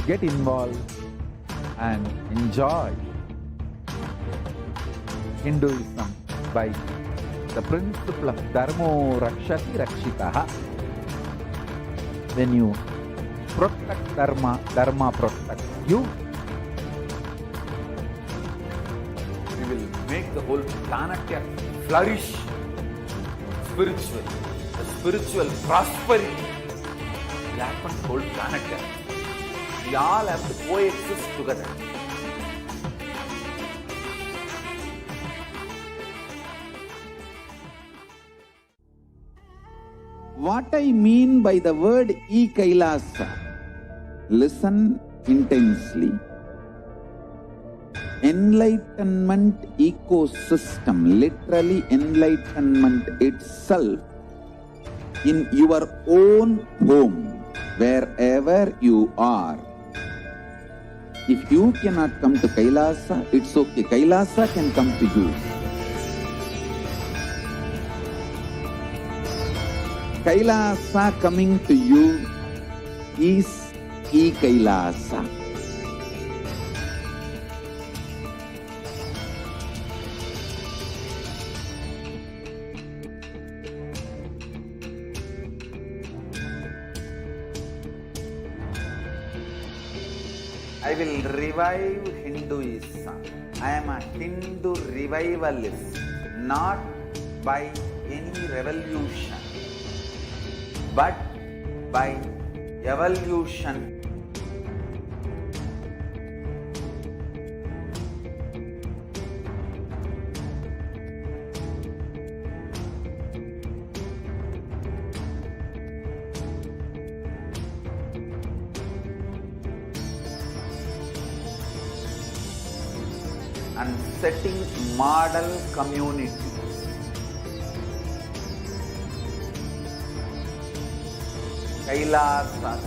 get involved and enjoy Hinduism by the principle of Dharmo Rakshati Rakshitaha. When you protect Dharma, Dharma protects you. We will make the whole planet flourish spiritually. The spiritual prosperity will happen to the whole planet. We all have to coexist together. What I mean by the word Kailasa, listen intensely. Enlightenment ecosystem, literally enlightenment itself, in your own home, wherever you are. If you cannot come to Kailasa, it's okay. Kailasa can come to you. Kailasa coming to you is Kailasa. I will revive Hinduism. I am a Hindu revivalist, not by any revolution, but by evolution. And setting model communities. Kailasa,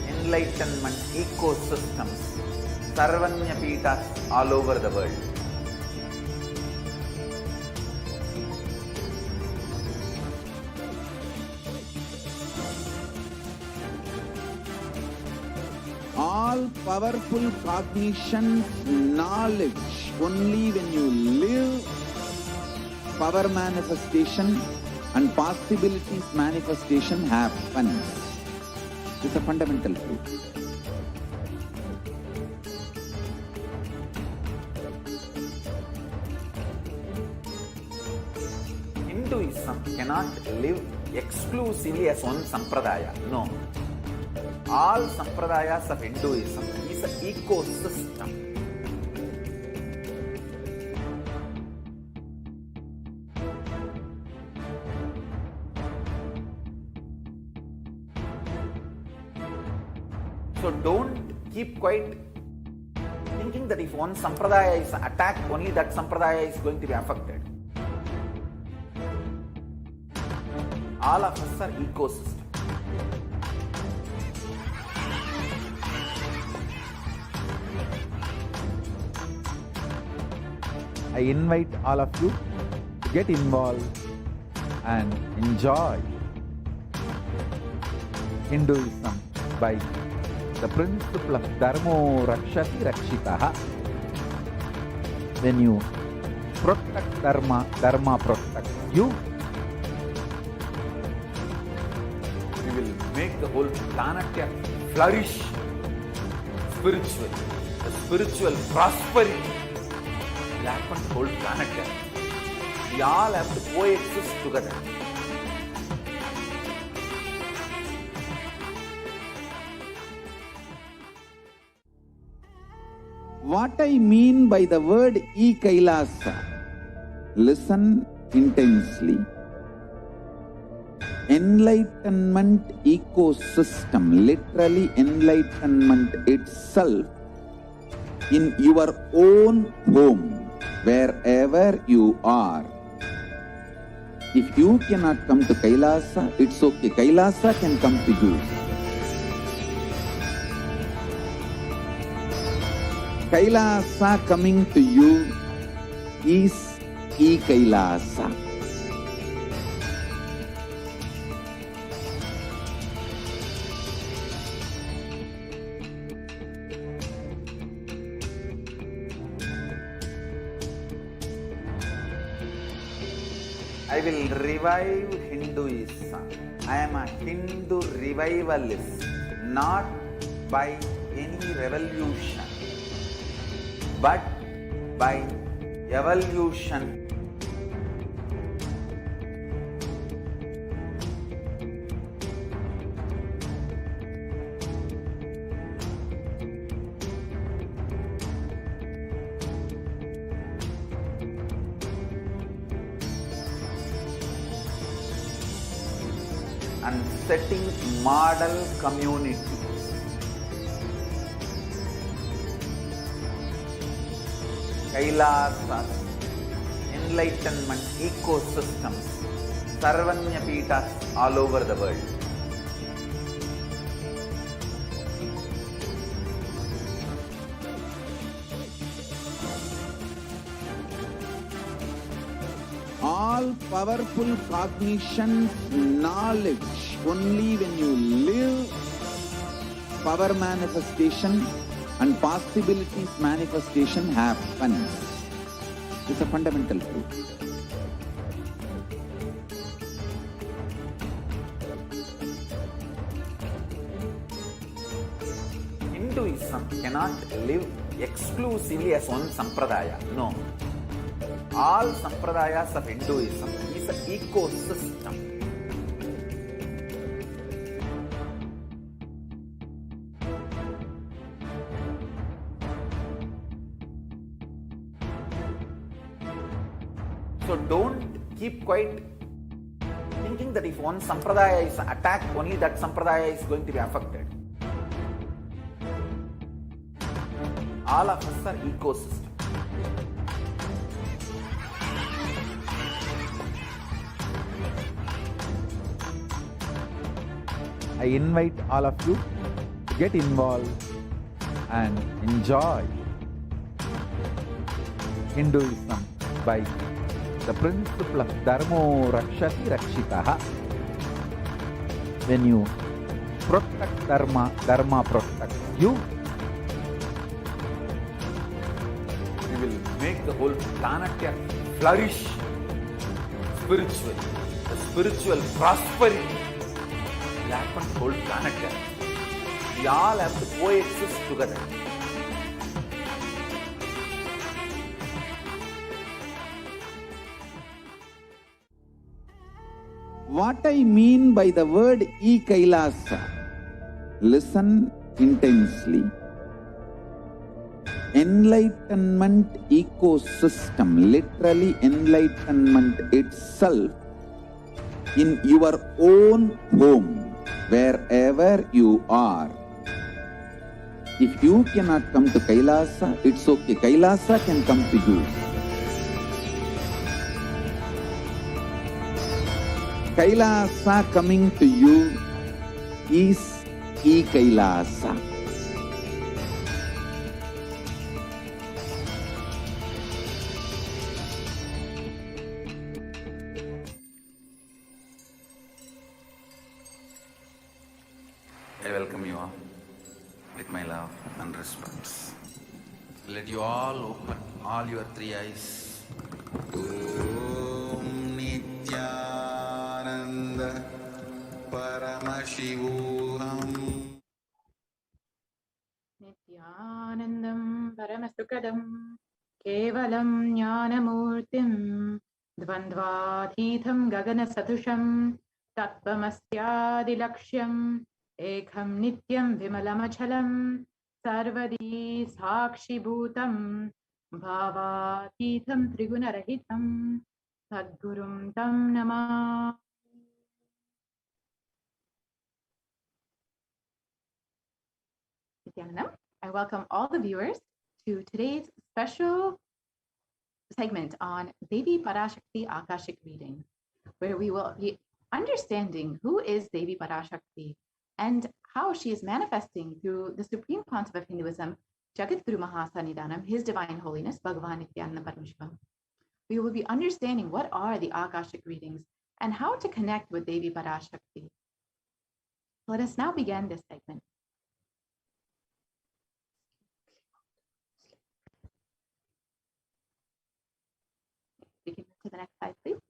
enlightenment ecosystems, Sarvanya Pitas all over the world. All powerful cognition, knowledge, only when you live, power manifestation and possibilities manifestation happens. It's a fundamental truth. Hinduism cannot live exclusively as one sampradaya. No. All sampradayas of Hinduism is an ecosystem. So don't keep quiet thinking that if one sampradaya is attacked, only that sampradaya is going to be affected. All of us are ecosystem. I invite all of you to get involved and enjoy Hinduism by the principle of Dharmo Rakshati Rakshitaha. When you protect Dharma, Dharma protects you. We will make the whole planet flourish spiritually. The spiritual prosperity will happen to the whole planet. We all have to coexist together. What I mean by the word Kailasa, listen intensely. Enlightenment ecosystem, literally enlightenment itself, in your own home, wherever you are. If you cannot come to Kailasa, it's okay. Kailasa can come to you. Kailasa coming to you is Kailasa. I will revive Hinduism. I am a Hindu revivalist, not by any revolution, but by evolution. And setting model community. Kailasa, enlightenment ecosystems, Sarvanya Pitas all over the world. All powerful cognition, knowledge, only when you live, power manifestation and possibilities manifestation happens. It's a fundamental truth. Hinduism cannot live exclusively as one sampradaya. No. All sampradayas of Hinduism is an ecosystem. So don't keep quiet thinking that if one sampradaya is attacked, only that sampradaya is going to be affected. All of us are ecosystem. I invite all of you to get involved and enjoy Hinduism by the principle of Dharmo Rakshati Rakshitaha. When you protect Dharma, Dharma protects you. We will make the whole planet flourish spiritually. The spiritual prosperity will happen the whole planet. We all have to coexist together. What I mean by the word Kailasa, listen intensely. Enlightenment ecosystem, literally enlightenment itself, in your own home, wherever you are. If you cannot come to Kailasa, it's okay. Kailasa can come to you. Kailasa coming to you is Kailasa. I welcome you all with my love and respect. Let you all open all your three eyes. Om Nithyananda Paramashivoham. Nithyanandam Paramasukadam Kevalam Jnanamurtim Dvandvadhitham Gaganasadusham Tattvamasyaadilakshyam Ekham Nityam Vimalamachalam Sarvadi Sakshibhutam Bhavadhitham Trigunarahitam Sadgurum Tam Namah. Nithyanandam. I welcome all the viewers to today's special segment on Devi Parashakti Akashic reading, where we will be understanding who is Devi Parashakti and how she is manifesting through the Supreme Concept of Hinduism, Jagadguru Mahasannidhanam, His Divine Holiness, Bhagavan Nithyananda Paramashivam. We will be understanding what are the Akashic readings and how to connect with Devi Parashakti. Let us now begin this segment. We can move to the next slide, please.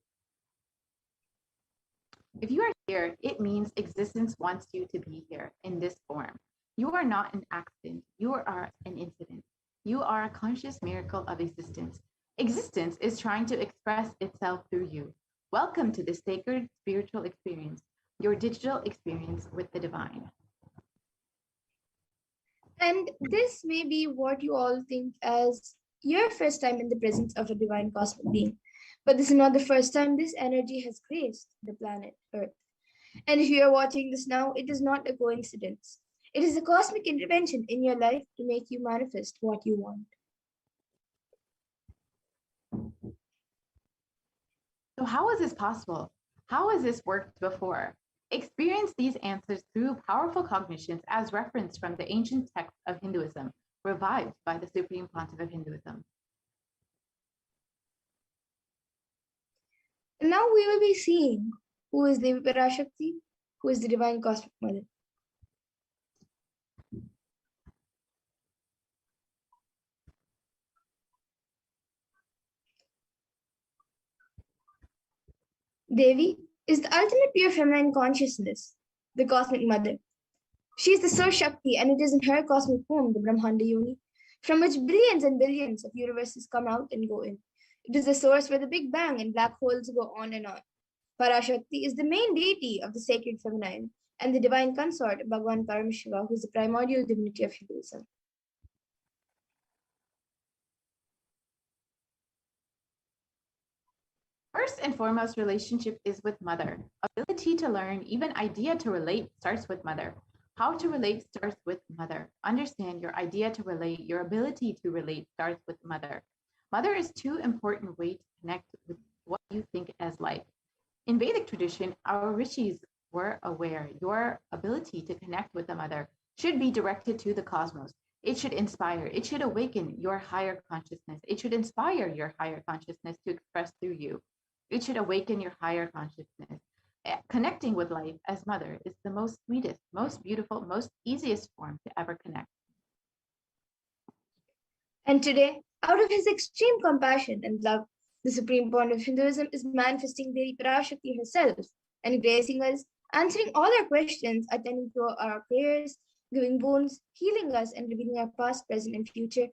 If you are here, it means existence wants you to be here in this form. You are not an accident. You are an incident. You are a conscious miracle of existence. Existence is trying to express itself through you. Welcome to this sacred spiritual experience, your digital experience with the divine. And this may be what you all think as your first time in the presence of a divine cosmic being. But this is not the first time this energy has graced the planet Earth. And if you are watching this now, it is not a coincidence. It is a cosmic intervention in your life to make you manifest what you want. So how is this possible? How has this worked before? Experience these answers through powerful cognitions as referenced from the ancient texts of Hinduism, revived by the Supreme Pontiff of Hinduism. And now we will be seeing who is Devi Parashakti, who is the Divine Cosmic Mother. Devi is the ultimate pure feminine consciousness, the Cosmic Mother. She is the Source Shakti, and it is in her cosmic womb, the Brahmanda Yoni, from which billions and billions of universes come out and go in. It is the source where the Big Bang and black holes go on and on. Parashakti is the main deity of the sacred feminine and the divine consort of Bhagavan Paramashiva, who is the primordial divinity of Hinduism. First and foremost relationship is with mother. Ability to learn, even idea to relate starts with mother. How to relate starts with mother. Understand your idea to relate, your ability to relate starts with mother. Mother is too important way to connect with what you think as life. In Vedic tradition, our rishis were aware your ability to connect with the mother should be directed to the cosmos. It should inspire, it should awaken your higher consciousness. It should inspire your higher consciousness to express through you. It should awaken your higher consciousness. Connecting with life as mother is the most sweetest, most beautiful, most easiest form to ever connect. And today, out of his extreme compassion and love, the supreme bond of Hinduism is manifesting Devi Parashakti herself and gracing us, answering all our questions, attending to our prayers, giving boons, healing us, and revealing our past, present, and future,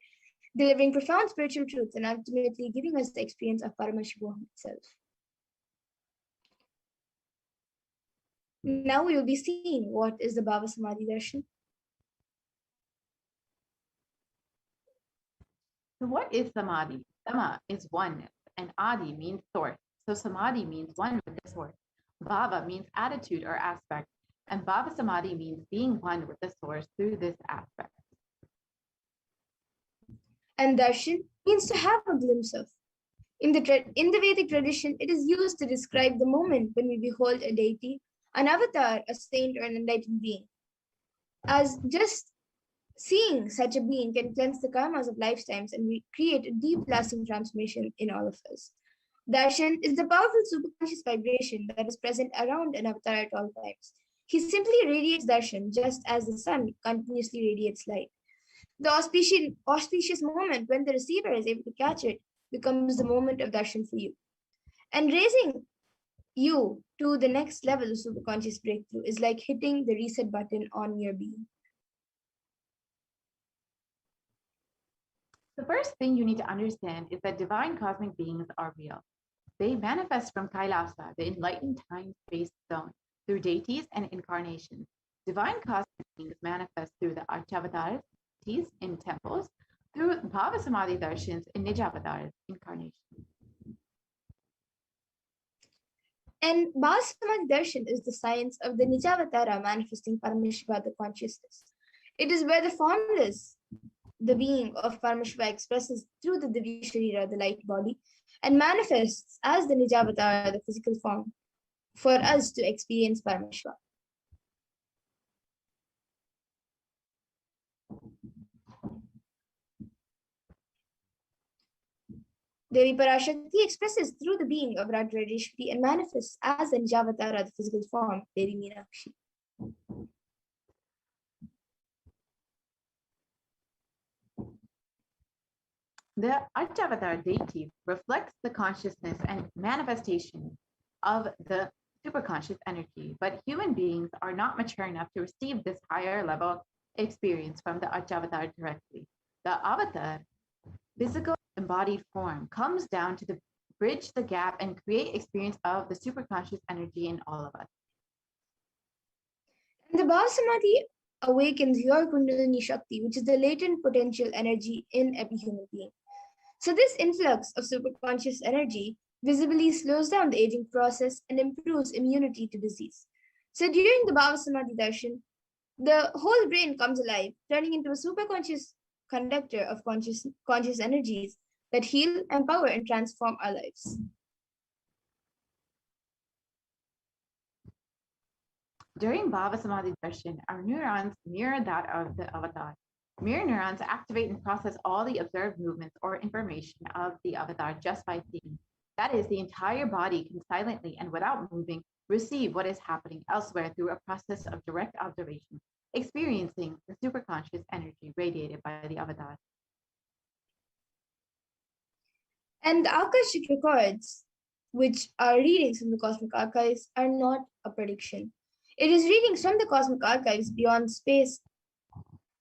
delivering profound spiritual truths, and ultimately giving us the experience of Paramashivoham itself. Now we will be seeing what is the BHAVA SAMADHI DARSHAN. So what is samadhi? Sama is oneness, and adi means source. So samadhi means one with the source. Bhava means attitude or aspect, and bhava samadhi means being one with the source through this aspect. And darshan means to have a glimpse of. In the Vedic tradition, it is used to describe the moment when we behold a deity, an avatar, a saint, or an enlightened being. As just seeing such a being can cleanse the karmas of lifetimes and create a deep lasting transformation in all of us. Darshan is the powerful superconscious vibration that is present around an avatar at all times. He simply radiates darshan just as the sun continuously radiates light. The auspicious moment when the receiver is able to catch it becomes the moment of darshan for you. And raising you to the next level of superconscious breakthrough is like hitting the reset button on your being. The first thing you need to understand is that divine cosmic beings are real. They manifest from Kailasa, the enlightened time-space zone, through deities and incarnations. Divine cosmic beings manifest through the Archavatars, deities in temples, through Bhava Samadhi Darshans in Nijavatars, incarnations. And Bhava Samadhi Darshan is the science of the Nijavatara manifesting Paramashiva, the consciousness. It is where the formless, the being of Paramashiva expresses through the Divya Sharira, the light body, and manifests as the Nijavatara, the physical form, for us to experience Paramashiva. Devi Parashakti expresses through the being of Radharishti and manifests as an Nijavatara, the physical form, Devi Meenakshi. The Archavatar deity reflects the consciousness and manifestation of the superconscious energy, but human beings are not mature enough to receive this higher level experience from the Avatar directly. The avatar, physical embodied form, comes down to bridge the gap and create experience of the superconscious energy in all of us. And the Bhava Samadhi awakens your Kundalini Shakti, which is the latent potential energy in every human being. So this influx of superconscious energy visibly slows down the aging process and improves immunity to disease. So during the Bhava Samadhi Darshan, the whole brain comes alive, turning into a superconscious conductor of conscious energies that heal, empower, and transform our lives. During Bhava Samadhi Darshan, our neurons mirror that of the avatar. Mirror neurons activate and process all the observed movements or information of the avatar just by seeing. That is, the entire body can silently and without moving receive what is happening elsewhere through a process of direct observation, experiencing the superconscious energy radiated by the avatar. And the Akashic records, which are readings from the cosmic archives, are not a prediction. It is readings from the cosmic archives beyond space,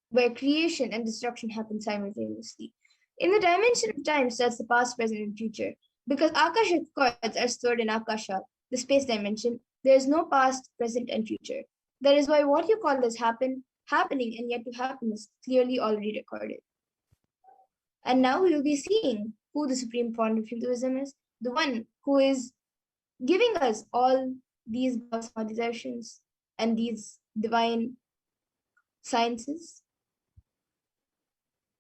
where creation and destruction happen simultaneously. In the dimension of time starts the past, present, and future. Because Akashic records are stored in Akasha, the space dimension, there is no past, present, and future. That is why what you call as happening, and yet to happen is clearly already recorded. And now we will be seeing who the supreme founder of Hinduism is, the one who is giving us all these Bhava and these divine sciences.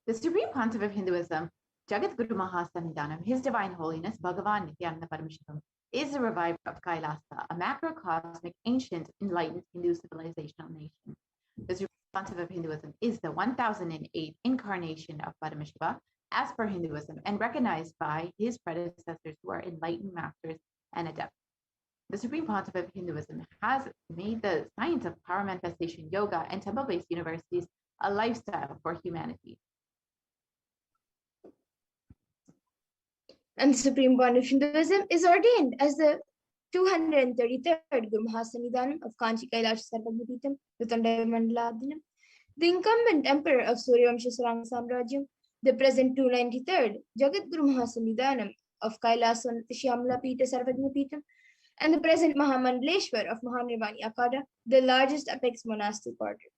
The Supreme Pontiff of Hinduism, Jagat Guru Mahasannidhanam, His Divine Holiness Bhagavan Nithyananda Paramashivam, is the reviver of Kailasa, a macrocosmic, ancient, enlightened Hindu civilizational nation. The Supreme Pontiff of Hinduism is the 1008th incarnation of Paramashiva as per Hinduism and recognized by his predecessors who are enlightened masters and adepts. The Supreme Pontiff of Hinduism has made the science of power manifestation, yoga, and temple-based universities a lifestyle for humanity. And the Supreme Pontiff of Hinduism is ordained as the 233rd Guru Mahasannidhanam of Kanchi Kailasa Sarvagnapeetham Vitanda Mandaladinam, the incumbent emperor of Suryavamsha Saranga Samrajyam, the present 293rd Jagat Guru Mahasannidhanam of Kailasa Shyamala Peetha Sarvagnapeetham, and the present Mahamandaleshwar of Mahanirvani Akada, the largest apex monastic order.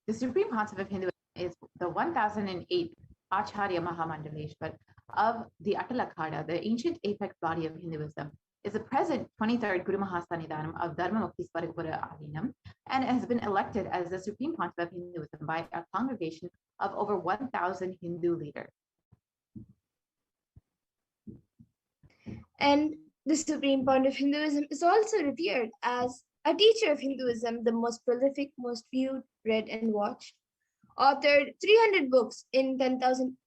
The Supreme Pontiff of Hinduism is the 1008th Acharya Mahamandaleshwar of the Atalakada, the ancient apex body of Hinduism, is the present 23rd Guru Mahasannidhanam of Dharmamukti Swaragpura Adinam, and has been elected as the Supreme Pontiff of Hinduism by a congregation of over 1,000 Hindu leaders. And the Supreme Pontiff of Hinduism is also revered as a teacher of Hinduism, the most prolific, most viewed, read, and watched. Authored 300 books in 10,000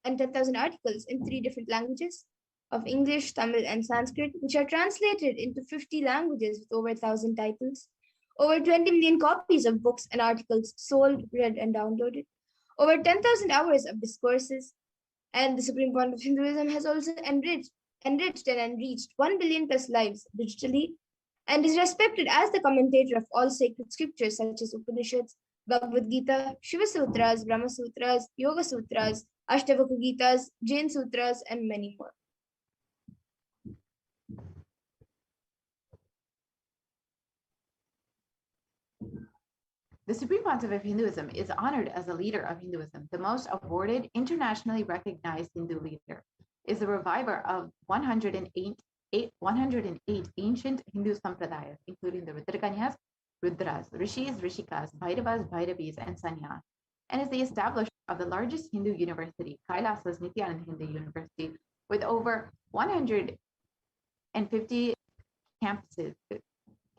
articles in 3 different languages of English, Tamil, and Sanskrit, which are translated into 50 languages with over 1,000 titles. Over 20 million copies of books and articles sold, read, and downloaded. Over 10,000 hours of discourses. And the Supreme Pontiff of Hinduism has also enriched and enriched 1 billion plus lives digitally, and is respected as the commentator of all sacred scriptures such as Upanishads, Bhagavad Gita, Shiva Sutras, Brahma Sutras, Yoga Sutras, Ashtavakra Gitas, Jain Sutras, and many more. The Supreme Pontiff of Hinduism is honored as a leader of Hinduism, the most awarded, internationally recognized Hindu leader, is the reviver of 108 ancient Hindu sampradayas, including the Rudrakanyas, Rudras, Rishis, Rishikas, Bhairavas, Bhairavis, and Sanyas, and is the establisher of the largest Hindu university, Kailasa's Nithyananda Hindu University, with over 150 campuses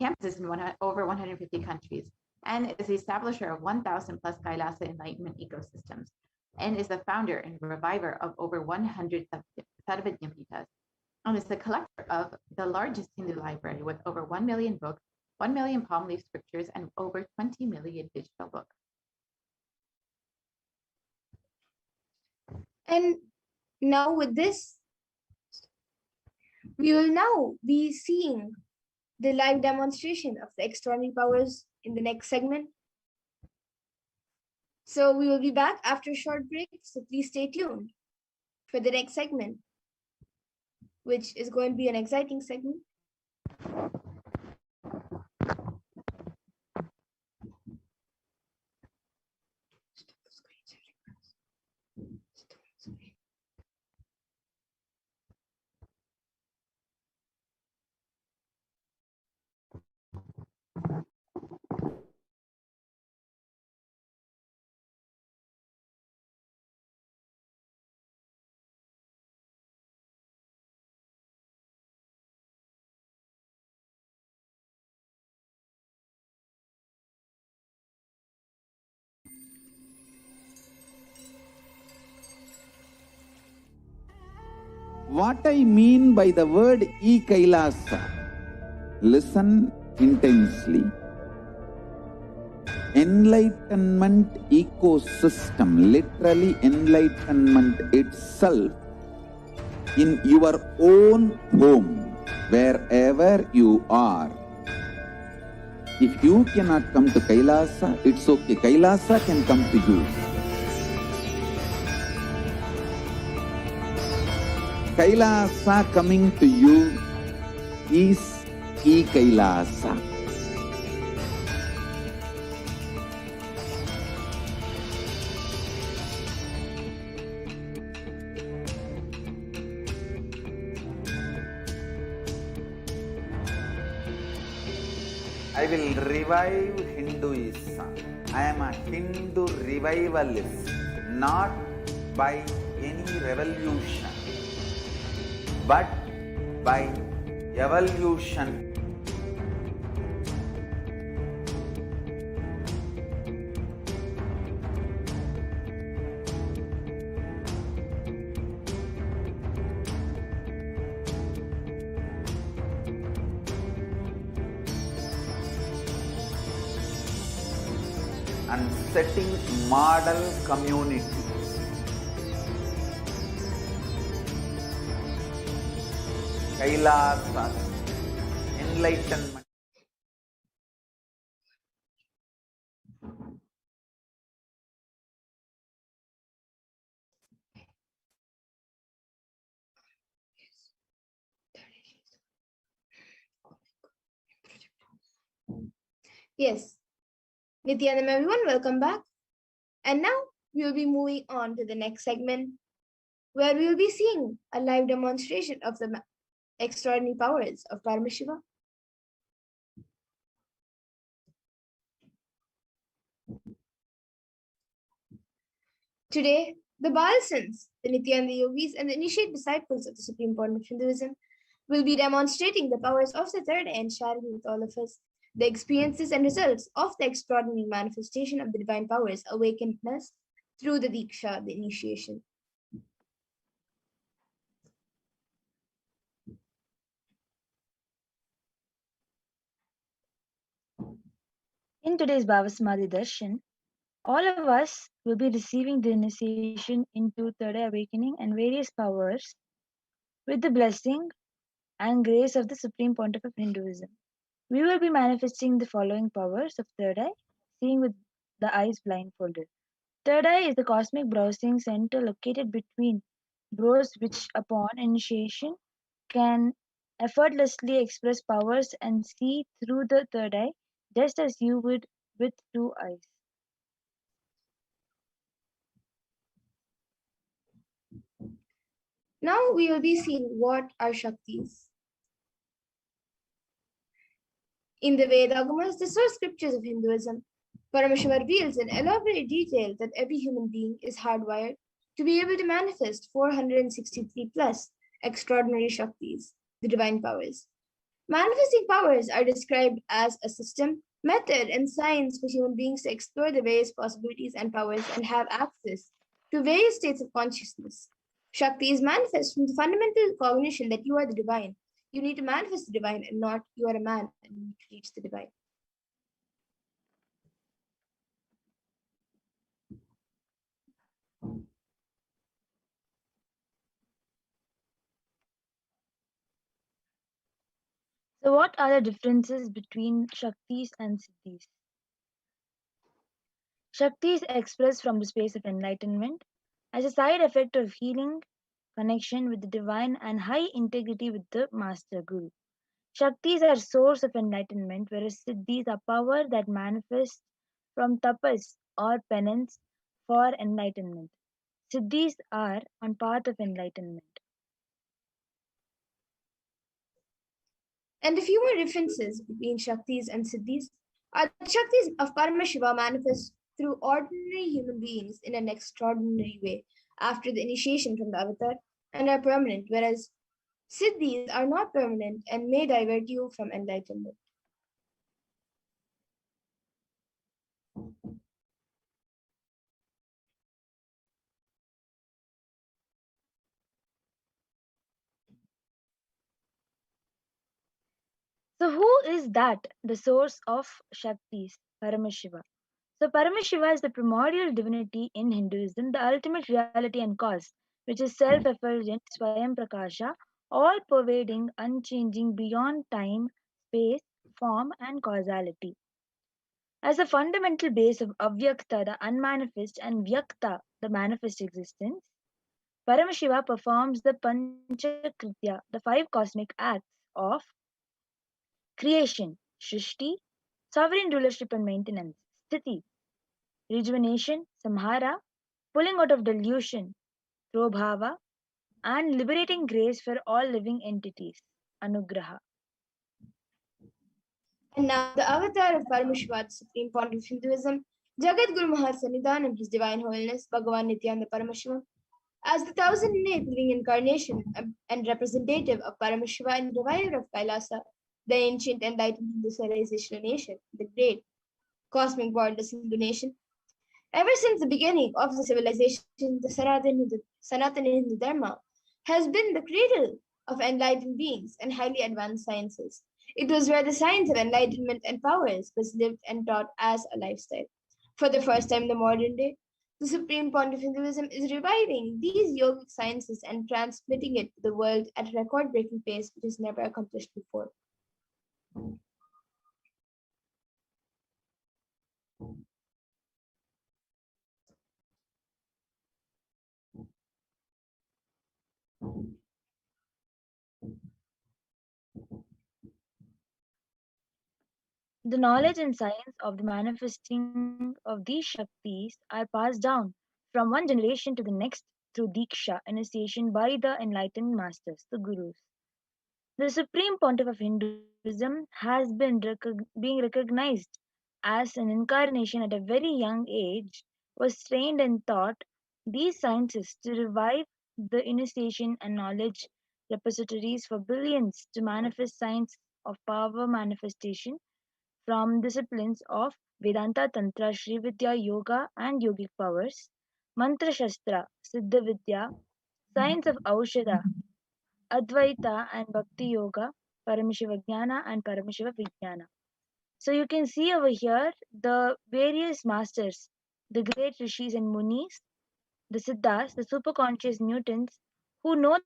in over 150 countries, and is the establisher of 1,000 plus Kailasa enlightenment ecosystems, and is the founder and reviver of over 100 Sarvagnapeethas, and is the collector of the largest Hindu library with over 1 million books, 1 million palm leaf scriptures, and over 20 million digital books. And Now with this, we will now be seeing the live demonstration of the extraordinary powers in the next segment. So we will be back after a short break, so please stay tuned for the next segment, which is going to be an exciting segment. What I mean by the word Kailasa, listen intensely. Enlightenment ecosystem, literally enlightenment itself, in your own home, wherever you are. If you cannot come to Kailasa, it's okay. Kailasa can come to you. Kailasa coming to you is Kailasa. I will revive Hinduism. I am a Hindu revivalist, not by any revolution, but by evolution. And setting model communities. Kailasa, enlightenment. Yes, Nithyananda, everyone, welcome back. And now we will be moving on to the next segment, where we will be seeing a live demonstration of the extraordinary powers of Paramashiva. Today, the Balasans, the Nityananda yogis, and the initiate disciples of the Supreme Point of Hinduism will be demonstrating the powers of the third eye and sharing with all of us the experiences and results of the extraordinary manifestation of the divine powers awakened in us through the Diksha, the initiation. In today's BHAVA SAMADHI DARSHAN, all of us will be receiving the initiation into third eye awakening and various powers with the blessing and grace of the Supreme Pontiff of Hinduism. We will be manifesting the following powers of third eye, seeing with the eyes blindfolded. Third eye is the cosmic browsing center located between brows, which upon initiation can effortlessly express powers and see through the third eye just as you would with two eyes. Now we will be seeing what are Shaktis. In the Vedagas, the source scriptures of Hinduism, Paramashiva reveals in elaborate detail that every human being is hardwired to be able to manifest 463 plus extraordinary Shaktis, the divine powers. Manifesting powers are described as a system, method, and science for human beings to explore the various possibilities and powers and have access to various states of consciousness. Shakti is manifest from the fundamental cognition that you are the divine. You need to manifest the divine and not you are a man and you need to reach the divine. So, what are the differences between Shaktis and Siddhis? Shakti is expressed from the space of enlightenment as a side effect of healing, connection with the divine, and high integrity with the Master Guru. Shaktis are source of enlightenment, whereas Siddhis are power that manifests from tapas or penance for enlightenment. Siddhis are on path of enlightenment. And a few more differences between Shaktis and Siddhis are that Shaktis of Paramashiva manifest through ordinary human beings in an extraordinary way after the initiation from the avatar and are permanent, whereas Siddhis are not permanent and may divert you from enlightenment. So, who is that? The source of Shaktis, Paramashiva. So, Paramashiva is the primordial divinity in Hinduism, the ultimate reality and cause, which is self effulgent, Swayam Prakasha, all pervading, unchanging beyond time, space, form, and causality. As a fundamental base of Avyakta, the unmanifest, and Vyakta, the manifest existence, Paramashiva performs the Panchakritya, the five cosmic acts of creation, Shrishti, sovereign rulership and maintenance, Sthiti, rejuvenation, Samhara, pulling out of delusion, through bhava, and liberating grace for all living entities, anugraha. And now the avatar of Paramashiva, the supreme point of Hinduism, Jagat Guru Mahasannidhanam, His Divine Holiness, Bhagavan Nithyananda Paramashivam, as the 1008th living incarnation and representative of Paramashiva and reviver of Kailasa, the ancient enlightened Hindu civilization nation, the great cosmic borderless Hindu nation. Ever since the beginning of the civilization, the Sanatana Hindu Dharma has been the cradle of enlightened beings and highly advanced sciences. It was where the science of enlightenment and powers was lived and taught as a lifestyle. For the first time in the modern day, the supreme point of Hinduism is reviving these yogic sciences and transmitting it to the world at a record-breaking pace which is never accomplished before. The knowledge and science of the manifesting of these Shaktis are passed down from one generation to the next through Diksha, initiation by the enlightened masters, the Gurus. The supreme pontiff of Hinduism has been being recognized as an incarnation at a very young age, was trained and taught these sciences to revive the initiation and knowledge repositories for billions to manifest science of power manifestation from disciplines of Vedanta Tantra, Sri Vidya Yoga and yogic powers, Mantra Shastra, Siddha Vidya, science of Aushadha, Advaita and Bhakti Yoga, Paramashiva Jnana and Paramashiva Vijnana. So you can see over here the various masters, the great rishis and munis, the siddhas, the superconscious Newtons, who know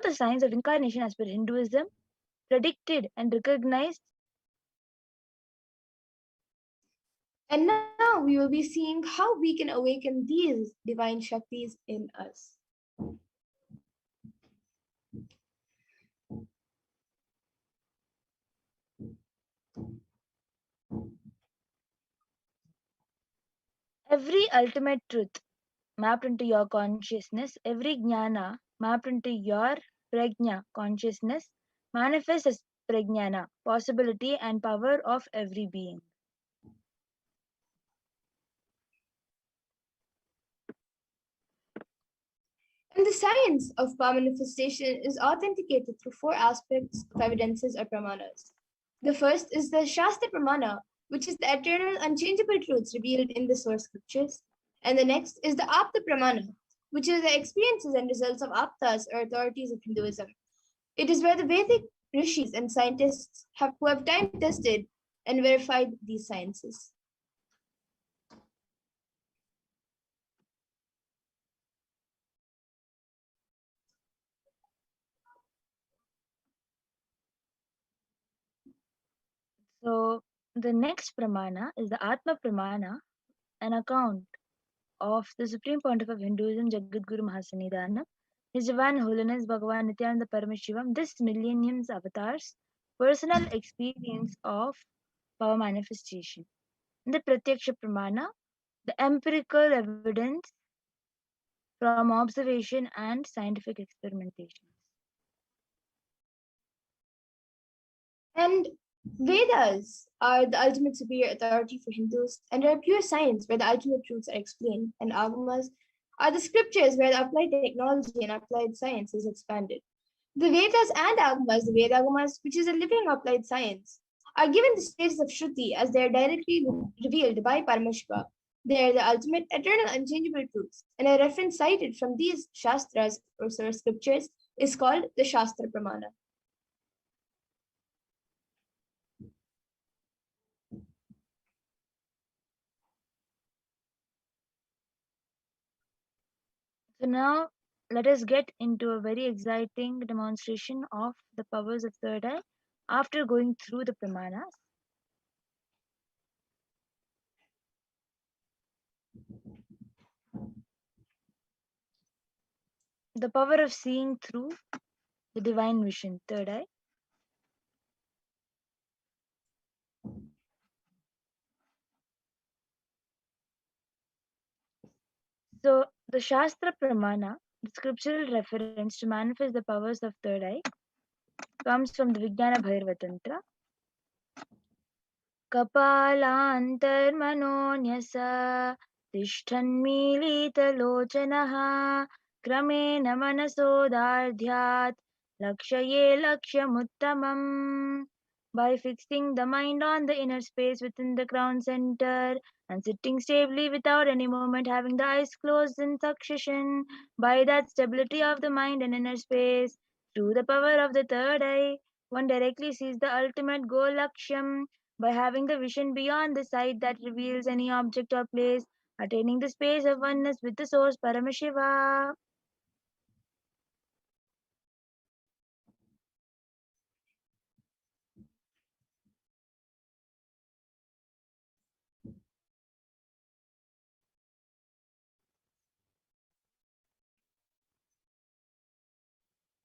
the science of incarnation as per Hinduism, predicted and recognized. And now we will be seeing how we can awaken these divine Shaktis in us. Every ultimate truth mapped into your consciousness, every jnana mapped into your prajna consciousness manifests as prajnana, possibility and power of every being. And the science of power manifestation is authenticated through four aspects of evidences or pramanas. The first is the Shastra Pramana, which is the eternal, unchangeable truths revealed in the source scriptures. And the next is the Apta Pramana, which is the experiences and results of Aptas or authorities of Hinduism. It is where the Vedic rishis and scientists who have time tested and verified these sciences. The next pramana is the Atma Pramana, an account of the Supreme Pontiff of Hinduism, Jagadguru Mahasanidhanam, His Divine Holiness Bhagavan Nithyananda Paramashivam, this millennium's avatars, personal experience of power manifestation. In the Pratyaksha Pramana, the empirical evidence from observation and scientific experimentation. And Vedas are the ultimate superior authority for Hindus and are pure science where the ultimate truths are explained, and Agamas are the scriptures where the applied technology and applied science is expanded. The Vedas and Agamas, the Vedagamas, which is a living applied science, are given the status of Shruti as they are directly revealed by Paramashiva. They are the ultimate, eternal, unchangeable truths, and a reference cited from these Shastras or scriptures is called the Shastra Pramana. So now let us get into a very exciting demonstration of the powers of third eye after going through the pramanas. The power of seeing through the divine vision, third eye. So the Shastra Pramana, the scriptural reference to manifest the powers of third eye, comes from the Vijnana Bhairava Tantra. Kapalantarmanonyasa tishthanmilitalochanaha kramen manasodardhyat lakshaye lakshamuttamam. By fixing the mind on the inner space within the crown center and sitting stably without any movement, having the eyes closed in succession, by that stability of the mind and inner space, through the power of the third eye, one directly sees the ultimate goal Laksham by having the vision beyond the sight that reveals any object or place, attaining the space of oneness with the source Paramashiva.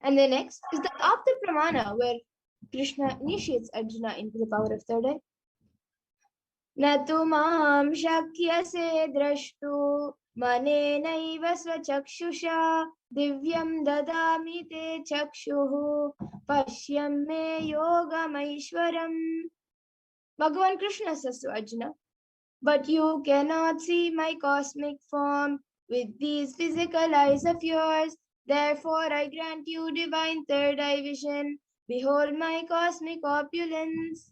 And the next is the Apta Pramana, where Krishna initiates Arjuna into the power of third eye. Natu mam shakyase drashtu manenaiva svachakshusha divyam dadami te chakshuhu pashyam me yogamaishwaram. Bhagavan Krishna says to Arjuna, but you cannot see my cosmic form with these physical eyes of yours. Therefore, I grant you divine third eye vision. Behold my cosmic opulence.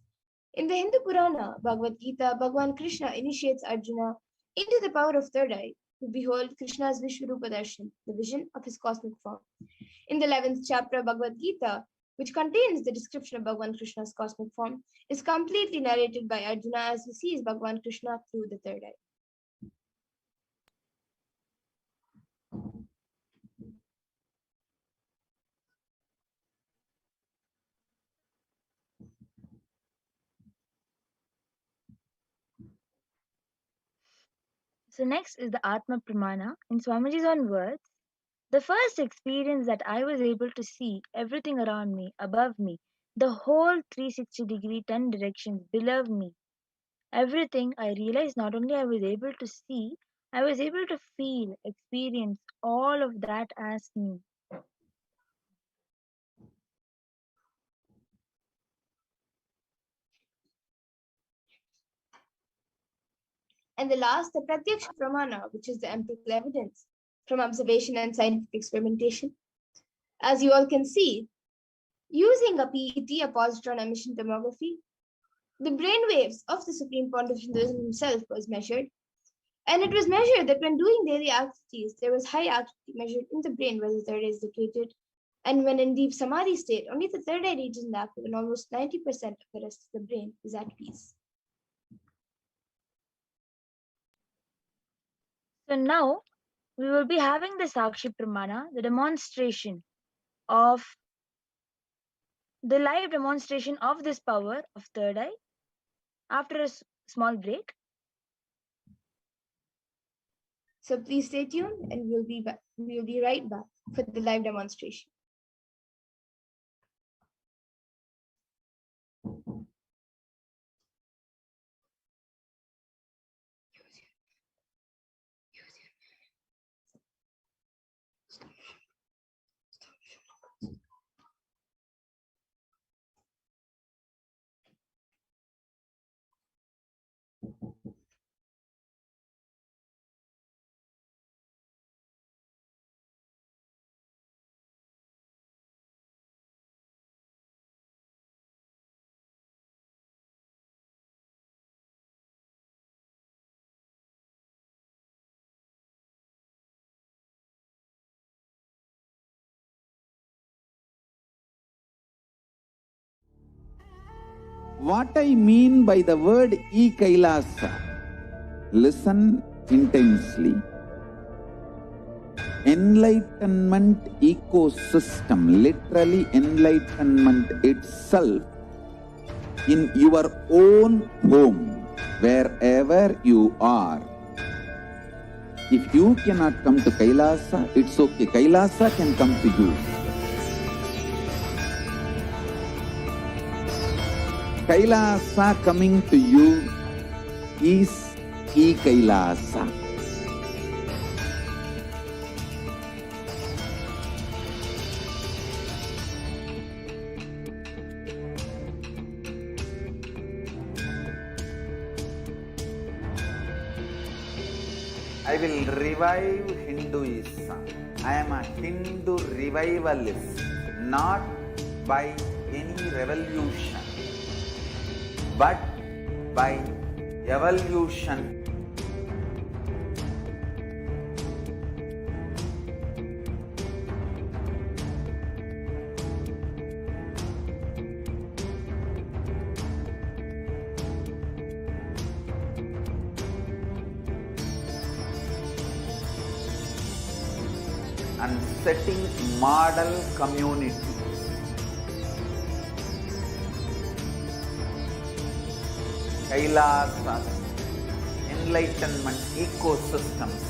In the Hindu Purana, Bhagavad Gita, Bhagavan Krishna initiates Arjuna into the power of third eye to behold Krishna's Vishwarupa Darshan, the vision of his cosmic form. In the 11th chapter of Bhagavad Gita, which contains the description of Bhagavan Krishna's cosmic form, is completely narrated by Arjuna as he sees Bhagavan Krishna through the third eye. So next is the Atma Pramana. In Swamiji's own words, the first experience that I was able to see everything around me, above me, the whole 360-degree, 10 directions below me, everything, I realized not only I was able to see, I was able to feel, experience all of that as me. And the last, the Pratyaksha Pramana, which is the empirical evidence from observation and scientific experimentation. As you all can see, using a PET, a positron emission tomography, the brain waves of the Supreme Pontiff himself was measured. And it was measured that when doing daily activities, there was high activity measured in the brain where the third eye is located. And when in deep samadhi state, only the third eye region is active and almost 90% of the rest of the brain is at peace. So now we will be having the Sakshi Pramana, the demonstration of the live demonstration of this power of third eye. after a small break. So please stay tuned and we'll be right back for the live demonstration. What I mean by the word Kailasa, listen intensely. Enlightenment ecosystem, literally enlightenment itself, in your own home, wherever you are. If you cannot come to Kailasa, it's okay. Kailasa can come to you. Kailasa coming to you is Kailasa. I will revive Hinduism. I am a Hindu revivalist, not by any revolution, but by evolution. And setting model community. Kailasas, enlightenment ecosystems,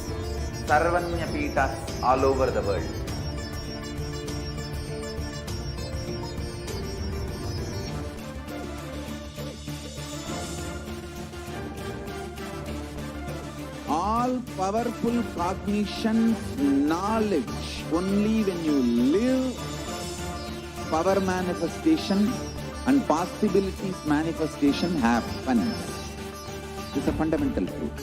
Sarvanya Peethas all over the world. All powerful cognition, knowledge, only when you live, power manifestation and possibilities manifestation happens. This is a fundamental truth.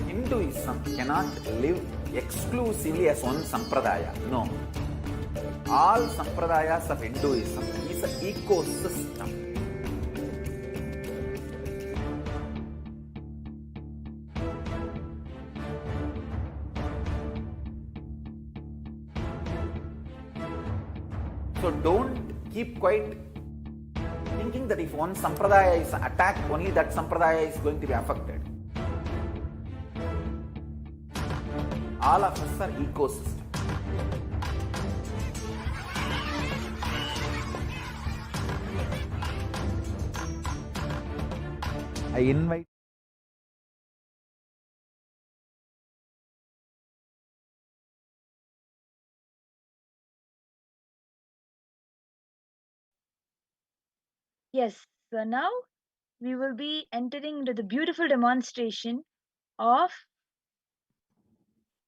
Hinduism cannot live exclusively as one sampradaya. No. All sampradayas of Hinduism is an ecosystem. So don't keep quiet thinking that if one sampradaya is attacked, only that sampradaya is going to be affected. All of us are ecosystems. I invite Yes, so now we will be entering into the beautiful demonstration of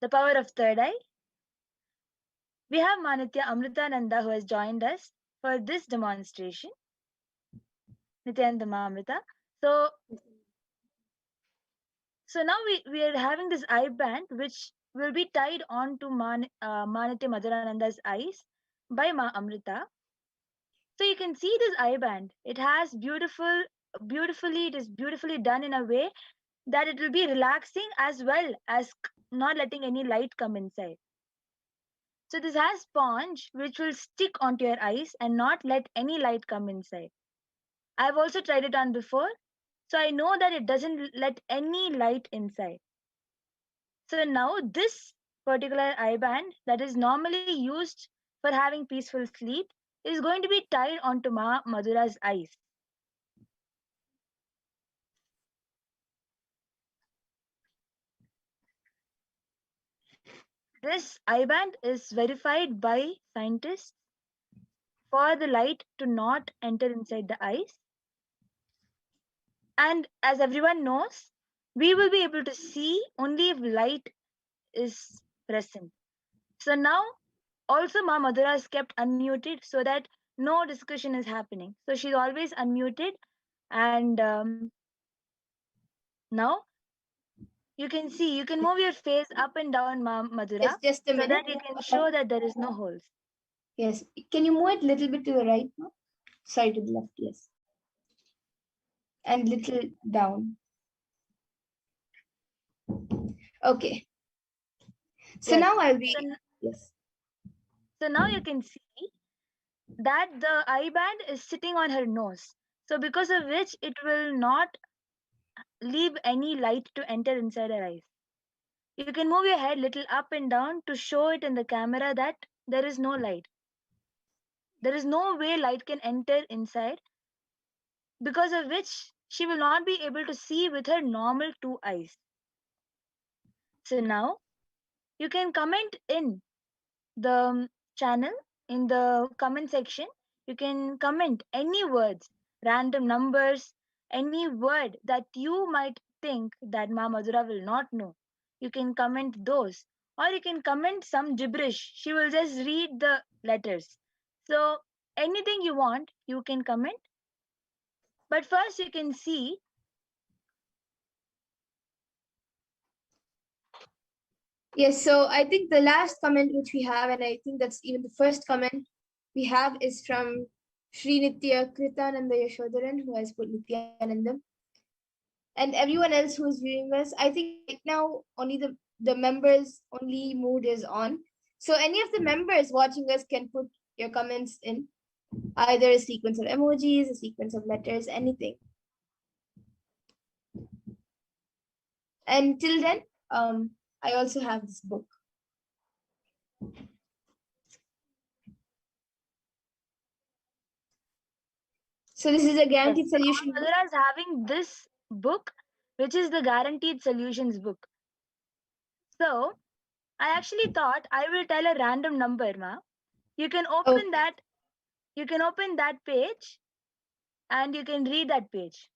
the power of third eye. We have Manitya Amritananda who has joined us for this demonstration. Nithyananda Amrita. So now we are having this eye band which will be tied on to Manitya Madhurananda's eyes by Ma Amrita. So you can see this eye band. It has it is beautifully done in a way that it will be relaxing as well as not letting any light come inside. So this has sponge which will stick onto your eyes and not let any light come inside. I've also tried it on before, so I know that it doesn't let any light inside. So now this particular eye band that is normally used for having peaceful sleep is going to be tied onto Ma Madhura's eyes. This eye band is verified by scientists for the light to not enter inside the eyes. And as everyone knows, we will be able to see only if light is present. So now also Ma Madhura is kept unmuted so that no discussion is happening. So she's always unmuted. And now you can see, you can move your face up and down, Ma Madhura, Yes, just a so minute. that you can show that there is no holes. Yes. Can you move it a little bit to the right now? Sorry, to the left, yes. And little down. Okay. So Yes. now I'll be, So, yes. so now you can see that the eye band is sitting on her nose. So because of which it will not leave any light to enter inside her eyes. You can move your head little up and down to show it in the camera that there is no light. There is no way light can enter inside, because of which she will not be able to see with her normal two eyes. So now you can comment in the channel, in the comment section. You can comment any words, random numbers, any word that you might think that Ma Madhura will not know. You can comment those, or you can comment some gibberish. She will just read the letters. So anything you want, you can comment. But first you can see Yes, so I think the last comment which we have, and I think that's even the first comment we have, is from Sri Nitya Kritananda Yashodaran, who has put Nithyanandam. And everyone else who is viewing us, I think right now only the members only mood is on. So any of the members watching us can put your comments in, either a sequence of emojis, a sequence of letters, anything. And till then, I also have this book. So this is a guaranteed solution book. Madhura is having this book, which is the Guaranteed Solutions book. So I actually thought I will tell a random number, Ma. You can open Okay. that. You can open that page, and you can read that page.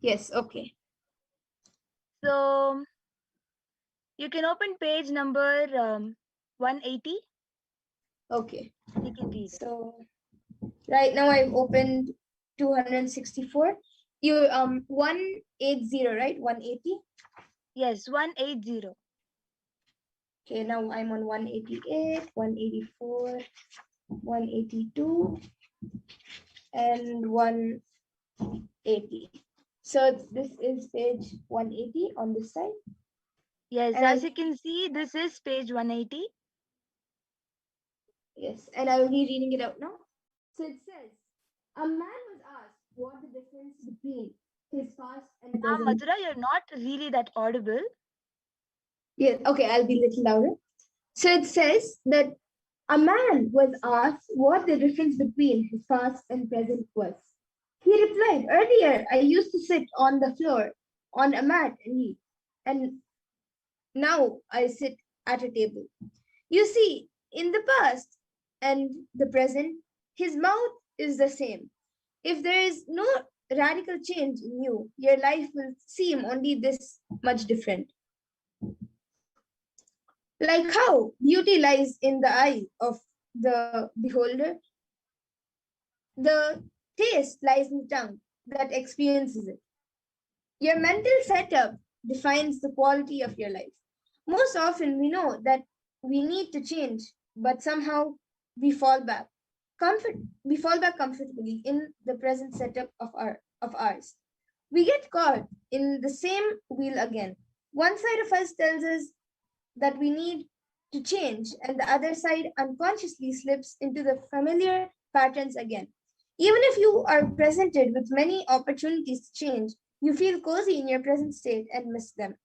Yes, okay. So you can open page number 180. Okay. You can read. So right now I've opened 264. You 180, right? 180. Yes, 180. Okay, now I'm on 188, 184, 182, and 180. So this is page 180 on this side. Yes, And as you can see, this is page 180. yes, and I will be reading it out now. So it says, a man was asked what the difference between his past and present. Madhura, you're not really that audible. Yeah, okay, I'll be a little louder. So it says that a man was asked what the difference between his past and present was. He replied, earlier I used to sit on the floor on a mat and eat, and now I sit at a table. You see, in the past and the present, his mouth is the same. If there is no radical change in you, your life will seem only this much different. Like how beauty lies in the eye of the beholder, the taste lies in the tongue that experiences it. Your mental setup defines the quality of your life. Most often, we know that we need to change, but somehow we fall back. We fall back comfortably in the present setup of ours. We get caught in the same wheel again. One side of us tells us that we need to change, and the other side unconsciously slips into the familiar patterns again. Even if you are presented with many opportunities to change, you feel cozy in your present state and miss them.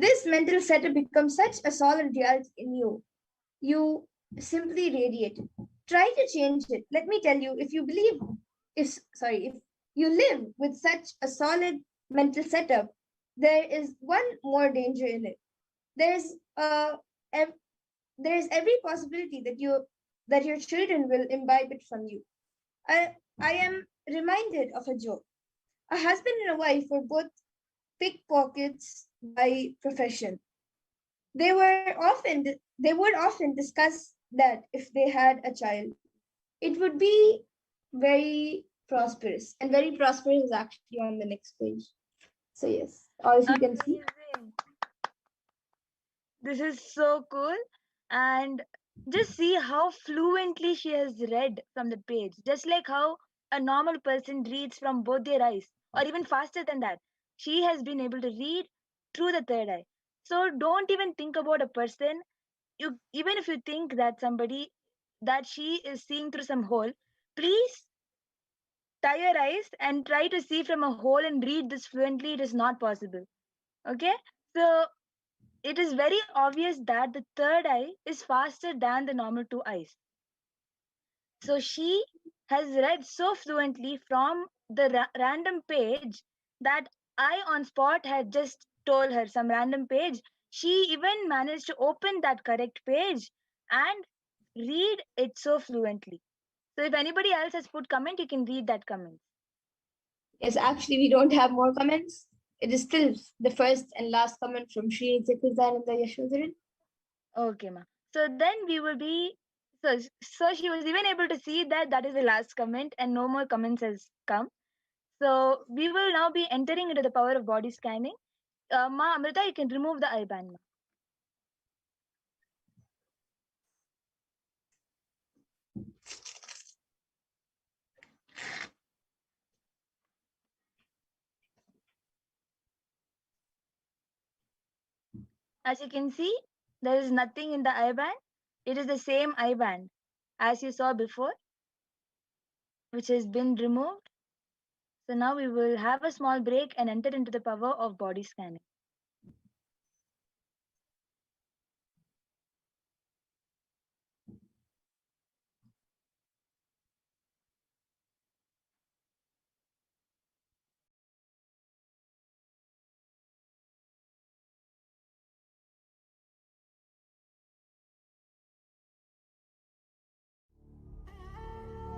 This mental setup becomes such a solid reality in you. You simply radiate it. Try to change it. Let me tell you, if you live with such a solid mental setup, there is one more danger in it. There's there's every possibility that your children will imbibe it from you. I am reminded of a joke. A husband and a wife were both pickpockets by profession. They would often discuss that if they had a child, it would be very prosperous. And very prosperous is actually on the next page. So yes, or if you can see. Amazing. This is so cool. And just see how fluently she has read from the page. Just like how a normal person reads from both their eyes, or even faster than that. She has been able to read through the third eye. So don't even think about a person. Even if you think that somebody that she is seeing through some hole, please tie your eyes and try to see from a hole and read this fluently. It is not possible. Okay? So it is very obvious that the third eye is faster than the normal two eyes. So she has read so fluently from the random page that I on spot had just told her some random page. She even managed to open that correct page and read it so fluently. So if anybody else has put comment, you can read that comment. Yes, actually, we don't have more comments. It is still the first and last comment from Shri Nithyananda Yashodharan. Okay, ma. So then we will be. So she was even able to see that that is the last comment and no more comments has come. So we will now be entering into the power of body scanning. Ma Amrita, you can remove the IBAN. Ma. As you can see, there is nothing in the IBAN. It is the same IBAN as you saw before, which has been removed. So now we will have a small break and enter into the power of body scanning.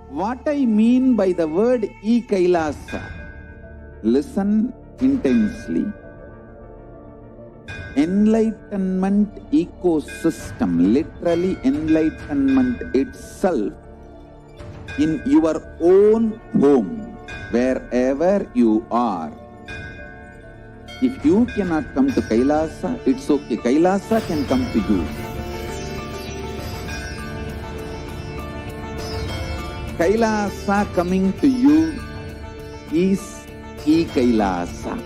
What I mean by the word Kailasa, listen intensely. Enlightenment ecosystem, literally enlightenment itself, in your own home, wherever you are. If you cannot come to Kailasa, it's okay. Kailasa can come to you. Kailasa coming to you is Kailasa.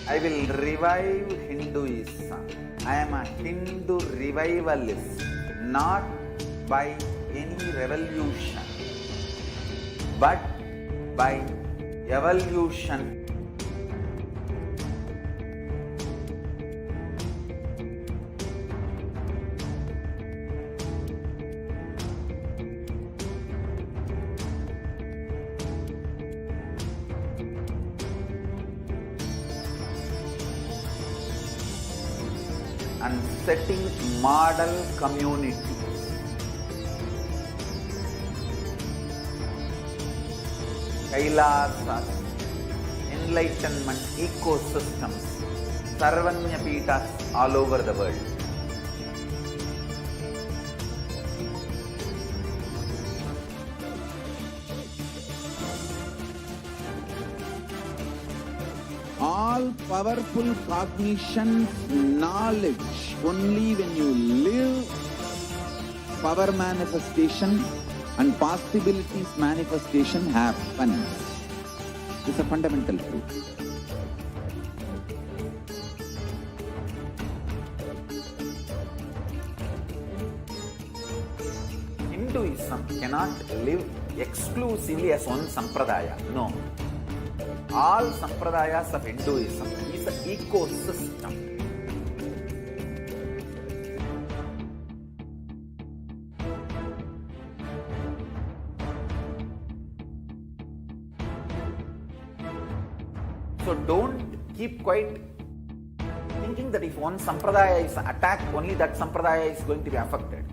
I will revive Hinduism. I am a Hindu revivalist, not by any revolution, but by evolution. And setting model community. Kailasas, enlightenment ecosystems, Sarvanya Pitas all over the world. All powerful cognition, knowledge, only when you live, power manifestation and possibilities manifestation happens. It's a fundamental truth. Hinduism cannot live exclusively as one sampradaya. No. All sampradayas of Hinduism is an ecosystem. So don't keep quiet thinking that if one sampradaya is attacked, only that sampradaya is going to be affected.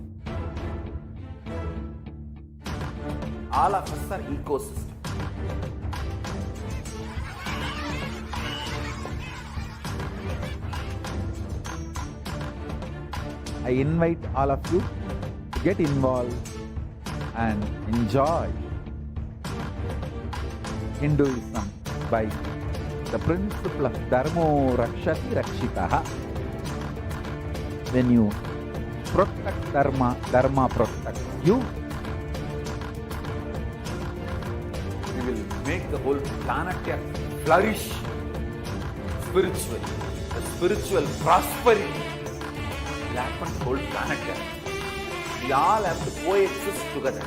All of us are ecosystem. I invite all of you to get involved and enjoy Hinduism by the principle of Dharmo Rakshati Rakshitaha. When you protect Dharma, Dharma protects you. We will make the whole planet flourish spiritually. The spiritual prosperity will happen to the whole planet. We all have to coexist together.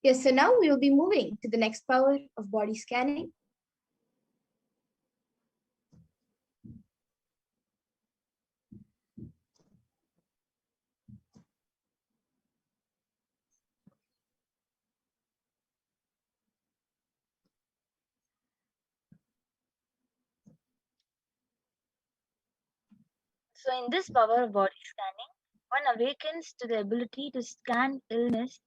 Yes, so now we will be moving to the next power of body scanning. So, in this power of body scanning, one awakens to the ability to scan illness.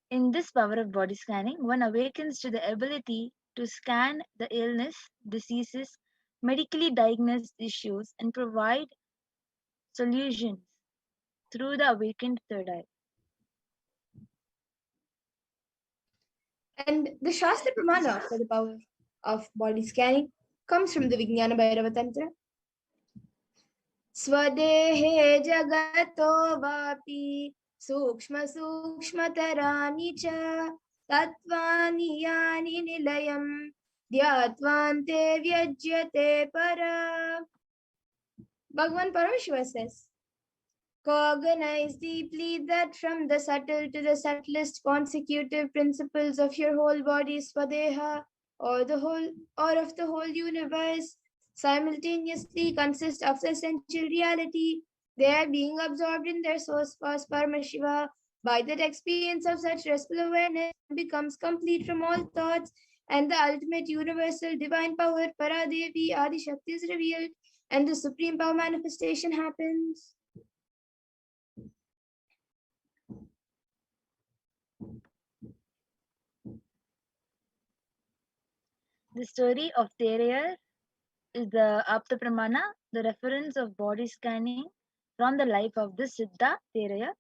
In this power of body scanning, one awakens to the ability to scan the illness, diseases, medically diagnosed issues, and provide solutions through the awakened third eye. And the Shastra Pramana for the power of body scanning comes from the Vijnana Bhairava Tantra. Swadehe jagato vapi sukshma sukshmatarani cha tattvani yani nilayam dhyatvante vyajyate para. Bhagavan Paramashiva says, cognize deeply that from the subtle to the subtlest consecutive principles of your whole body, Swadeha, or of the whole universe, simultaneously consist of the essential reality. They are being absorbed in their source, Paramashiva. By that experience of such restful awareness becomes complete from all thoughts, and the ultimate universal divine power, Paradevi Adi Shakti, is revealed, and the supreme power manifestation happens. The story of Terayar is the Apta Pramana, the reference of body scanning from the life of the Siddha Terayar,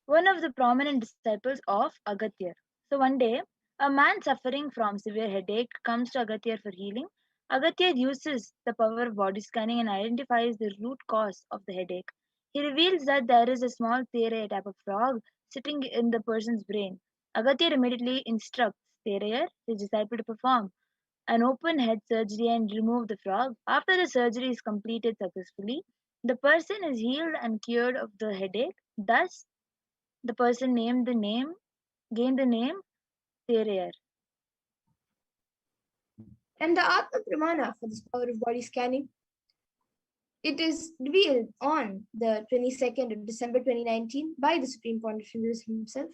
one of the prominent disciples of Agatyar. So one day, a man suffering from severe headache comes to Agatyar for healing. Agatyar uses the power of body scanning and identifies the root cause of the headache. He reveals that there is a small Terayar type of frog sitting in the person's brain. Agatyar immediately instructs Terayar, his disciple, to perform an open head surgery and remove the frog. After the surgery is completed successfully, the person is healed and cured of the headache. Thus, the person gained the name Terayar. And the Atma Pramana for this power of body scanning, it is revealed on the 22nd of December 2019 by the Supreme Pontiff himself,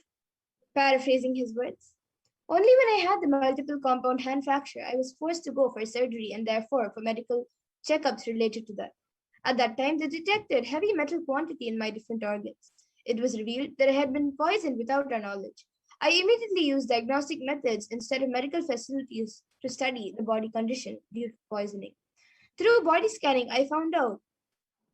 paraphrasing his words. Only when I had the multiple compound hand fracture, I was forced to go for surgery and therefore for medical checkups related to that. At that time, they detected heavy metal quantity in my different organs. It was revealed that I had been poisoned without our knowledge. I immediately used diagnostic methods instead of medical facilities to study the body condition due to poisoning. Through body scanning, I found out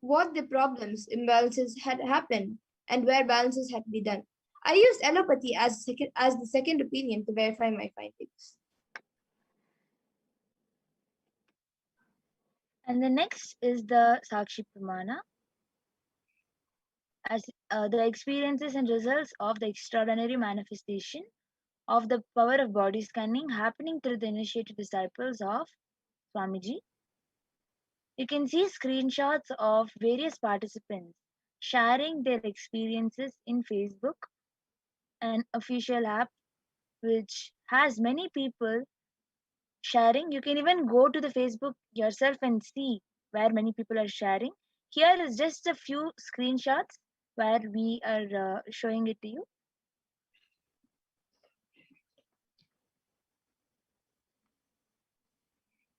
what the problems, imbalances had happened and where balances had to be done. I used allopathy as the second opinion to verify my findings. And the next is the Sakshi Pramana. as the experiences and results of the extraordinary manifestation of the power of body scanning happening through the initiated disciples of Swamiji. You can see screenshots of various participants sharing their experiences in Facebook, an official app which has many people sharing. You can even go to the Facebook yourself and see where many people are sharing. Here is just a few screenshots where we are showing it to you.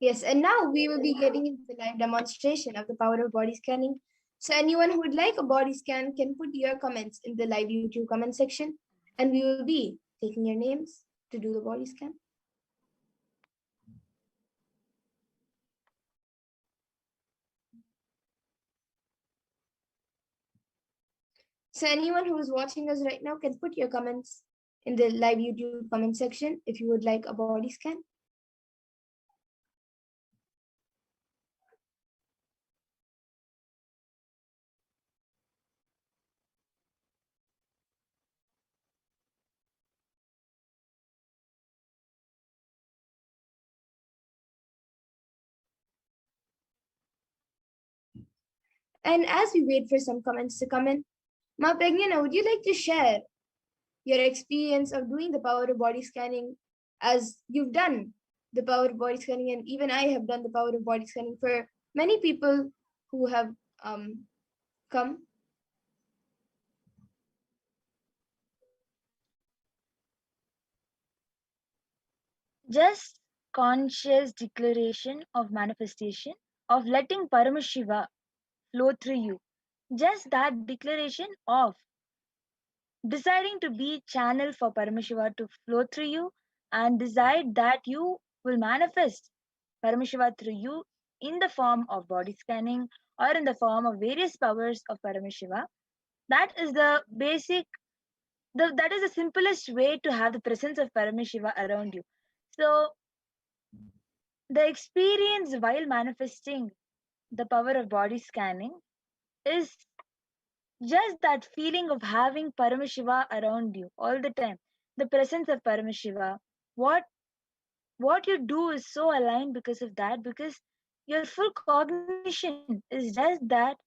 Yes, and now we will be getting into the live demonstration of the power of body scanning. So anyone who would like a body scan can put your comments in the live YouTube comment section, and we will be taking your names to do the body scan. So anyone who is watching us right now can put your comments in the live YouTube comment section if you would like a body scan. And as we wait for some comments to come in, Ma Pragnana, would you like to share your experience of doing the power of body scanning, as you've done the power of body scanning, and even I have done the power of body scanning for many people who have come? Just conscious declaration of manifestation, of letting Paramashiva flow through you. Just that declaration of deciding to be channel for Paramashiva to flow through you, and decide that you will manifest Paramashiva through you in the form of body scanning or in the form of various powers of Paramashiva. That is the basic, that is the simplest way to have the presence of Paramashiva around you. So the experience while manifesting the power of body scanning is just that feeling of having Paramashiva around you all the time. The presence of Paramashiva. What you do is so aligned because of that, because your full cognition is just that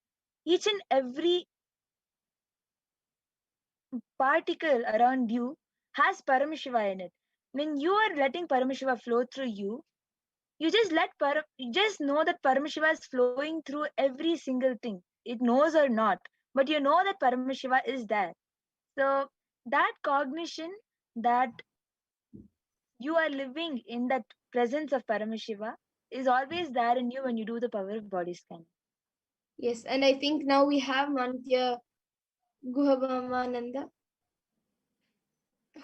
each and every particle around you has Paramashiva in it. When you are letting Paramashiva flow through you, you just you just know that Paramashiva is flowing through every single thing. It knows or not, but you know that Paramashiva is there. So that cognition that you are living in that presence of Paramashiva is always there in you when you do the power of body scan. Yes, and I think now we have Mantya Guhabamananda,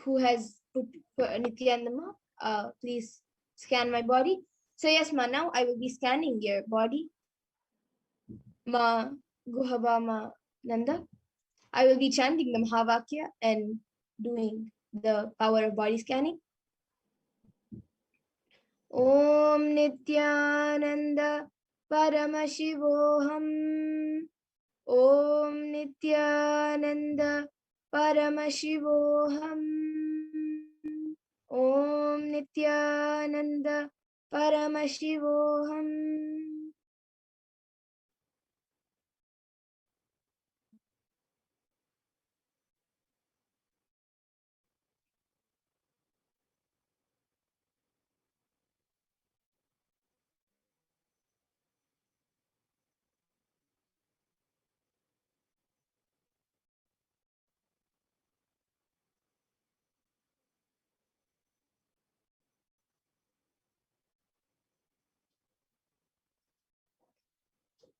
who has put Nithyananda, please scan my body. So yes, Ma, now I will be scanning your body. Ma Guhabama Nanda. I will be chanting the Mahavakya and doing the power of body scanning. Om Nithyananda Paramashivoham. Om Nithyananda Paramashivoham. Om Nithyananda Paramashivoham.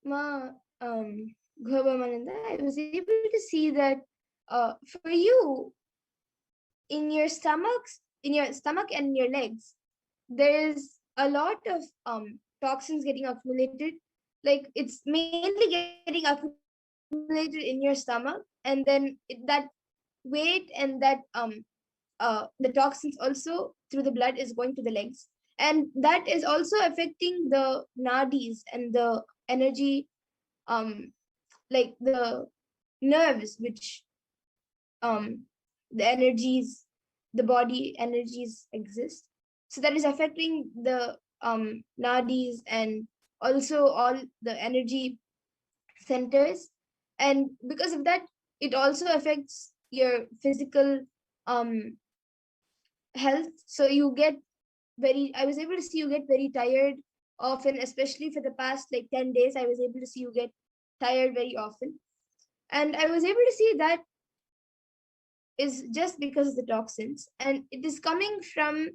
Ma Ghobamananda, I was able to see that for you, in your stomach and in your legs, there is a lot of toxins getting accumulated. Like it's mainly getting accumulated in your stomach, and then that weight and that the toxins also through the blood is going to the legs, and that is also affecting the nadis and the energy, like the nerves which the energies, the body energies exist. So that is affecting the nadis and also all the energy centers. And because of that, it also affects your physical health. So you get I was able to see you get very tired often, especially for the past like 10 days. I was able to see you get tired very often. And I was able to see that is just because of the toxins. And it is coming from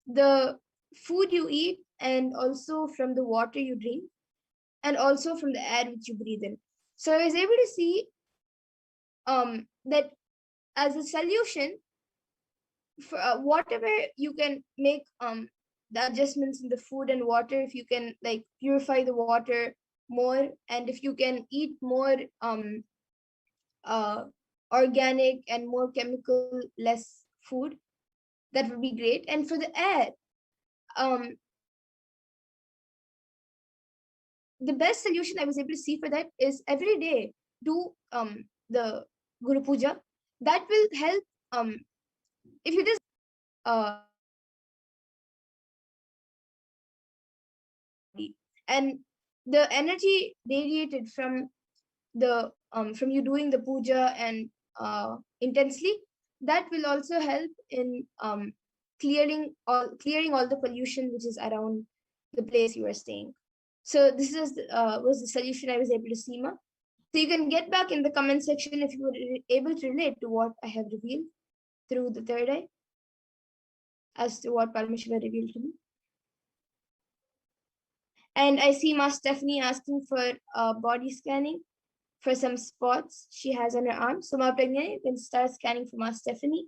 the food you eat, and also from the water you drink, and also from the air which you breathe in. So I was able to see that as a solution for whatever you can make the adjustments in the food and water, if you can like purify the water more, and if you can eat more uh, organic and more chemical less food, that would be great. And for the air, um, the best solution I was able to see for that is every day do the Guru Puja. That will help. If you just and the energy radiated from the from you doing the puja and intensely, that will also help in clearing all the pollution which is around the place you are staying. So this is was the solution I was able to see, ma. So you can get back in the comment section if you were able to relate to what I have revealed through the third eye, as to what Paramashiva revealed to me. And I see Ma Stephanie asking for body scanning for some spots she has on her arm. So Ma Pragna, you can start scanning for Ma Stephanie.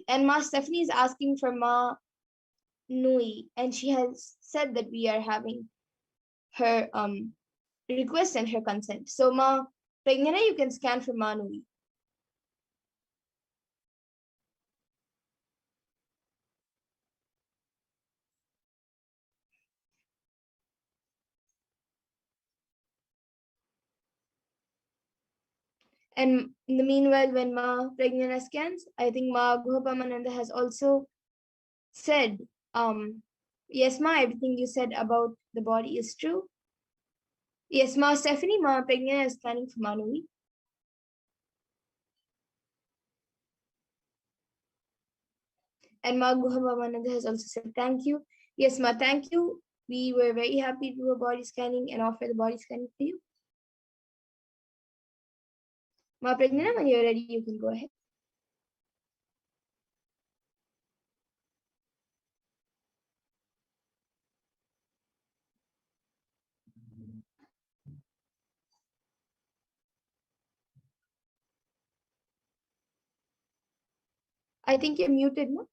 And Ma Stephanie is asking for Ma Nui, and she has said that we are having her request and her consent. So Ma Pragna, you can scan for Ma Nui. And in the meanwhile, when Ma Pragnana scans, I think Ma Guhapamananda has also said, yes, Ma, everything you said about the body is true. Yes, Ma Stephanie, Ma Pragnana is scanning for Manui. And Ma Guhapamananda has also said, thank you. Yes, Ma, thank you. We were very happy to do a body scanning and offer the body scanning for you. Ma Pragnana, when you're ready, you can go ahead. I think you're muted, Ma.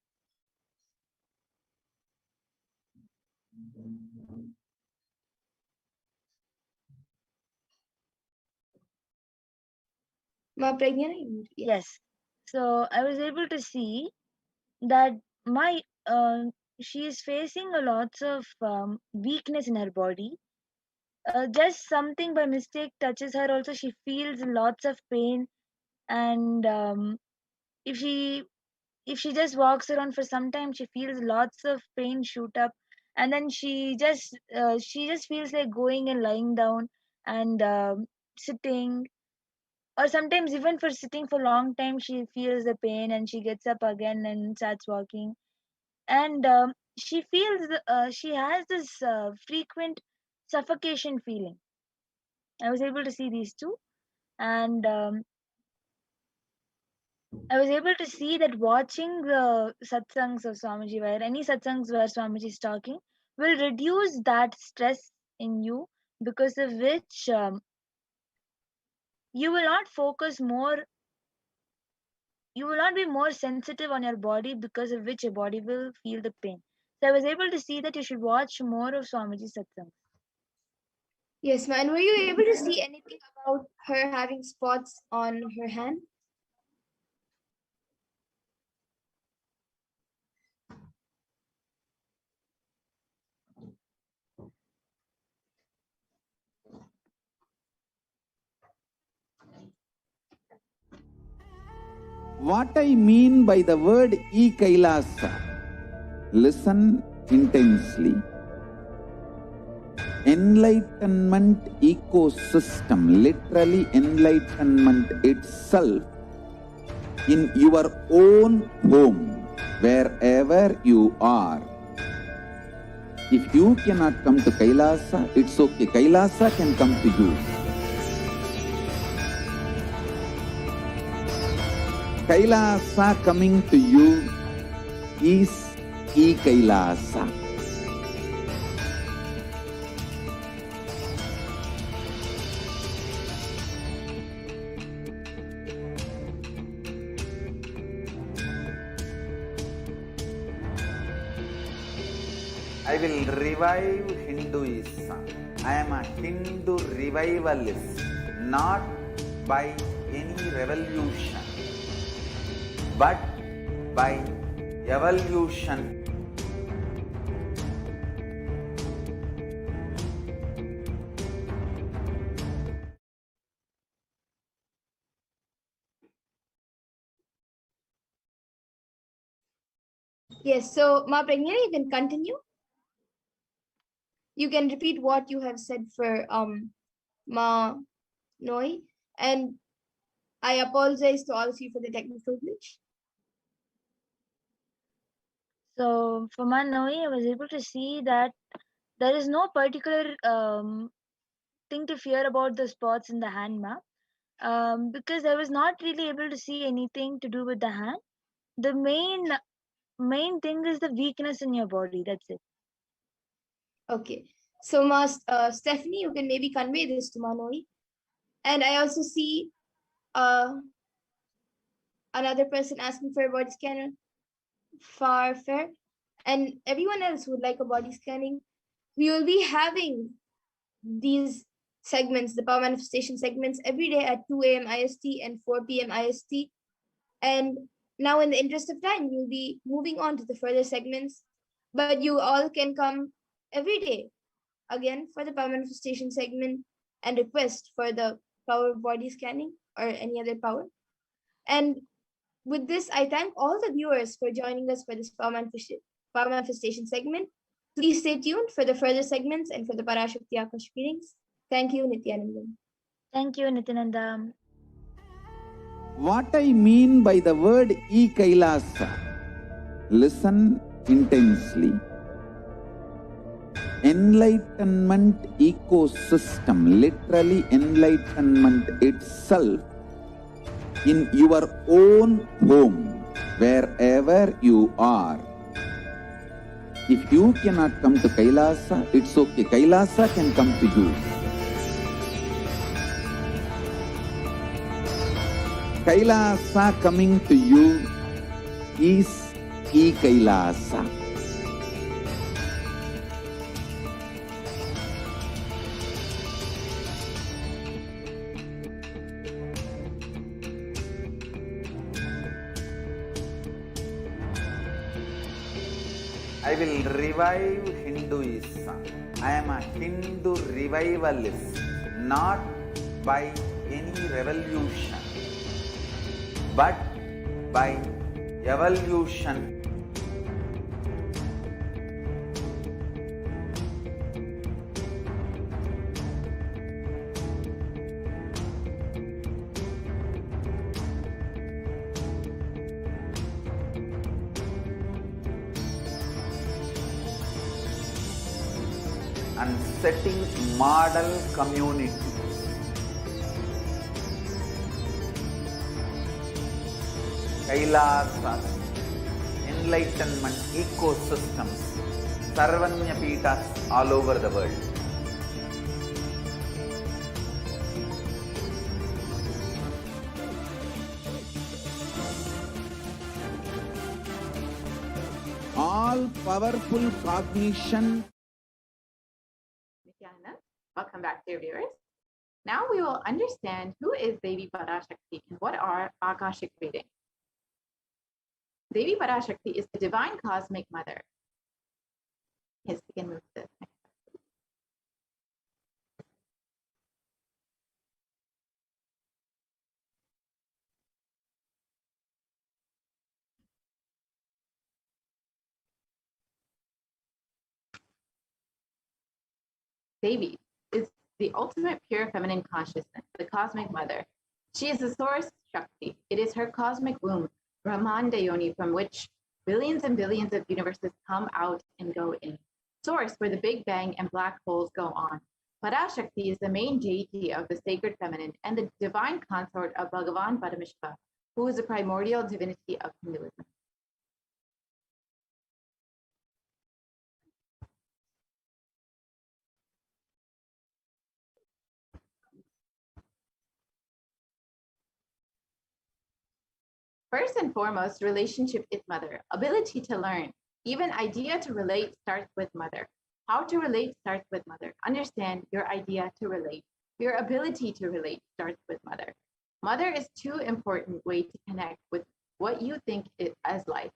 Ma Pragnana, you're muted. Yes. So I was able to see that my she is facing a lots of weakness in her body. Just something by mistake touches her, also she feels lots of pain. And if she just walks around for some time, she feels lots of pain shoot up. And then she just feels like going and lying down and sitting, or sometimes even for sitting for long time she feels the pain, and she gets up again and starts walking. And she feels she has this frequent suffocation feeling. I was able to see these two. And I was able to see that watching the satsangs of Swamiji, where any satsangs where Swamiji is talking, will reduce that stress in you, because of which you will not focus more, you will not be more sensitive on your body, because of which your body will feel the pain. So I was able to see that you should watch more of Swamiji satsangs. Yes, Ma. And were you able to see anything about her having spots on her hand? What I mean by the word Kailasa, listen intensely. Enlightenment ecosystem, literally enlightenment itself, in your own home, wherever you are. If you cannot come to Kailasa, it's okay. Kailasa can come to you. Kailasa coming to you is Kailasa. I will revive Hinduism. I am a Hindu revivalist, not by any revolution, but by evolution. Yes, so Ma Pragnani, you can continue. You can repeat what you have said for Ma Noi, and I apologize to all of you for the technical glitch. So for Manoi, I was able to see that there is no particular thing to fear about the spots in the hand map, because I was not really able to see anything to do with the hand. The main thing is the weakness in your body. That's it. Okay, so Ma Stephanie, you can maybe convey this to Manoi. And I also see another person asking for a body scanner, far fair, and everyone else would like a body scanning. We will be having these segments, the power manifestation segments, every day at 2 a.m. IST and 4 p.m. IST. And now, in the interest of time, we'll be moving on to the further segments, but you all can come every day again for the power manifestation segment and request for the power body scanning or any other power. And with this, I thank all the viewers for joining us for this power manifestation segment. Please stay tuned for the further segments and for the Parashakti Akash readings. Thank you, Nithyananda. Thank you, Nityananda. What I mean by the word Kailasa, listen intensely. Enlightenment ecosystem, literally enlightenment itself, in your own home, wherever you are. If you cannot come to Kailasa, it's okay. Kailasa can come to you. Kailasa coming to you is Kailasa. I will revive Hinduism. I am a Hindu revivalist, not by any revolution, but by evolution. And setting model community. Kailasa, enlightenment ecosystems, Sarvanya Pitas all over the world. All powerful cognition. Nithyananda, welcome back, dear viewers. Now we will understand who is Devi Parashakti and what are Akashic readings. Devi Parashakti is the divine cosmic mother. Yes, we can move to the next. Devi is the ultimate pure feminine consciousness, the cosmic mother. She is the source Shakti. It is her cosmic womb, Brahmanda Yoni, from which billions and billions of universes come out and go in. Source where the Big Bang and black holes go on. Parashakti is the main deity of the sacred feminine and the divine consort of Bhagavan Paramashivoham, who is the primordial divinity of Hinduism. First and foremost, relationship is mother. Ability to learn. Even idea to relate starts with mother. How to relate starts with mother. Understand your idea to relate. Your ability to relate starts with mother. Mother is too important way to connect with what you think it as life.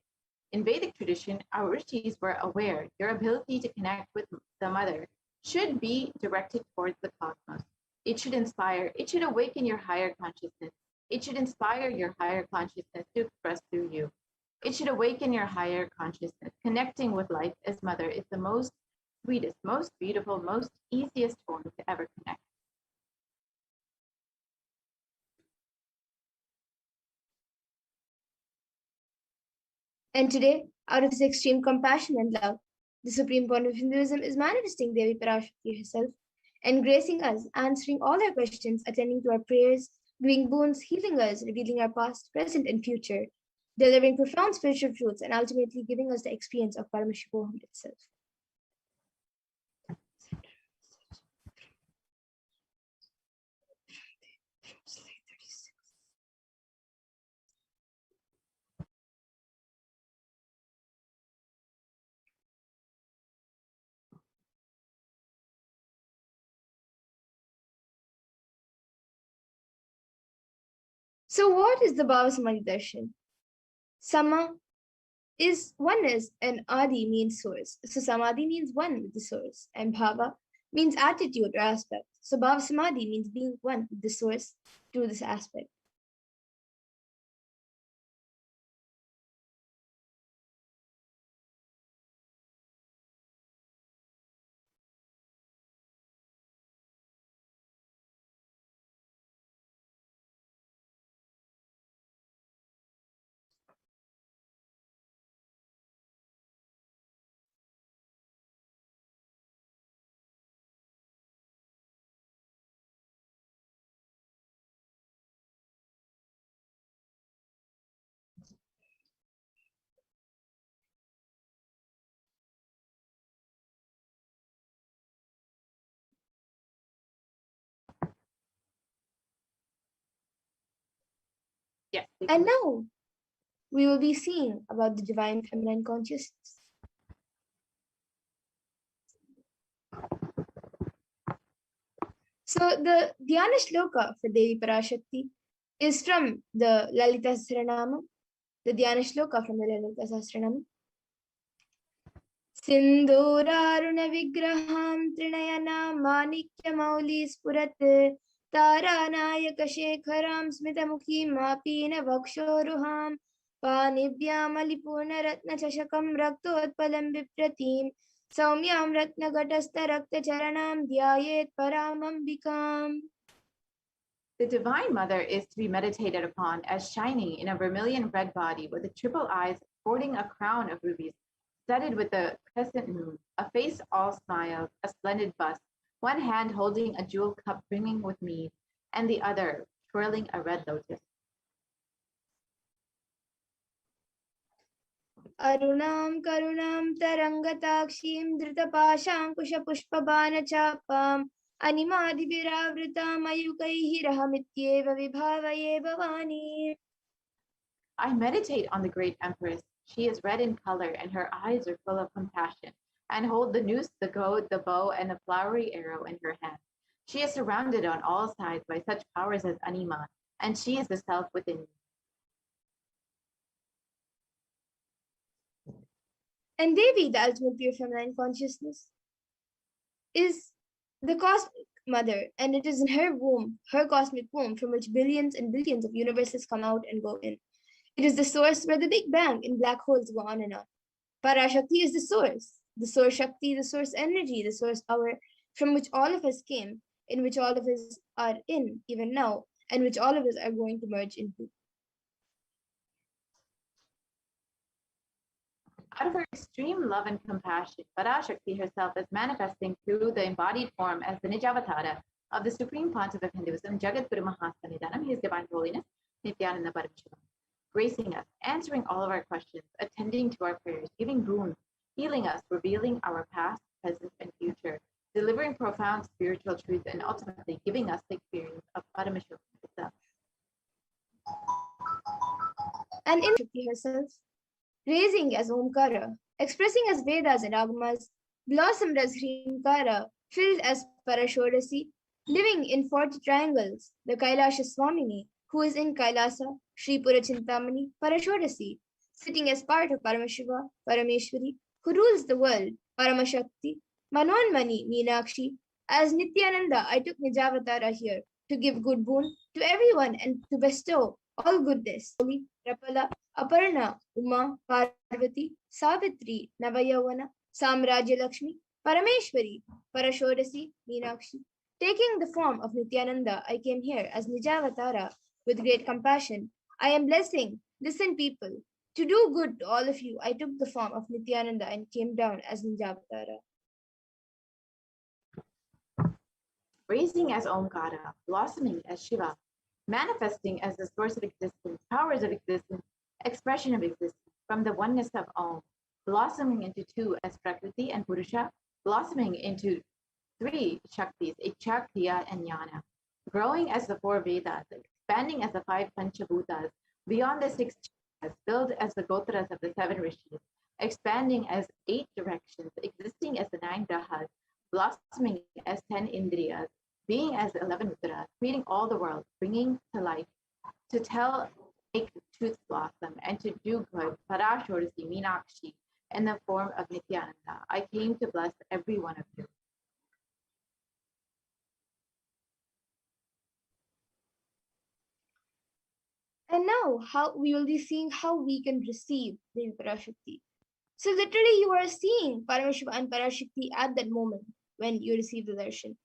In Vedic tradition, our rishis were aware your ability to connect with the mother should be directed towards the cosmos. It should inspire, it should awaken your higher consciousness. It should inspire your higher consciousness to express through you. It should awaken your higher consciousness. Connecting with life as mother is the most sweetest, most beautiful, most easiest form to ever connect. And today, out of his extreme compassion and love, the supreme point of Hinduism is manifesting Devi Parashakti herself and gracing us, answering all our questions, attending to our prayers, doing boons, healing us, revealing our past, present, and future, delivering profound spiritual truths, and ultimately giving us the experience of Paramashivoham itself. So what is the Bhava Samadhi Darshan? Sama is oneness and Adi means source. So Samadhi means one with the source and Bhava means attitude or aspect. So Bhava Samadhi means being one with the source through this aspect. Yes. And now we will be seeing about the divine feminine consciousness. So the Dhyana Shloka for Devi Parashakti is from the Lalita Sahasranama, the Dhyana Shloka from the Lalita Sahasranama. Sindhuraruna Vigraham Trinayana Manikya Mauli Spurat Taranayaka Shekharam Smitamukhim Mapina Vakshoruham Panivyam Alipurna Ratna Chashakam Raktotpalam Vipratim Saumyam Ratna Gatasta Rakta Charanam Dhyayet Paramambikam. The Divine Mother is to be meditated upon as shining in a vermilion red body with the triple eyes sporting a crown of rubies, studded with a crescent moon, a face all smiles, a splendid bust, one hand holding a jewel cup brimming with mead, and the other twirling a red lotus. Arunam Karunam Tarangatakshim Dritapashankusha Pushpabana Chapam Animadi Viravrita Mayukaihi Rahamityeva Vibhavaye Bhavani. I meditate on the great Empress. She is red in color, and her eyes are full of compassion, and hold the noose, the goad, the bow, and the flowery arrow in her hand. She is surrounded on all sides by such powers as Anima, and she is the self within me. And Devi, the ultimate pure feminine consciousness, is the cosmic mother, and it is in her womb, her cosmic womb, from which billions and billions of universes come out and go in. It is the source where the Big Bang and black holes go on and on. Parashakti is the source Shakti, the source energy, the source power, from which all of us came, in which all of us are in even now, and which all of us are going to merge into. Out of her extreme love and compassion, Parashakti herself is manifesting through the embodied form as the Nijavatara of the Supreme Pontiff of Hinduism, Jagadguru Mahasanidanam, His Divine Holiness, Nithyananda Paramashivam, gracing us, answering all of our questions, attending to our prayers, giving boons, healing us, revealing our past, present, and future, delivering profound spiritual truth, and ultimately giving us the experience of Paramashivoham itself. And in Shakti herself, raising as Omkara, expressing as Vedas and Agamas, blossomed as Hrinkara, filled as Parashodasi, living in 40 triangles, the Kailasa Swamini, who is in Kailasa, Sri Purachintamani, Parashodasi, sitting as part of Paramashiva, Parameshwari, who rules the world, Paramashakti, Manonmani, Meenakshi. As Nithyananda, I took Nijavatara here to give good boon to everyone and to bestow all goodness. Holy, Rapala, Aparna, Uma, Parvati, Savitri, Navayavana, Samrajya Lakshmi, Parameshwari, Parashodasi, Meenakshi. Taking the form of Nithyananda, I came here as Nijavatara with great compassion. I am blessing, listen people. To do good to all of you, I took the form of Nithyananda and came down as Nijavatara. Raising as Omkara, blossoming as Shiva, manifesting as the source of existence, powers of existence, expression of existence, from the oneness of Om, blossoming into two as Prakriti and Purusha, blossoming into three Shaktis, Ichcha, Kriya, and Jnana, growing as the four Vedas, expanding as the five Panchabhutas, beyond the six Chakras, filled as the Gotras of the seven Rishis, expanding as 8 directions, existing as the 9 Grahas, blossoming as 10 Indriyas, being as 11 Mudras, creating all the world, bringing to life, to tell, make truth blossom, and to do good, Parashodasi, Meenakshi, in the form of Nithyananda. I came to bless every one of you. And now we will be seeing how we can receive the Parashakti. So literally you are seeing Paramashiva and Parashakti at that moment when you receive the darshan.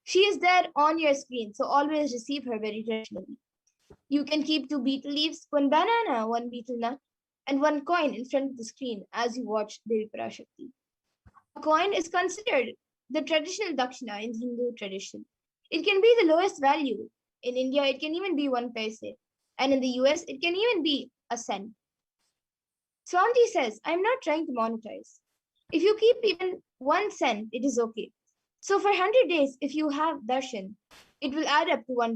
She is there on your screen, so always receive her very traditionally. You can keep 2 betel leaves, 1 banana, 1 betel nut, and 1 coin in front of the screen as you watch Devi Parashakti. A coin is considered the traditional dakshina in Hindu tradition. It can be the lowest value. In India, it can even be 1 paise. And in the US, it can even be a cent. Swamiji says, I'm not trying to monetize. If you keep even 1 cent, it is okay. So for 100 days, if you have darshan, it will add up to $1.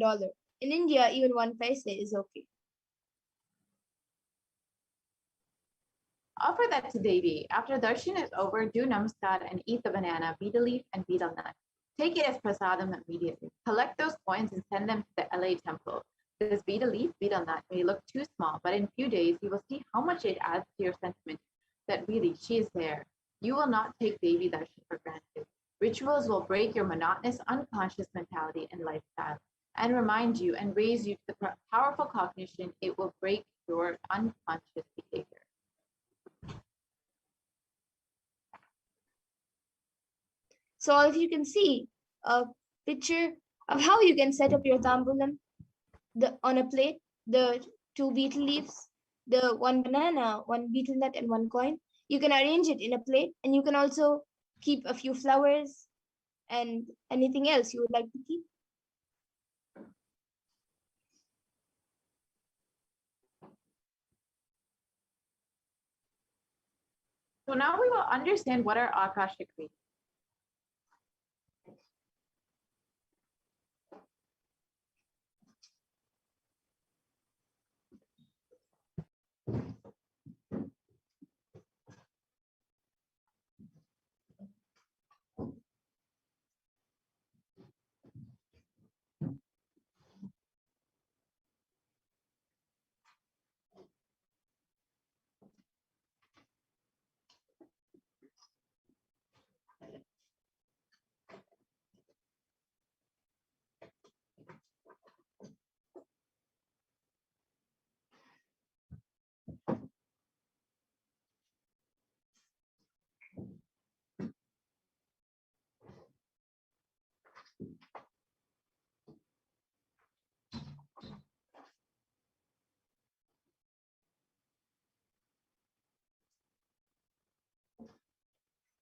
In India, even 1 paise is okay. Offer that to Devi. After darshan is over, do namaskar and eat the banana, betel leaf, and betel nut. Take it as prasadam immediately. Collect those coins and send them to the LA temple. This betel leaf, betel nut may look too small, but in a few days, you will see how much it adds to your sentiment that really she is there. You will not take Devi darshan for granted. Rituals will break your monotonous, unconscious mentality and lifestyle and remind you and raise you to the powerful cognition. It will break your unconscious behavior. So all of you can see a picture of how you can set up your tambulam on a plate, the 2 betel leaves, the 1 banana, 1 betel nut, and 1 coin. You can arrange it in a plate, and you can also keep a few flowers and anything else you would like to keep. So now we will understand what are Akashic readings.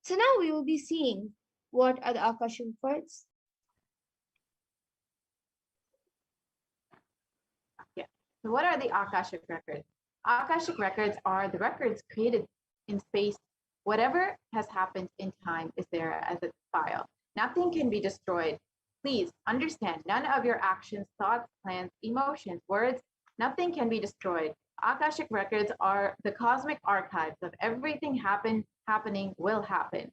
So now we will be seeing what are the Akashic records. Yeah. So what are the Akashic records? Akashic records are the records created in space. Whatever has happened in time is there as a file. Nothing can be destroyed. Please understand, none of your actions, thoughts, plans, emotions, words, nothing can be destroyed. Akashic records are the cosmic archives of everything happening, will happen.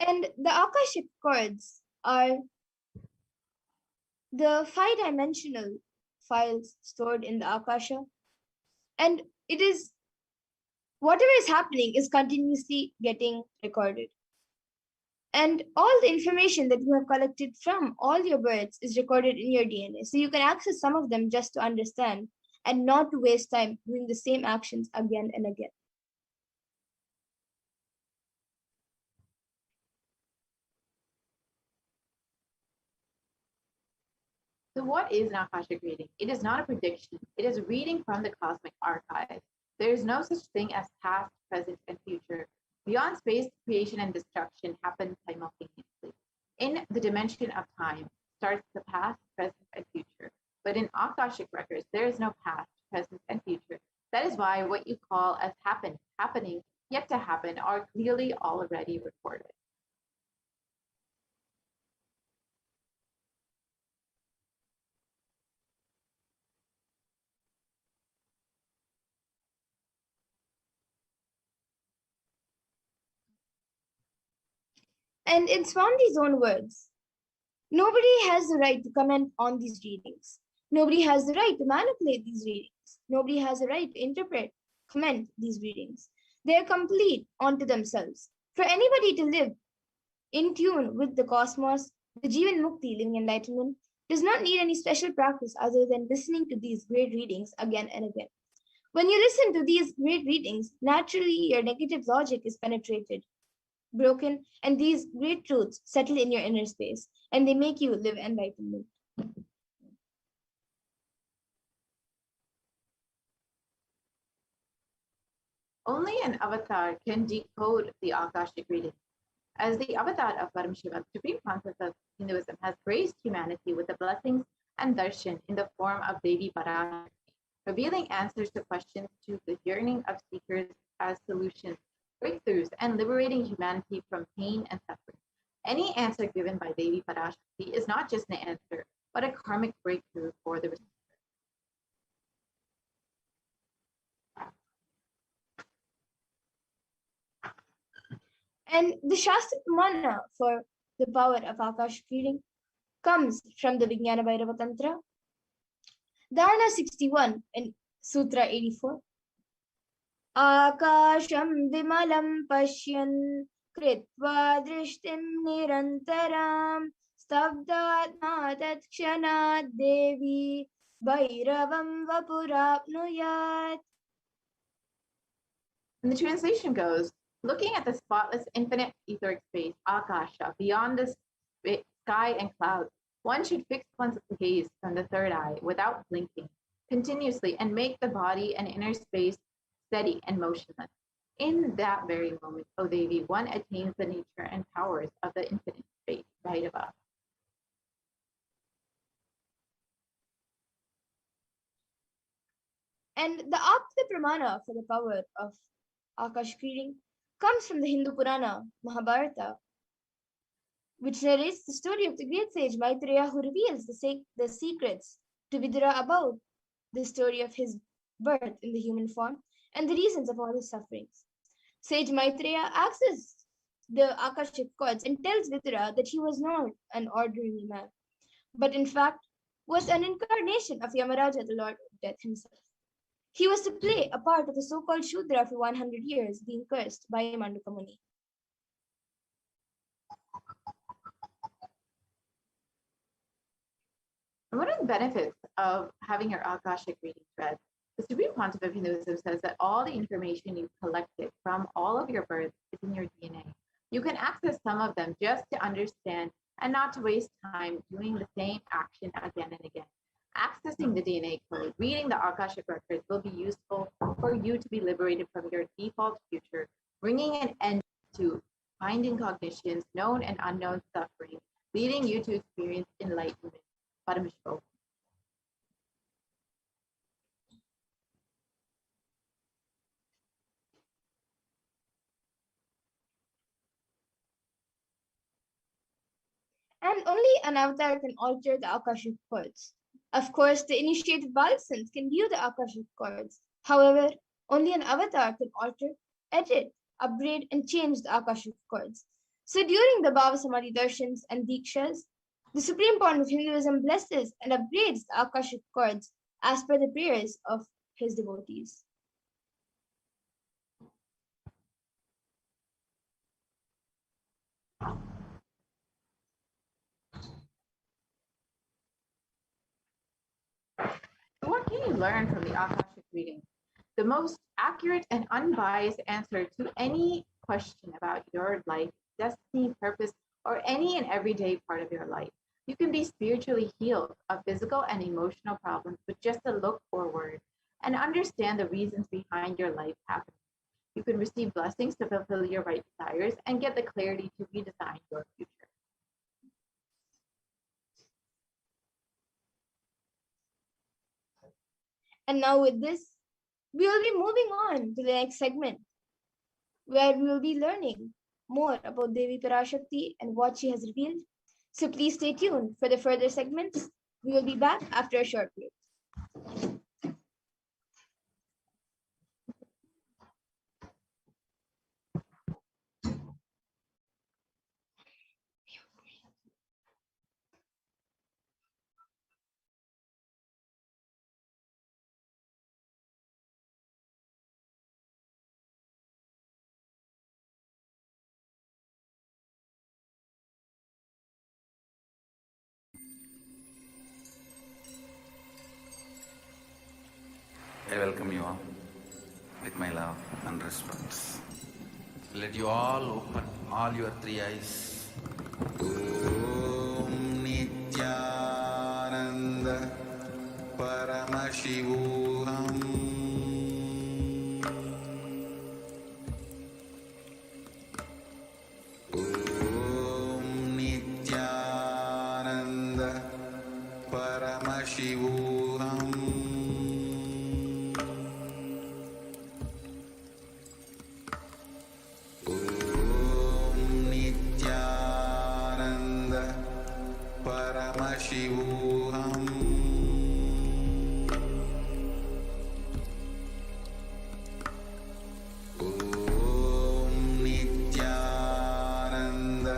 And the Akashic records are the 5-dimensional files stored in the Akasha. And it is whatever is happening is continuously getting recorded. And all the information that you have collected from all your births is recorded in your DNA. So you can access some of them just to understand and not to waste time doing the same actions again and again. So what is an Akashic reading? It is not a prediction. It is a reading from the cosmic archive. There is no such thing as past, present, and future. Beyond space, creation and destruction happen simultaneously. In the dimension of time starts the past, present, and future. But in Akashic records, there is no past, present, and future. That is why what you call as happening, yet to happen, are clearly already recorded. And in Swami's own words, nobody has the right to comment on these readings. Nobody has the right to manipulate these readings. Nobody has the right to interpret, comment these readings. They are complete unto themselves. For anybody to live in tune with the cosmos, the Jivan Mukti, living enlightenment, does not need any special practice other than listening to these great readings again and again. When you listen to these great readings, naturally your negative logic is penetrated, broken, and these great truths settle in your inner space, and they make you live enlightenment. Only an avatar can decode the Akashic reading. As the avatar of Paramashivoham, Supreme Concept of Hinduism has graced humanity with the blessings and darshan in the form of Devi Parashakti, revealing answers to questions to the yearning of seekers as solutions, breakthroughs, and liberating humanity from pain and suffering. Any answer given by Devi Parashakti is not just an answer, but a karmic breakthrough for the receiver. And the Shastra Pramana for the power of Akashic reading comes from the Vijnana Bhairava Tantra. Dharana 61 and Sutra 84. Akasham vimalam pashyan kritva drishtim nirantaram stabdatma tatshanat devi bhairavam vapurapnuyat. And the translation goes, looking at the spotless infinite etheric space, Akasha, beyond the sky and clouds, one should fix one's gaze from the third eye without blinking, continuously, and make the body and inner space steady and motionless. In that very moment, O Devi, one attains the nature and powers of the infinite space, Bhairava. And the Apta Pramana for the power of Akashic reading comes from the Hindu Purana, Mahabharata, which narrates the story of the great sage Maitreya, who reveals the secrets to Vidura about the story of his birth in the human form and the reasons of all his sufferings. Sage Maitreya accesses the Akashic records and tells Vidura that he was not an ordinary man, but in fact was an incarnation of Yamaraja, the Lord of Death himself. He was to play a part of a so-called Shudra for 100 years, being cursed by Manduka Muni. And what are the benefits of having your Akashic reading read? The Supreme Concept of Hinduism says that all the information you've collected from all of your births is in your DNA. You can access some of them just to understand and not to waste time doing the same action again and again. Accessing the DNA code, reading the Akashic records will be useful for you to be liberated from your default future, bringing an end to finding cognitions, known and unknown suffering, leading you to experience enlightenment. Paramashivoham. And only an avatar can alter the Akashic cords. Of course, the initiated Balisans can view the Akashic cords. However, only an avatar can alter, edit, upgrade, and change the Akashic cords. So during the Bhava Samadhi Darshans and Dikshas, the Supreme Point of Hinduism blesses and upgrades the Akashic cords as per the prayers of his devotees. So what can you learn from the Akashic reading? The most accurate and unbiased answer to any question about your life, destiny, purpose, or any and everyday part of your life. You can be spiritually healed of physical and emotional problems with just a look forward and understand the reasons behind your life happening. You can receive blessings to fulfill your right desires and get the clarity to redesign your future. And now with this, we will be moving on to the next segment, where we will be learning more about Devi Parashakti and what she has revealed. So please stay tuned for the further segments. We will be back after a short break. I welcome you all with my love and respect. Let you all open all your three eyes. Om Nithyananda Paramashivoham. Om Nithyananda Paramashivoham. Paramashivoham. Om Nithyananda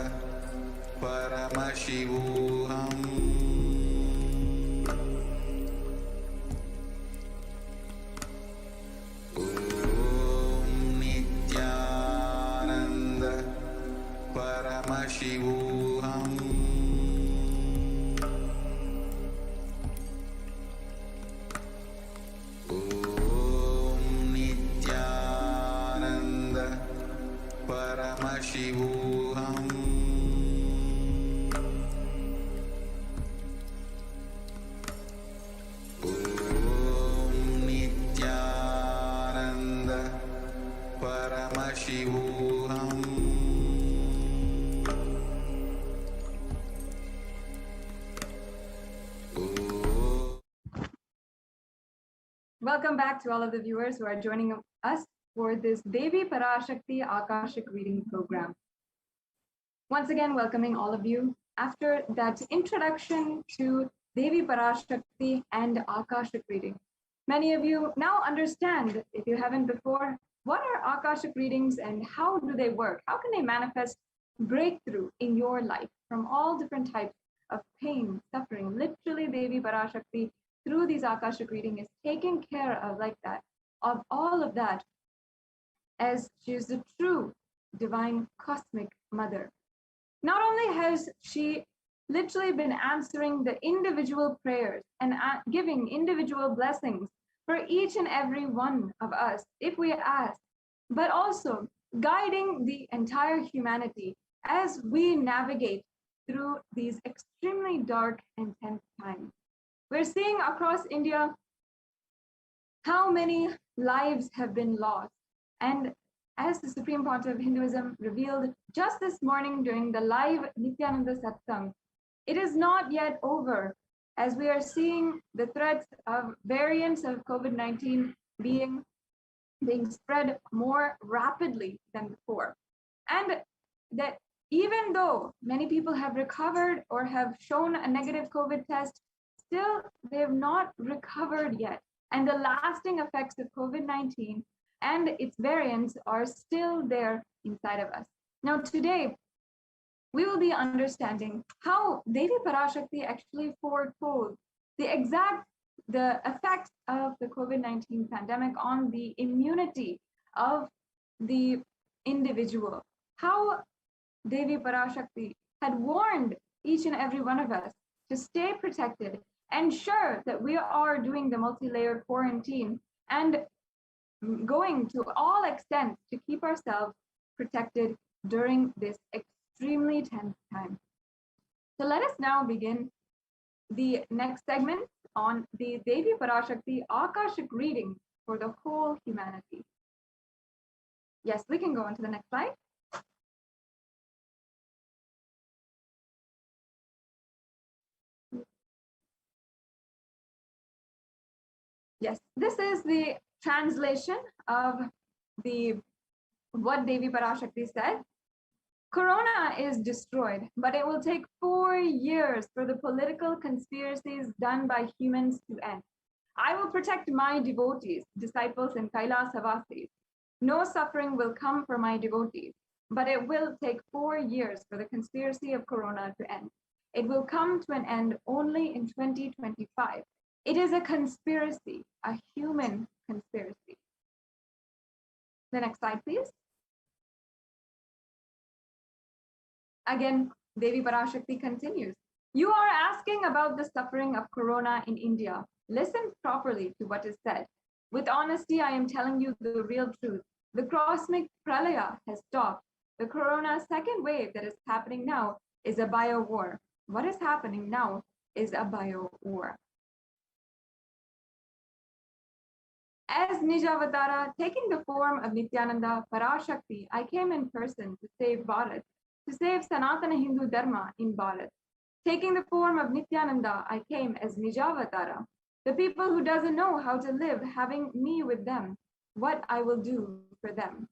Paramashivoham. Om Nithyananda Paramashivoham. Paramashivoham. Om Nithyananda Paramashivoham. Welcome back to all of the viewers who are joining us for this Devi Parashakti Akashic reading program. Once again, welcoming all of you. After that introduction to Devi Parashakti and Akashic reading, many of you now understand, if you haven't before, what are Akashic readings and how do they work? How can they manifest breakthrough in your life from all different types of pain, suffering? Literally, Devi Parashakti, through these Akashic reading, is taking care of like that, of all of that, as she is the true divine cosmic mother. Not only has she literally been answering the individual prayers and giving individual blessings for each and every one of us if we ask, but also guiding the entire humanity as we navigate through these extremely dark and tense times. We're seeing across India how many lives have been lost. And as the Supreme Pontiff of Hinduism revealed just this morning during the live Nithyananda Satsang, it is not yet over, as we are seeing the threats of variants of COVID-19 being spread more rapidly than before. And that even though many people have recovered or have shown a negative COVID test, still they have not recovered yet. And the lasting effects of COVID-19 and its variants are still there inside of us. Now today, we will be understanding how Devi Parashakti actually foretold the effects of the COVID-19 pandemic on the immunity of the individual. How Devi Parashakti had warned each and every one of us to stay protected, ensure that we are doing the multi-layered quarantine and going to all extents to keep ourselves protected during this extremely tense time. So let us now begin the next segment on the Devi Parashakti Akashic reading for the whole humanity. Yes, we can go on to the next slide. Yes, this is the translation of what Devi Parashakti said. Corona is destroyed, but it will take 4 years for the political conspiracies done by humans to end. I will protect my devotees, disciples and Kailasa Vasis. No suffering will come for my devotees, but it will take 4 years for the conspiracy of Corona to end. It will come to an end only in 2025. It is a conspiracy, a human conspiracy. The next slide, please. Again, Devi Parashakti continues. You are asking about the suffering of Corona in India. Listen properly to what is said. With honesty, I am telling you the real truth. The cosmic pralaya has stopped. The Corona second wave that is happening now is a bio war. What is happening now is a bio war. As Nijavatara, taking the form of Nithyananda Parashakti, I came in person to save Bharat, to save Sanatana Hindu Dharma in Bharat. Taking the form of Nithyananda, I came as Nijavatara, the people who doesn't know how to live, having me with them, what I will do for them.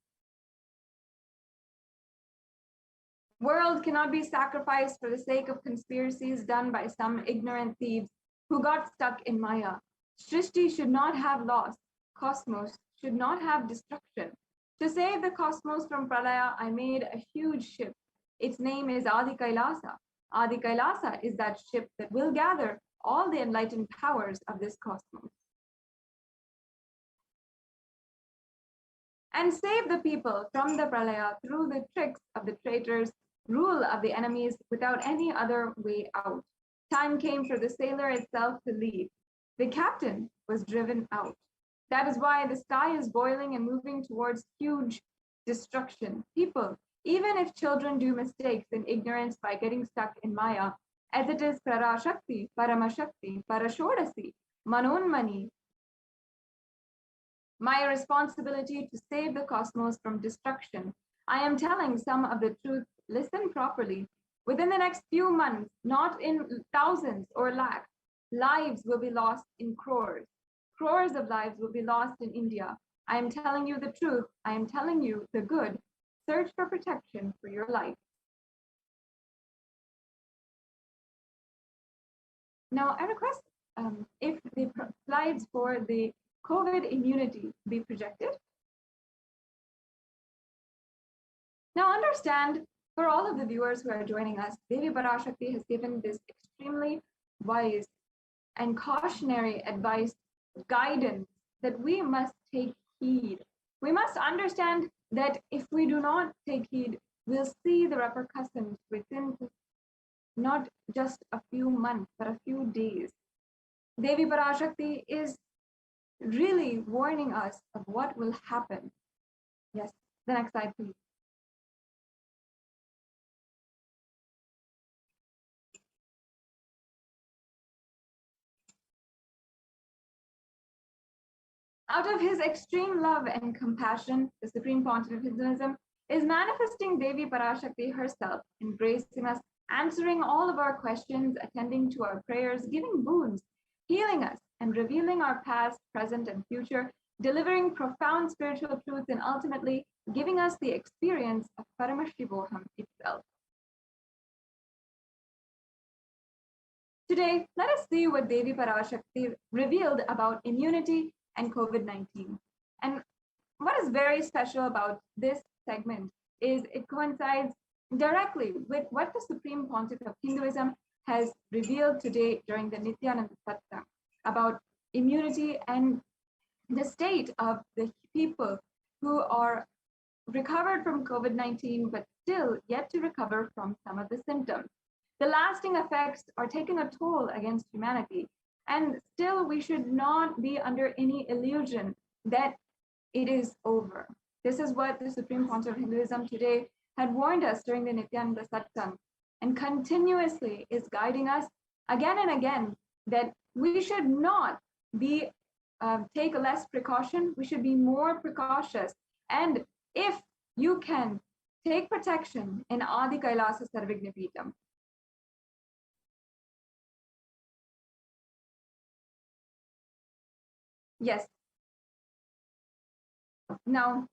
World cannot be sacrificed for the sake of conspiracies done by some ignorant thieves who got stuck in Maya. Srishti should not have loss. Cosmos should not have destruction. To save the cosmos from Pralaya, I made a huge ship. Its name is Adi Kailasa. Adi Kailasa is that ship that will gather all the enlightened powers of this cosmos and save the people from the Pralaya through the tricks of the traitors, rule of the enemies without any other way out. Time came for the sailor itself to leave. The captain was driven out. That is why the sky is boiling and moving towards huge destruction. People, even if children do mistakes in ignorance by getting stuck in Maya, as it is Parashakti, Paramashakti, Parashodasi, Manonmani, my responsibility to save the cosmos from destruction. I am telling some of the truth. Listen properly. Within the next few months, not in thousands or lakhs, lives will be lost in crores. Crores of lives will be lost in India. I am telling you the truth. I am telling you the good. Search for protection for your life. Now, I request if the slides for the COVID immunity be projected. Now, understand, for all of the viewers who are joining us, Devi Parashakti has given this extremely wise and cautionary advice, guidance that we must take heed. We must understand that if we do not take heed, we'll see the repercussions within not just a few months, but a few days. Devi Parashakti is really warning us of what will happen. Yes, the next slide, please. Out of his extreme love and compassion, the Supreme Pontiff of Hinduism is manifesting Devi Parashakti herself, embracing us, answering all of our questions, attending to our prayers, giving boons, healing us, and revealing our past, present, and future, delivering profound spiritual truths, and ultimately giving us the experience of Paramashivoham itself. Today, let us see what Devi Parashakti revealed about immunity and COVID-19. And what is very special about this segment is it coincides directly with what the Supreme Pontiff of Hinduism has revealed today during the Nithyananda SATSANG about immunity and the state of the people who are recovered from COVID-19 but still yet to recover from some of the symptoms. The lasting effects are taking a toll against humanity, and still we should not be under any illusion that it is over. This is what the Supreme Pontiff of Hinduism today had warned us during the Nithyananda Satsang, and continuously is guiding us again and again that we should not be take less precaution, we should be more precautious. And if you can, take protection in Adi Kailasa Sarvigna Peetham. Yes. Now,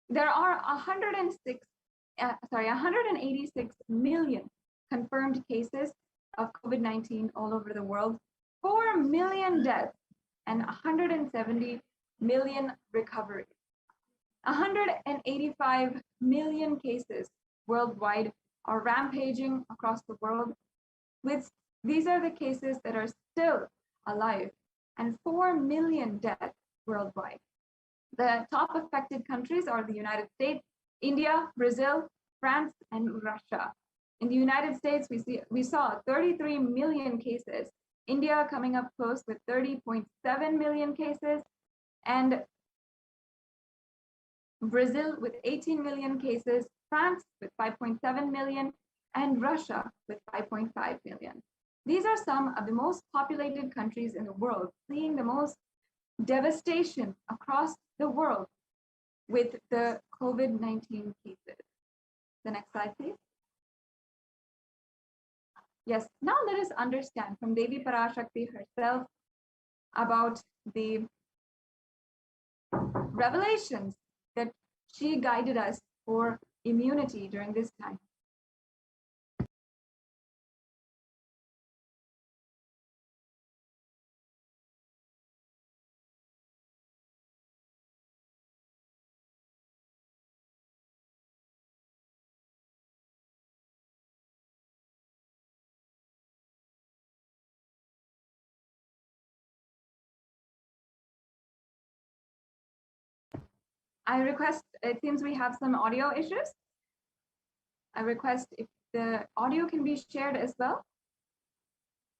there are 186 million confirmed cases of COVID-19 all over the world, 4 million deaths, and 170 million recoveries. 185 million cases worldwide are rampaging across the world. These are the cases that are still alive, and 4 million deaths worldwide. The top affected countries are the United States, India, Brazil, France, and Russia. In the United States, we saw 33 million cases, India coming up close with 30.7 million cases, and Brazil with 18 million cases, France with 5.7 million, and Russia with 5.5 million. These are some of the most populated countries in the world, seeing the most devastation across the world with the COVID-19 cases. The next slide, please. Yes, now let us understand from Devi Parashakti herself about the revelations that she guided us for immunity during this time. I request, it seems we have some audio issues. I request if the audio can be shared as well.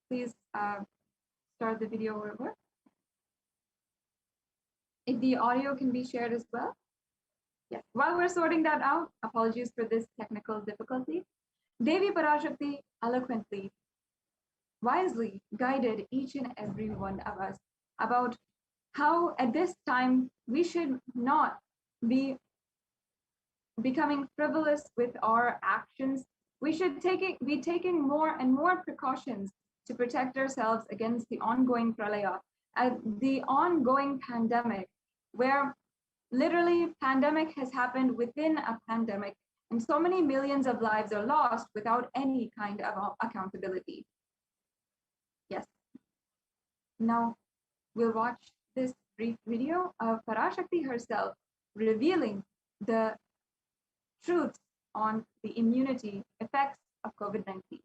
Please start the video over. If the audio can be shared as well. Yes, while we're sorting that out, apologies for this technical difficulty. Devi Parashakti eloquently, wisely guided each and every one of us about how at this time we should not be becoming frivolous with our actions. We should be taking more and more precautions to protect ourselves against the ongoing pralaya, the ongoing pandemic, where literally pandemic has happened within a pandemic, and so many millions of lives are lost without any kind of accountability. Yes. Now we'll watch this brief video of Parashakti herself revealing the truths on the immunity effects of COVID-19.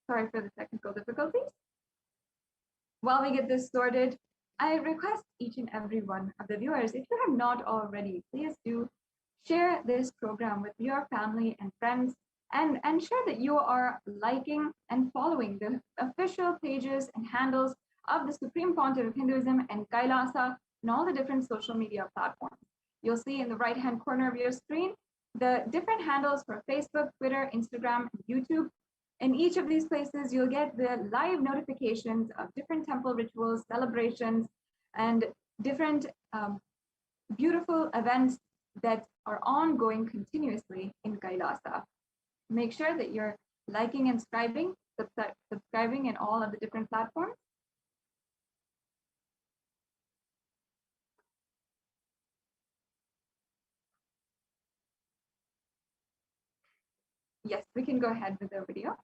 Sorry for the technical difficulties. While we get this sorted, I request each and every one of the viewers, if you have not already, please do share this program with your family and friends. and ensure that you are liking and following the official pages and handles of the Supreme Pontiff of Hinduism and Kailasa and all the different social media platforms. You'll see in the right-hand corner of your screen the different handles for Facebook, Twitter, Instagram, and YouTube. In each of these places, you'll get the live notifications of different temple rituals, celebrations, and different beautiful events that are ongoing continuously in Kailasa. Make sure that you're liking and subscribing in all of the different platforms. Yes, we can go ahead with the video.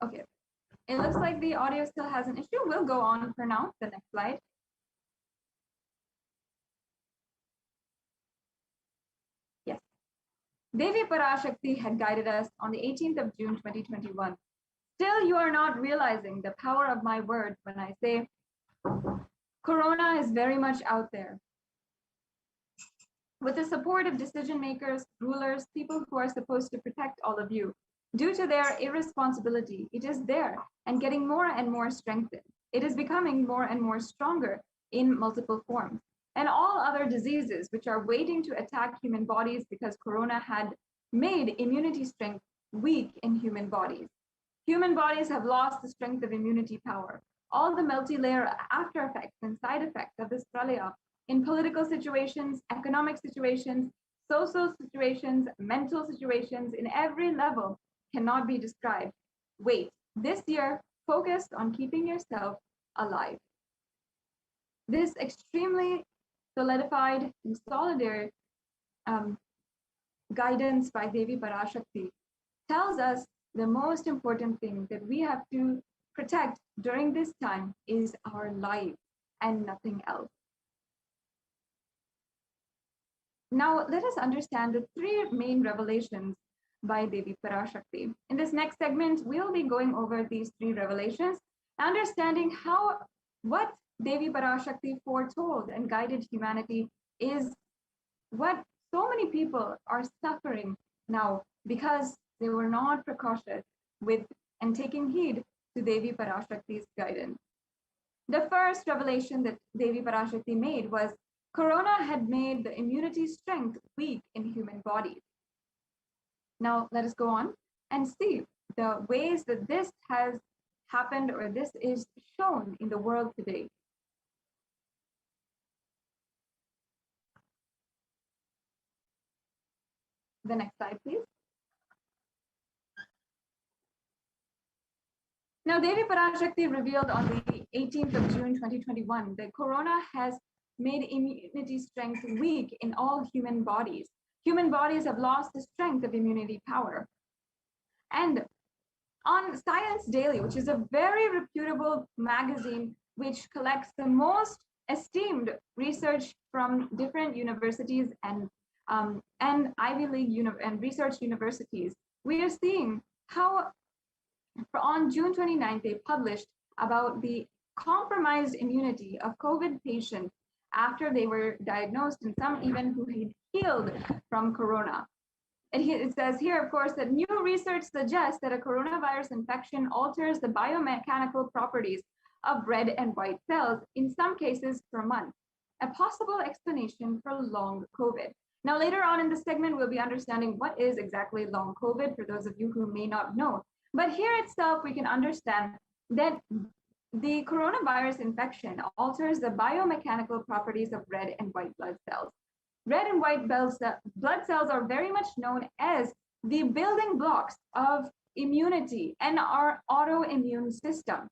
Okay, it looks like the audio still has an issue. We'll go on for now. The next slide. Yes. Devi Parashakti had guided us on the 18th of June, 2021. Still, you are not realizing the power of my word when I say Corona is very much out there. With the support of decision makers, rulers, people who are supposed to protect all of you, due to their irresponsibility, it is there and getting more and more strengthened. It is becoming more and more stronger in multiple forms. And all other diseases which are waiting to attack human bodies because Corona had made immunity strength weak in human bodies. Human bodies have lost the strength of immunity power. All the multi-layer after effects and side effects of this pralaya in political situations, economic situations, social situations, mental situations, in every level cannot be described. Wait, this year, focus on keeping yourself alive. This extremely solidified and solidary guidance by Devi Parashakti tells us the most important thing that we have to protect during this time is our life and nothing else. Now, let us understand the three main revelations by Devi Parashakti. In this next segment, we'll be going over these three revelations, understanding what Devi Parashakti foretold and guided humanity is what so many people are suffering now because they were not precautious with and taking heed to Devi Parashakti's guidance. The first revelation that Devi Parashakti made was Corona had made the immunity strength weak in human bodies. Now let us go on and see the ways that this has happened or this is shown in the world today. The next slide, please. Now, Devi Parashakti revealed on the 18th of June, 2021, that Corona has made immunity strength weak in all human bodies. Human bodies have lost the strength of immunity power. And on Science Daily, which is a very reputable magazine which collects the most esteemed research from different universities and Ivy League and research universities, we are seeing how on June 29th, they published about the compromised immunity of COVID patients after they were diagnosed and some even who had healed from Corona. And it says here, of course, that new research suggests that a coronavirus infection alters the biomechanical properties of red and white cells, in some cases per month, a possible explanation for long COVID. Now, later on in this segment, we'll be understanding what is exactly long COVID for those of you who may not know. But here itself, we can understand that the coronavirus infection alters the biomechanical properties of red and white blood cells. Red and white blood cells are very much known as the building blocks of immunity and our autoimmune system.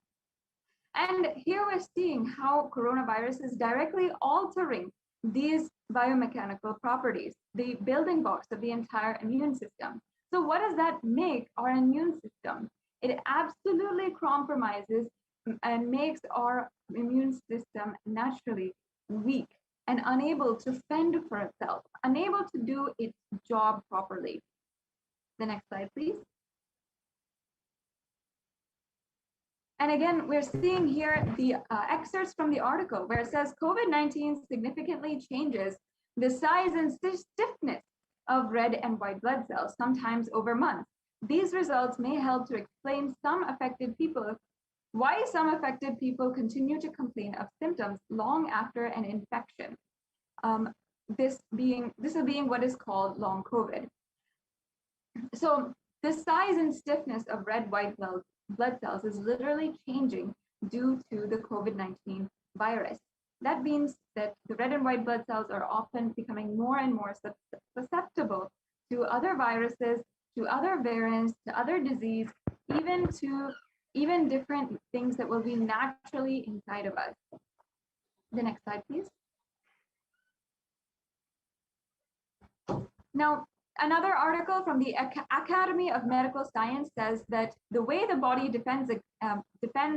And here we're seeing how coronavirus is directly altering these biomechanical properties, the building blocks of the entire immune system. So what does that make our immune system? It absolutely compromises and makes our immune system naturally weak. and unable to fend for itself, unable to do its job properly. The next slide, please. And again, we're seeing here the excerpts from the article where it says COVID-19 significantly changes the size and stiffness of red and white blood cells, sometimes over months. These results may help to explain why some affected people continue to complain of symptoms long after an infection. This being what is called long COVID. So the size and stiffness of red white blood cells is literally changing due to the COVID-19 virus. That means that the red and white blood cells are often becoming more and more susceptible to other viruses, to other variants, to other disease, even different things that will be naturally inside of us. The next slide, please. Now, another article from the Academy of Medical Science says that the way the body defends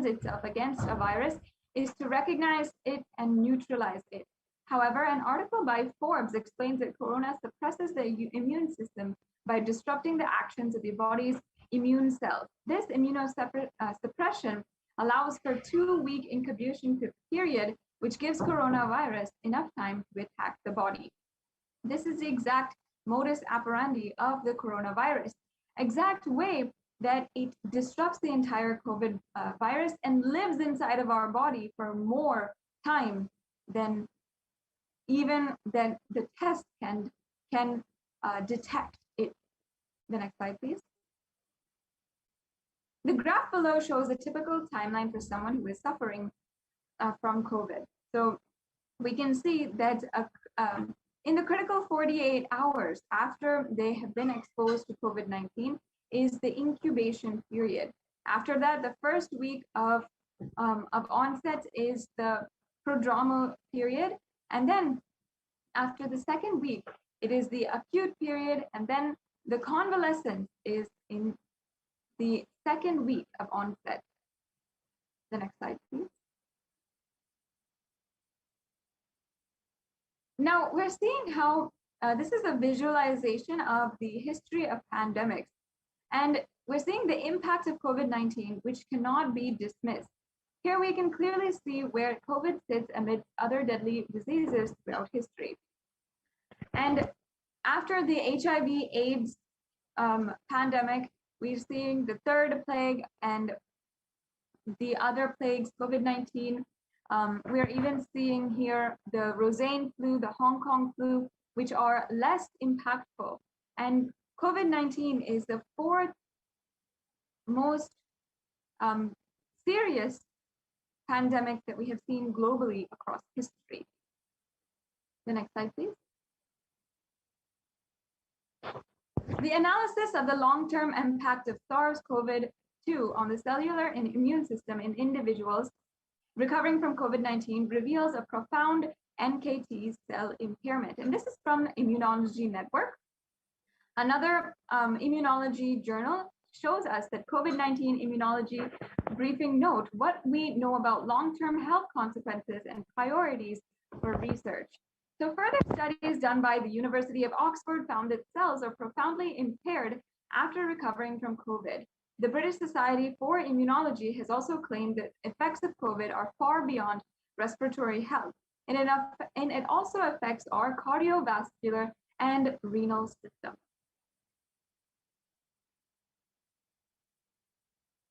itself against a virus is to recognize it and neutralize it. However, an article by Forbes explains that corona suppresses the immune system by disrupting the actions of the body's immune cells. This immunosuppression allows for a 2-week incubation period, which gives coronavirus enough time to attack the body. This is the exact modus operandi of the coronavirus, exact way that it disrupts the entire COVID virus and lives inside of our body for more time than even the test can detect it. The next slide, please. The graph below shows a typical timeline for someone who is suffering from COVID. So we can see that in the critical 48 hours after they have been exposed to COVID-19 is the incubation period. After that, the first week of onset is the prodromal period. And then after the second week, it is the acute period. And then the convalescence is in the second week of onset. The next slide, please. Now we're seeing how this is a visualization of the history of pandemics. And we're seeing the impact of COVID-19, which cannot be dismissed. Here we can clearly see where COVID sits amid other deadly diseases throughout history. And after the HIV/AIDS pandemic, we're seeing the third plague and the other plagues, COVID-19. We're even seeing here the Roseanne flu, the Hong Kong flu, which are less impactful. And COVID-19 is the fourth most serious pandemic that we have seen globally across history. The next slide, please. The analysis of the long-term impact of SARS-CoV-2 on the cellular and immune system in individuals recovering from COVID-19 reveals a profound NKT cell impairment. And this is from Immunology Network. Another immunology journal shows us that COVID-19 immunology briefing note what we know about long-term health consequences and priorities for research. So further studies done by the University of Oxford found that cells are profoundly impaired after recovering from COVID. The British Society for Immunology has also claimed that effects of COVID are far beyond respiratory health, and it also affects our cardiovascular and renal system.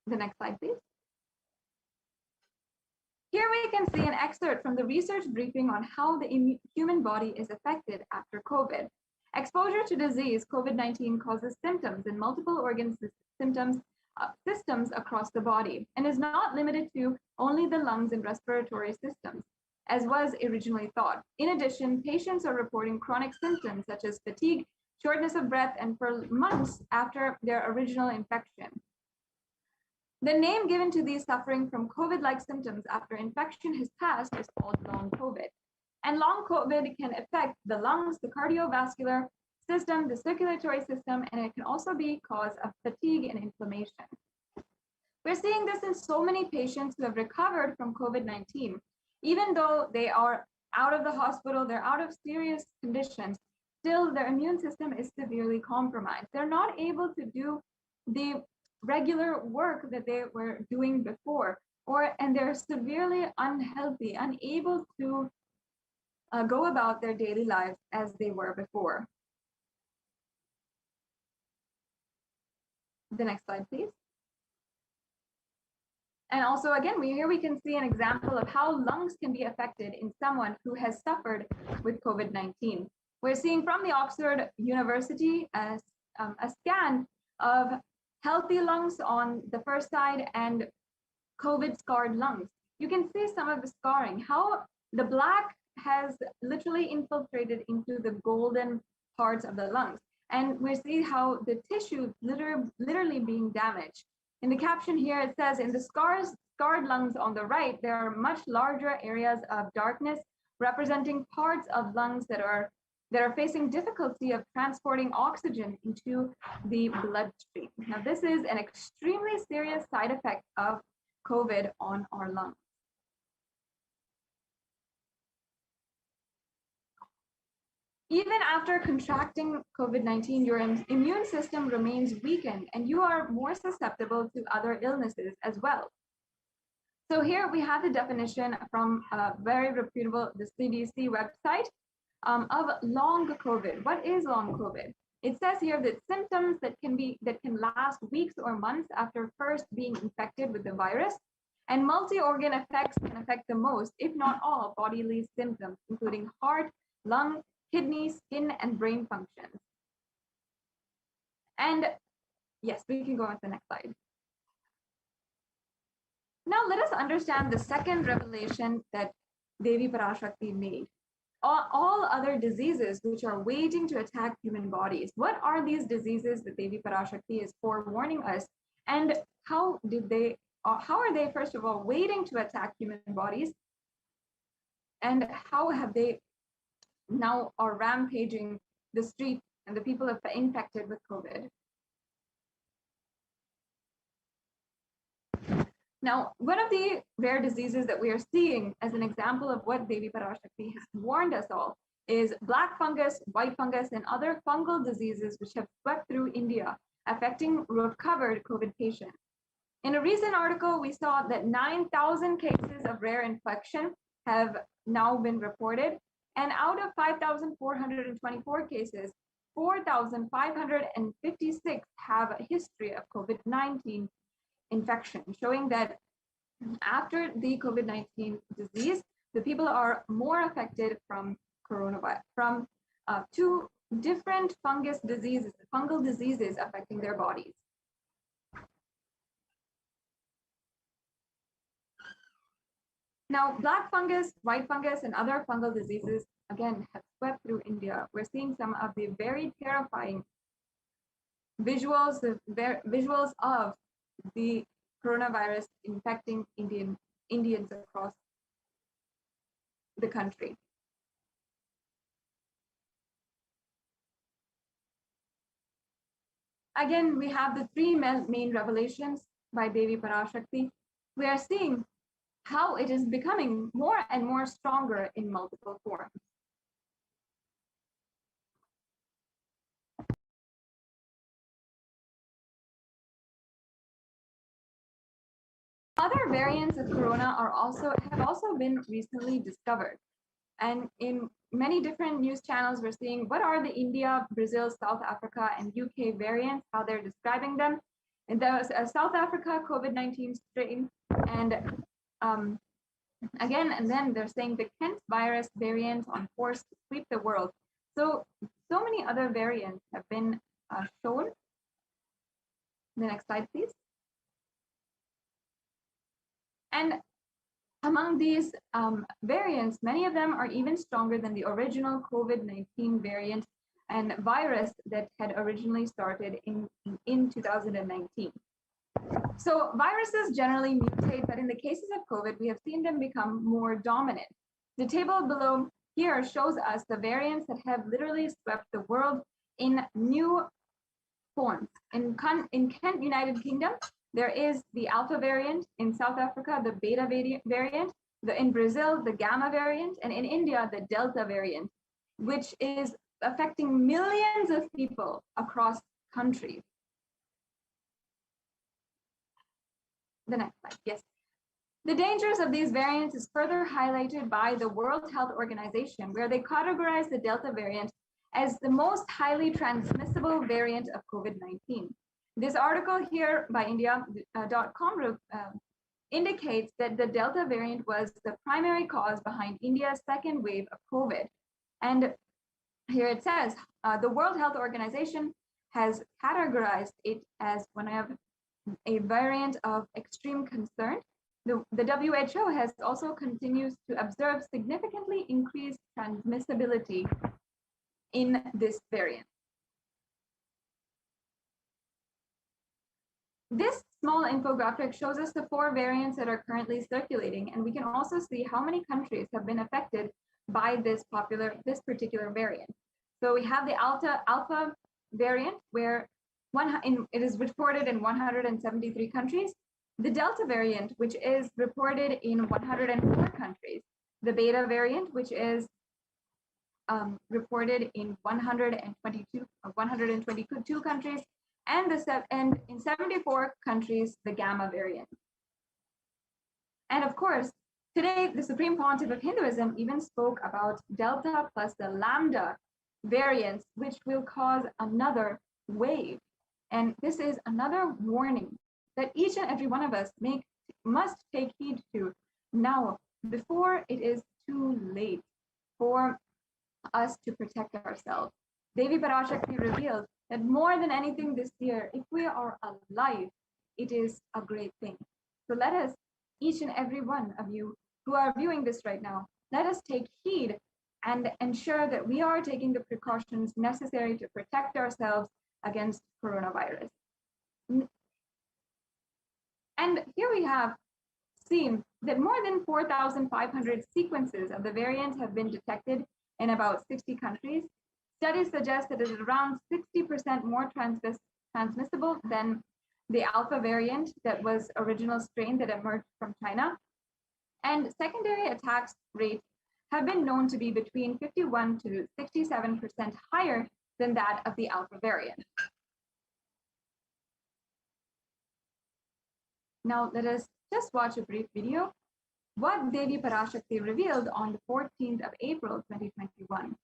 The next slide, please. Here we can see an excerpt from the research briefing on how the human body is affected after COVID. Exposure to disease, COVID-19 causes symptoms in multiple organ systems across the body and is not limited to only the lungs and respiratory systems, as was originally thought. In addition, patients are reporting chronic symptoms such as fatigue, shortness of breath, and for months after their original infection. The name given to these suffering from COVID-like symptoms after infection has passed is called long COVID. And long COVID can affect the lungs, the cardiovascular system, the circulatory system, and it can also be cause of fatigue and inflammation. We're seeing this in so many patients who have recovered from COVID-19. Even though they are out of the hospital, they're out of serious conditions, still their immune system is severely compromised. They're not able to do the regular work that they were doing before, and they're severely unhealthy, unable to go about their daily lives as they were before. The next slide, please. And also, again, here we can see an example of how lungs can be affected in someone who has suffered with COVID-19. We're seeing from the Oxford University a scan of healthy lungs on the first side and COVID-scarred lungs. You can see some of the scarring, how the black has literally infiltrated into the golden parts of the lungs. And we see how the tissue literally being damaged. In the caption here, it says, in the scarred lungs on the right, there are much larger areas of darkness representing parts of lungs that are facing difficulty of transporting oxygen into the bloodstream. Now, this is an extremely serious side effect of COVID on our lungs. Even after contracting COVID-19, your immune system remains weakened and you are more susceptible to other illnesses as well. So here we have the definition from a very reputable, the CDC website of long COVID. What is long COVID? It says here that symptoms that can last weeks or months after first being infected with the virus, and multi-organ effects can affect the most, if not all, bodily symptoms, including heart, lung, kidney, skin, and brain functions. And yes, we can go on to the next slide. Now let us understand the second revelation that Devi Parashakti made. All other diseases which are waiting to attack human bodies. What are these diseases that Devi Parashakti is forewarning us? And how are they, first of all, waiting to attack human bodies? And how have they now are rampaging the streets and the people are infected with COVID? Now, one of the rare diseases that we are seeing as an example of what Devi Parashakti has warned us all is black fungus, white fungus, and other fungal diseases which have swept through India, affecting recovered COVID patients. In a recent article, we saw that 9,000 cases of rare infection have now been reported, and out of 5,424 cases, 4,556 have a history of COVID-19 infection, showing that after the COVID-19 disease, the people are more affected from coronavirus, from two different fungal diseases affecting their bodies. Now, black fungus, white fungus, and other fungal diseases, again, have swept through India. We're seeing some of the very terrifying visuals of the coronavirus infecting Indians across the country. Again, we have the three main revelations by Devi Parashakti. We are seeing how it is becoming more and more stronger in multiple forms. Other variants of corona have also been recently discovered. And in many different news channels, we're seeing what are the India, Brazil, South Africa, and UK variants, how they're describing them. And there's a South Africa COVID-19 strain, and then they're saying the Kent virus variant on course to sweep the world. So many other variants have been shown. The next slide, please. And among these variants, many of them are even stronger than the original COVID-19 variant and virus that had originally started in 2019. So viruses generally mutate, but in the cases of COVID, we have seen them become more dominant. The table below here shows us the variants that have literally swept the world in new forms. In Kent, United Kingdom, there is the Alpha variant. In South Africa, the Beta variant. in Brazil, the Gamma variant, and in India, the Delta variant, which is affecting millions of people across countries. The next slide, yes. The dangers of these variants is further highlighted by the World Health Organization, where they categorize the Delta variant as the most highly transmissible variant of COVID-19. This article here by India.com indicates that the Delta variant was the primary cause behind India's second wave of COVID. And here it says, the World Health Organization has categorized it as one of a variant of extreme concern. The WHO has also continues to observe significantly increased transmissibility in this variant. This small infographic shows us the 4 variants that are currently circulating, and we can also see how many countries have been affected by this particular variant. So we have the Alpha variant, where it is reported in 173 countries. The Delta variant, which is reported in 104 countries. The Beta variant, which is reported in 122 countries, and in 74 countries, the Gamma variant. And of course, today, the Supreme Pontiff of Hinduism even spoke about Delta plus the Lambda variants, which will cause another wave. And this is another warning that each and every one of us must take heed to now, before it is too late for us to protect ourselves. Devi Parashakti reveals that more than anything this year, if we are alive, it is a great thing. So let us, each and every one of you who are viewing this right now, let us take heed and ensure that we are taking the precautions necessary to protect ourselves against coronavirus. And here we have seen that more than 4,500 sequences of the variant have been detected in about 60 countries. Studies suggest that it is around 60% more transmissible than the Alpha variant that was original strain that emerged from China. And secondary attacks rates have been known to be between 51 to 67% higher than that of the Alpha variant. Now let us just watch a brief video, what Devi Parashakti revealed on the 14th of April, 2021.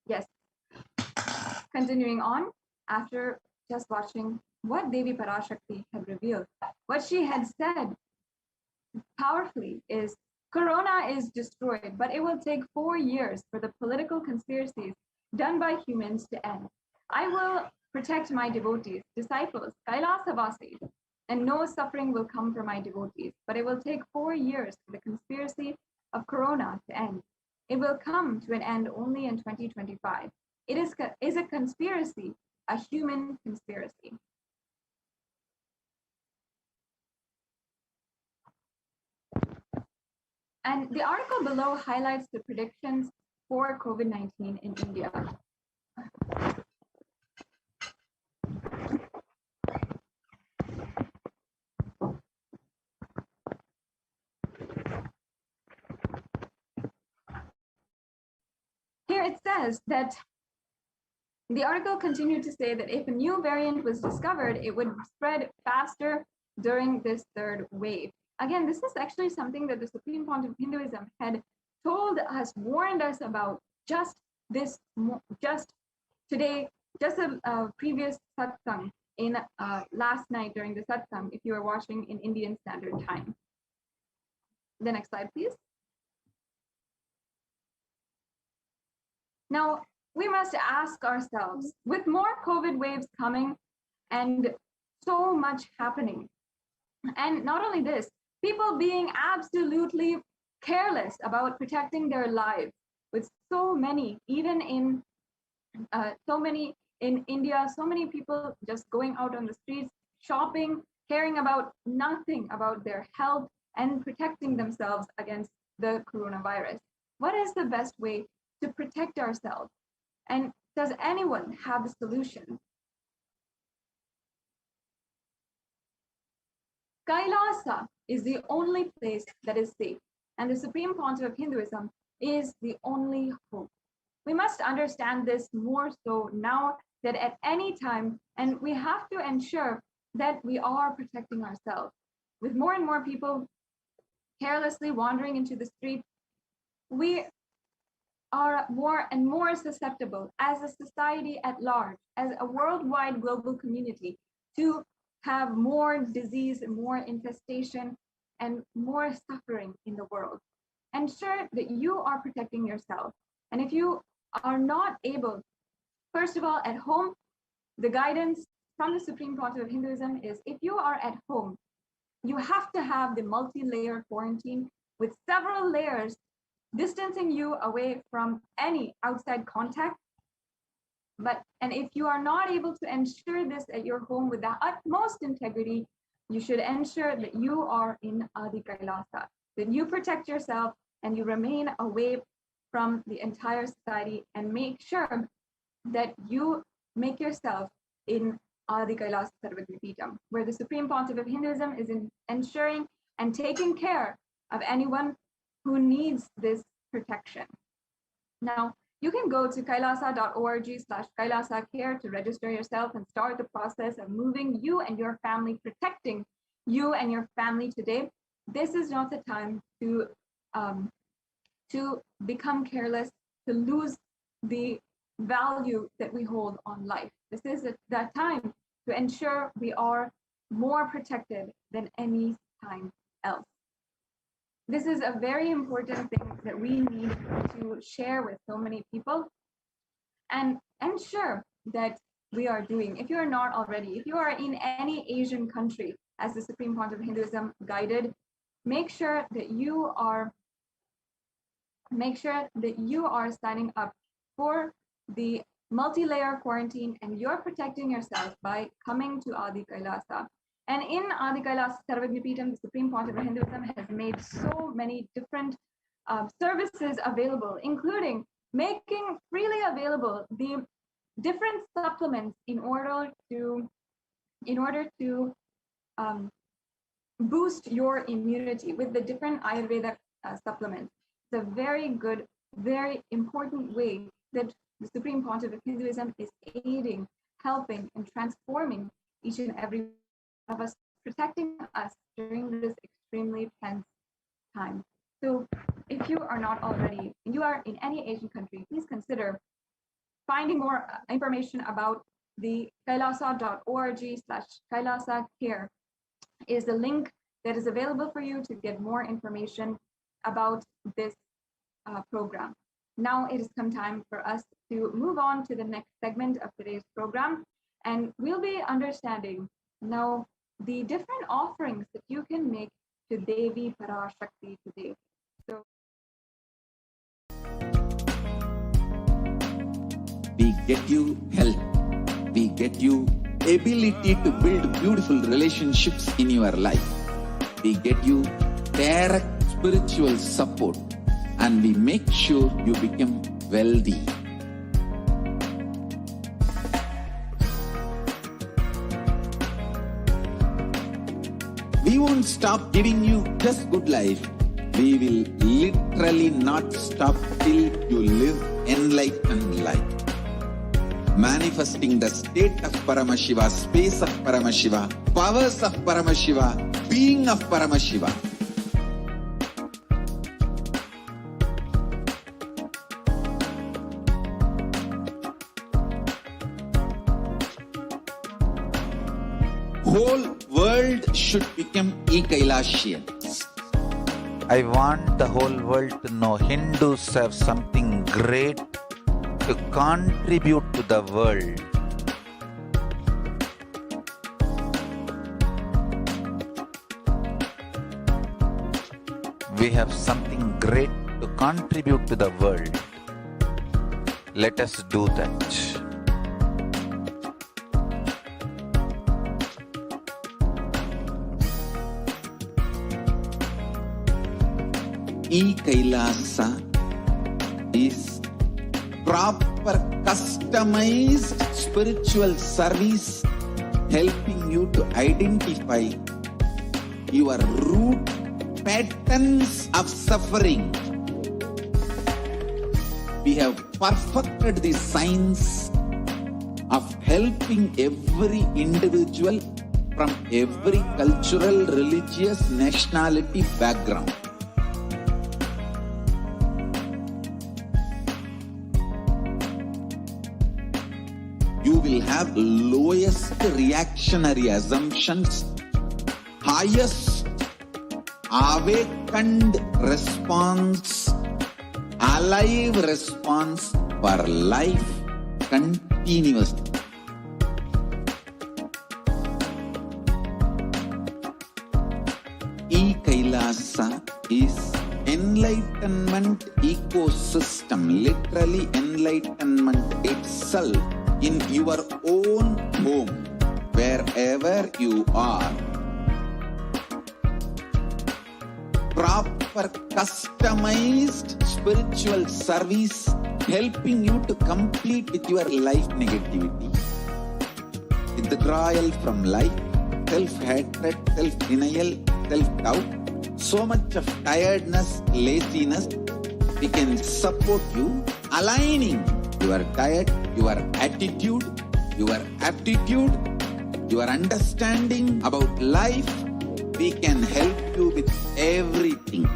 Yes, continuing on, after just watching what Devi Parashakti had revealed, what she had said powerfully is, Corona is destroyed, but it will take 4 years for the political conspiracies done by humans to end. I will protect my devotees, disciples, Kailasa-vasis, and no suffering will come for my devotees. But it will take 4 years for the conspiracy of Corona to end. It will come to an end only in 2025. It is a conspiracy, a human conspiracy. And the article below highlights the predictions for COVID-19 in India. Here it says that the article continued to say that if a new variant was discovered, it would spread faster during this third wave. Again, this is actually something that the Supreme Pontiff of Hinduism had told us, warned us about just today, just a previous satsang in last night during the satsang, if you are watching in Indian Standard Time. The next slide, please. Now, we must ask ourselves, with more COVID waves coming and so much happening, and not only this, people being absolutely careless about protecting their lives, with so many, even in India, so many people just going out on the streets, shopping, caring about nothing about their health and protecting themselves against the coronavirus. What is the best way to protect ourselves? And does anyone have a solution? Kailasa is the only place that is safe, and the Supreme Pontiff of Hinduism is the only hope. We must understand this more so now that at any time, and we have to ensure that we are protecting ourselves. With more and more people carelessly wandering into the street, we are more and more susceptible as a society at large, as a worldwide global community, to have more disease, more infestation, and more suffering in the world. Ensure that you are protecting yourself. And if you are not able, first of all, at home, the guidance from the Supreme Pontiff of Hinduism is if you are at home, you have to have the multi-layer quarantine with several layers distancing you away from any outside contact. And if you are not able to ensure this at your home with the utmost integrity, you should ensure that you are in Adi Kailasa, that you protect yourself and you remain away from the entire society, and make sure that you make yourself in Adi Kailasa Sarvagripitam, where the Supreme Pontiff of Hinduism is ensuring and taking care of anyone who needs this protection. Now, you can go to kailasa.org/Kailasa Care to register yourself and start the process of moving you and your family, protecting you and your family today. This is not the time to become careless, to lose the value that we hold on life. This is that time to ensure we are more protected than any time else. This is a very important thing that we need to share with so many people and ensure that we are doing. If you are not already, if you are in any Asian country, as the Supreme Pontiff of Hinduism guided, make sure that you are signing up for the multi-layer quarantine, and you're protecting yourself by coming to Adi Kailasa. And in Adi Kailasa Sarvagripitam, the Supreme Pontiff of Hinduism has made so many different services available, including making freely available the different supplements in order to boost your immunity with the different Ayurveda supplements. It's a very good, very important way that the Supreme Pontiff of Hinduism is aiding, helping, and transforming each and every of us, protecting us during this extremely tense time. So if you are not already, you are in any Asian country, please consider finding more information about the kailasa.org/Kailasa Care is the link that is available for you to get more information about this program. Now it has come time for us to move on to the next segment of today's program. And we'll be understanding now the different offerings that you can make to Devi Parashakti today. So we get you health. We get you ability to build beautiful relationships in your life. We get you direct spiritual support, and we make sure you become wealthy. We won't stop giving you just good life. We will literally not stop till you live enlightened life. Manifesting the state of Paramashiva, space of Paramashiva, powers of Paramashiva, being of Paramashiva. Whole world should become Kailasians. I want the whole world to know Hindus have something great to contribute to the world. We have something great to contribute to the world. Let us do that. Kailasa is proper customized spiritual service helping you to identify your root patterns of suffering. We have perfected the science of helping every individual from every cultural, religious, nationality background. You will have lowest reactionary assumptions, highest awakened response, alive response for life continuously. Kailasa is enlightenment ecosystem, literally enlightenment itself in your own home, wherever you are. Proper customized spiritual service helping you to complete with your life negativity, withdrawal from life, self-hatred, self-denial, self-doubt, so much of tiredness, laziness. We can support you aligning your diet, your attitude, your aptitude, your understanding about life. We can help you with everything.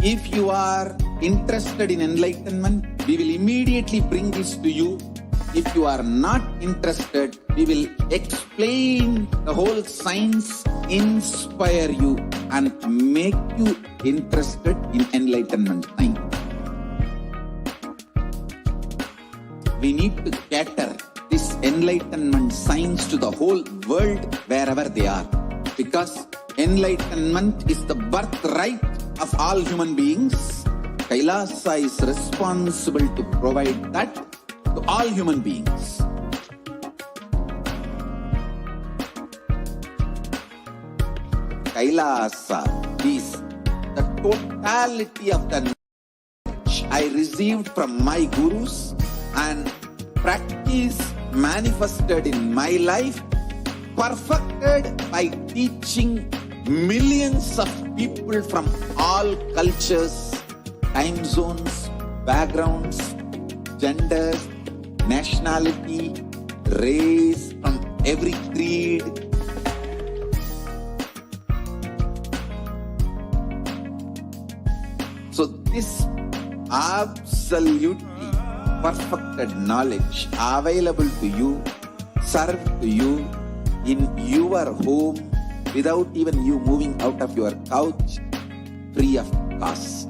If you are interested in enlightenment, we will immediately bring this to you. If you are not interested, we will explain the whole science, inspire you, and make you interested in enlightenment science. We need to cater this enlightenment science to the whole world wherever they are, because enlightenment is the birthright of all human beings. Kailasa is responsible to provide that to all human beings. Kailasa is the totality of the knowledge I received from my gurus and practice manifested in my life, perfected by teaching millions of people from all cultures, time zones, backgrounds, genders, nationality, race, from every creed. So this absolutely perfected knowledge available to you, served to you, in your home without even you moving out of your couch, free of cost.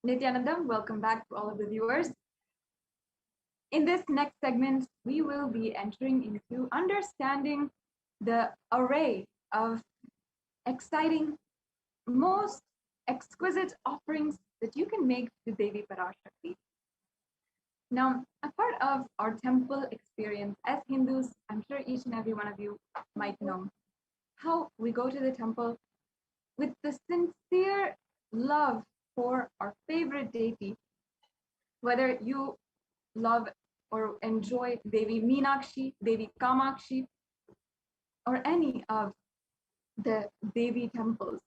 Nithyananda, welcome back to all of the viewers. In this next segment, we will be entering into understanding the array of exciting, most exquisite offerings that you can make to Devi Parashakti. Now, a part of our temple experience as Hindus, I'm sure each and every one of you might know how we go to the temple with the sincere love for our favorite deity, whether you love or enjoy Devi Meenakshi, Devi Kamakshi, or any of the Devi temples.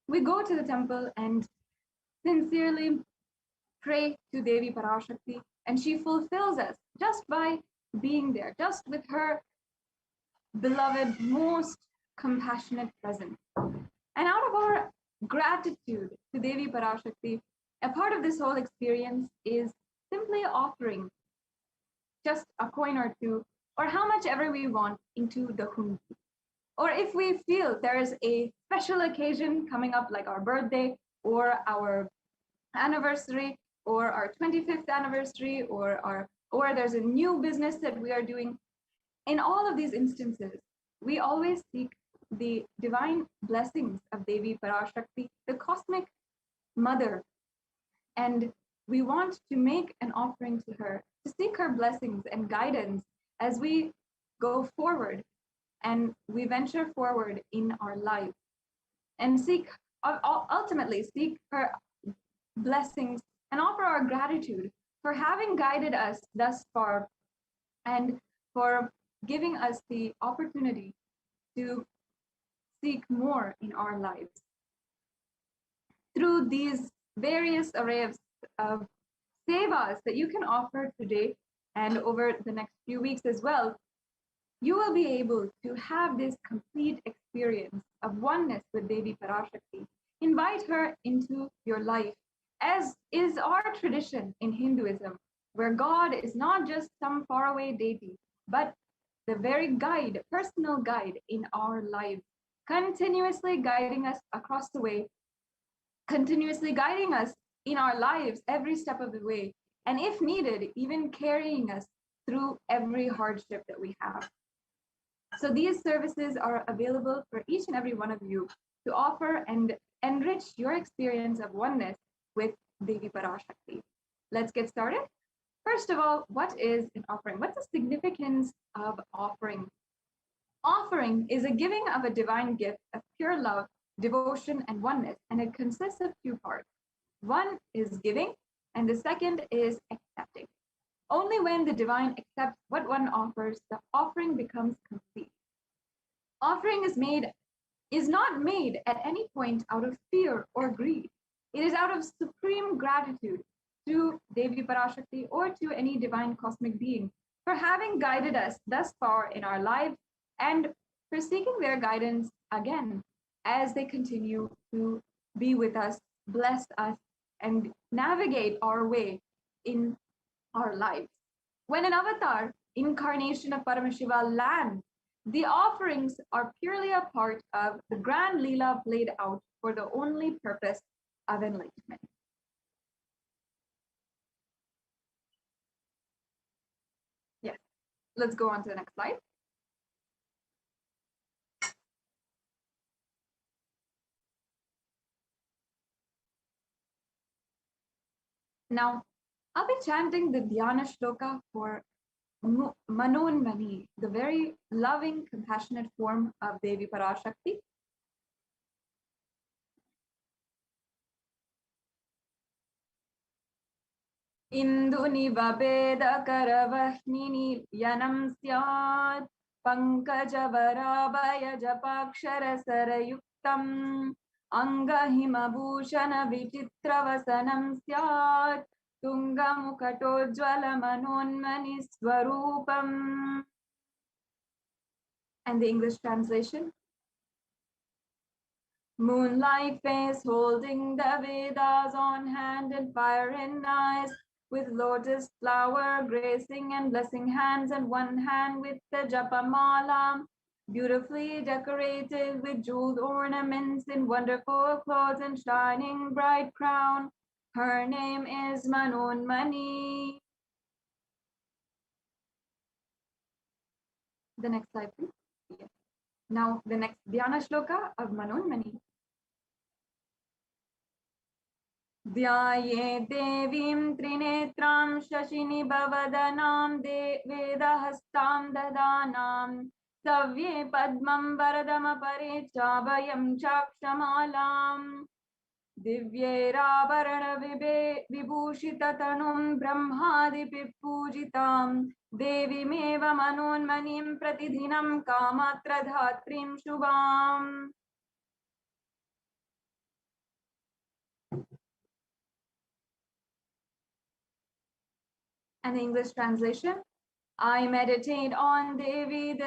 We go to the temple and sincerely pray to Devi Parashakti, and she fulfills us just by being there, just with her beloved, most compassionate presence. And out of our gratitude to Devi Parashakti, a part of this whole experience is simply offering just a coin or two, or how much ever we want, into the hundi. Or if we feel there is a special occasion coming up, like our birthday or our anniversary or our 25th anniversary, or there's a new business that we are doing, in all of these instances, we always seek the divine blessings of Devi Parashakti, the cosmic mother, and we want to make an offering to her, to seek her blessings and guidance as we go forward and we venture forward in our life, and ultimately seek her blessings and offer our gratitude for having guided us thus far and for giving us the opportunity to seek more in our lives. Through these various arrays of sevas that you can offer today and over the next few weeks as well, you will be able to have this complete experience of oneness with Devi Parashakti. Invite her into your life, as is our tradition in Hinduism, where God is not just some faraway deity, but the very guide, personal guide in our lives, continuously guiding us across the way, continuously guiding us in our lives every step of the way, and if needed, even carrying us through every hardship that we have. So these services are available for each and every one of you to offer and enrich your experience of oneness with Devi Parashakti. Let's get started. First of all, what is an offering? What's the significance of offering? Offering is a giving of a divine gift of pure love, devotion, and oneness, and it consists of two parts. One is giving, and the second is accepting. Only when the divine accepts what one offers, the offering becomes complete. Offering is not made at any point out of fear or greed. It is out of supreme gratitude to Devi Parashakti or to any divine cosmic being for having guided us thus far in our lives and for seeking their guidance again as they continue to be with us, bless us, and navigate our way in our lives. When an avatar, incarnation of Paramashiva, lands, the offerings are purely a part of the grand Leela played out for the only purpose of enlightenment. Yes, let's go on to the next slide. Now, I'll be chanting the Dhyana Shloka for Manonmani, the very loving, compassionate form of Devi Parashakti. Induni vabeda karavahnini yanam syad pankaja varabaya japakshara sarayuktam angahimabhushana vichitravasanam syad tungamukatojjvala manonmani swarupam. And the English translation. Moonlight face holding the Vedas on hand and fire in eyes, with lotus flower gracing and blessing hands, and one hand with the japamala, beautifully decorated with jeweled ornaments in wonderful clothes and shining bright crown. Her name is Manonmani. The next slide, please. Yes. Now, the next Dhyana Shloka of Manonmani. ध्याये देवीं त्रिनेत्रां शशिनिभवदनां वेदहस्तां ददानां सव्ये पद्मं वरदमपरे चाभयं चाक्षमालां दिव्यैराभरणविभूषिततनुं ब्रह्मादिभिः देवीमेव मनोन्मणिं प्रतिदिनं कामात्रधात्रीं शुभाम्. And the English translation: I meditate on Devi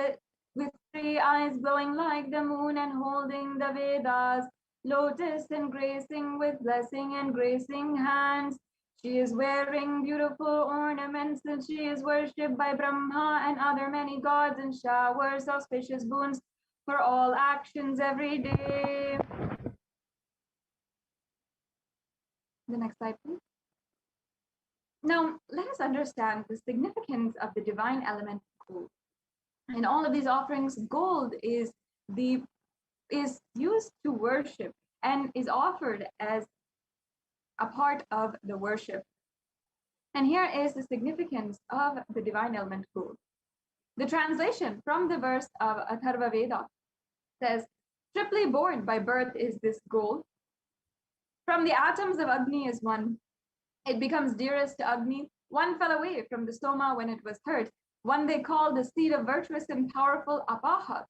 with 3 eyes glowing like the moon and holding the Vedas, lotus and gracing with blessing and gracing hands. She is wearing beautiful ornaments and she is worshipped by Brahma and other many gods and showers auspicious boons for all actions every day. The next slide, please. Now, let us understand the significance of the divine element gold. In all of these offerings, gold is used to worship and is offered as a part of the worship. And here is the significance of the divine element gold. The translation from the verse of Atharva Veda says, triply born by birth is this gold. From the atoms of Agni is one. It becomes dearest to Agni. One fell away from the Soma when it was hurt. One they call the seed of virtuous and powerful Apaha,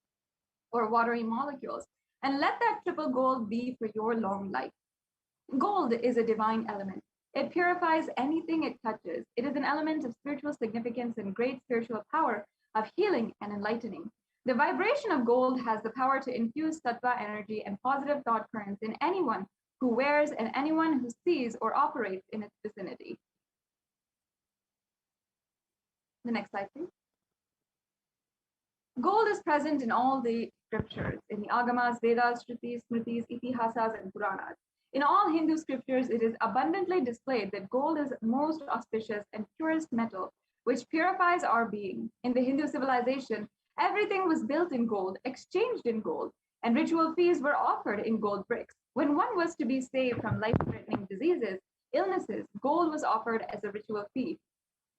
or watery molecules. And let that triple gold be for your long life. Gold is a divine element. It purifies anything it touches. It is an element of spiritual significance and great spiritual power of healing and enlightening. The vibration of gold has the power to infuse sattva energy and positive thought currents in anyone who wears and anyone who sees or operates in its vicinity. The next slide, please. Gold is present in all the scriptures, in the Agamas, Vedas, Shrutis, Smritis, Itihasas, and Puranas. In all Hindu scriptures, it is abundantly displayed that gold is most auspicious and purest metal, which purifies our being. In the Hindu civilization, everything was built in gold, exchanged in gold, and ritual feasts were offered in gold bricks. When one was to be saved from life-threatening diseases, illnesses, gold was offered as a ritual fee.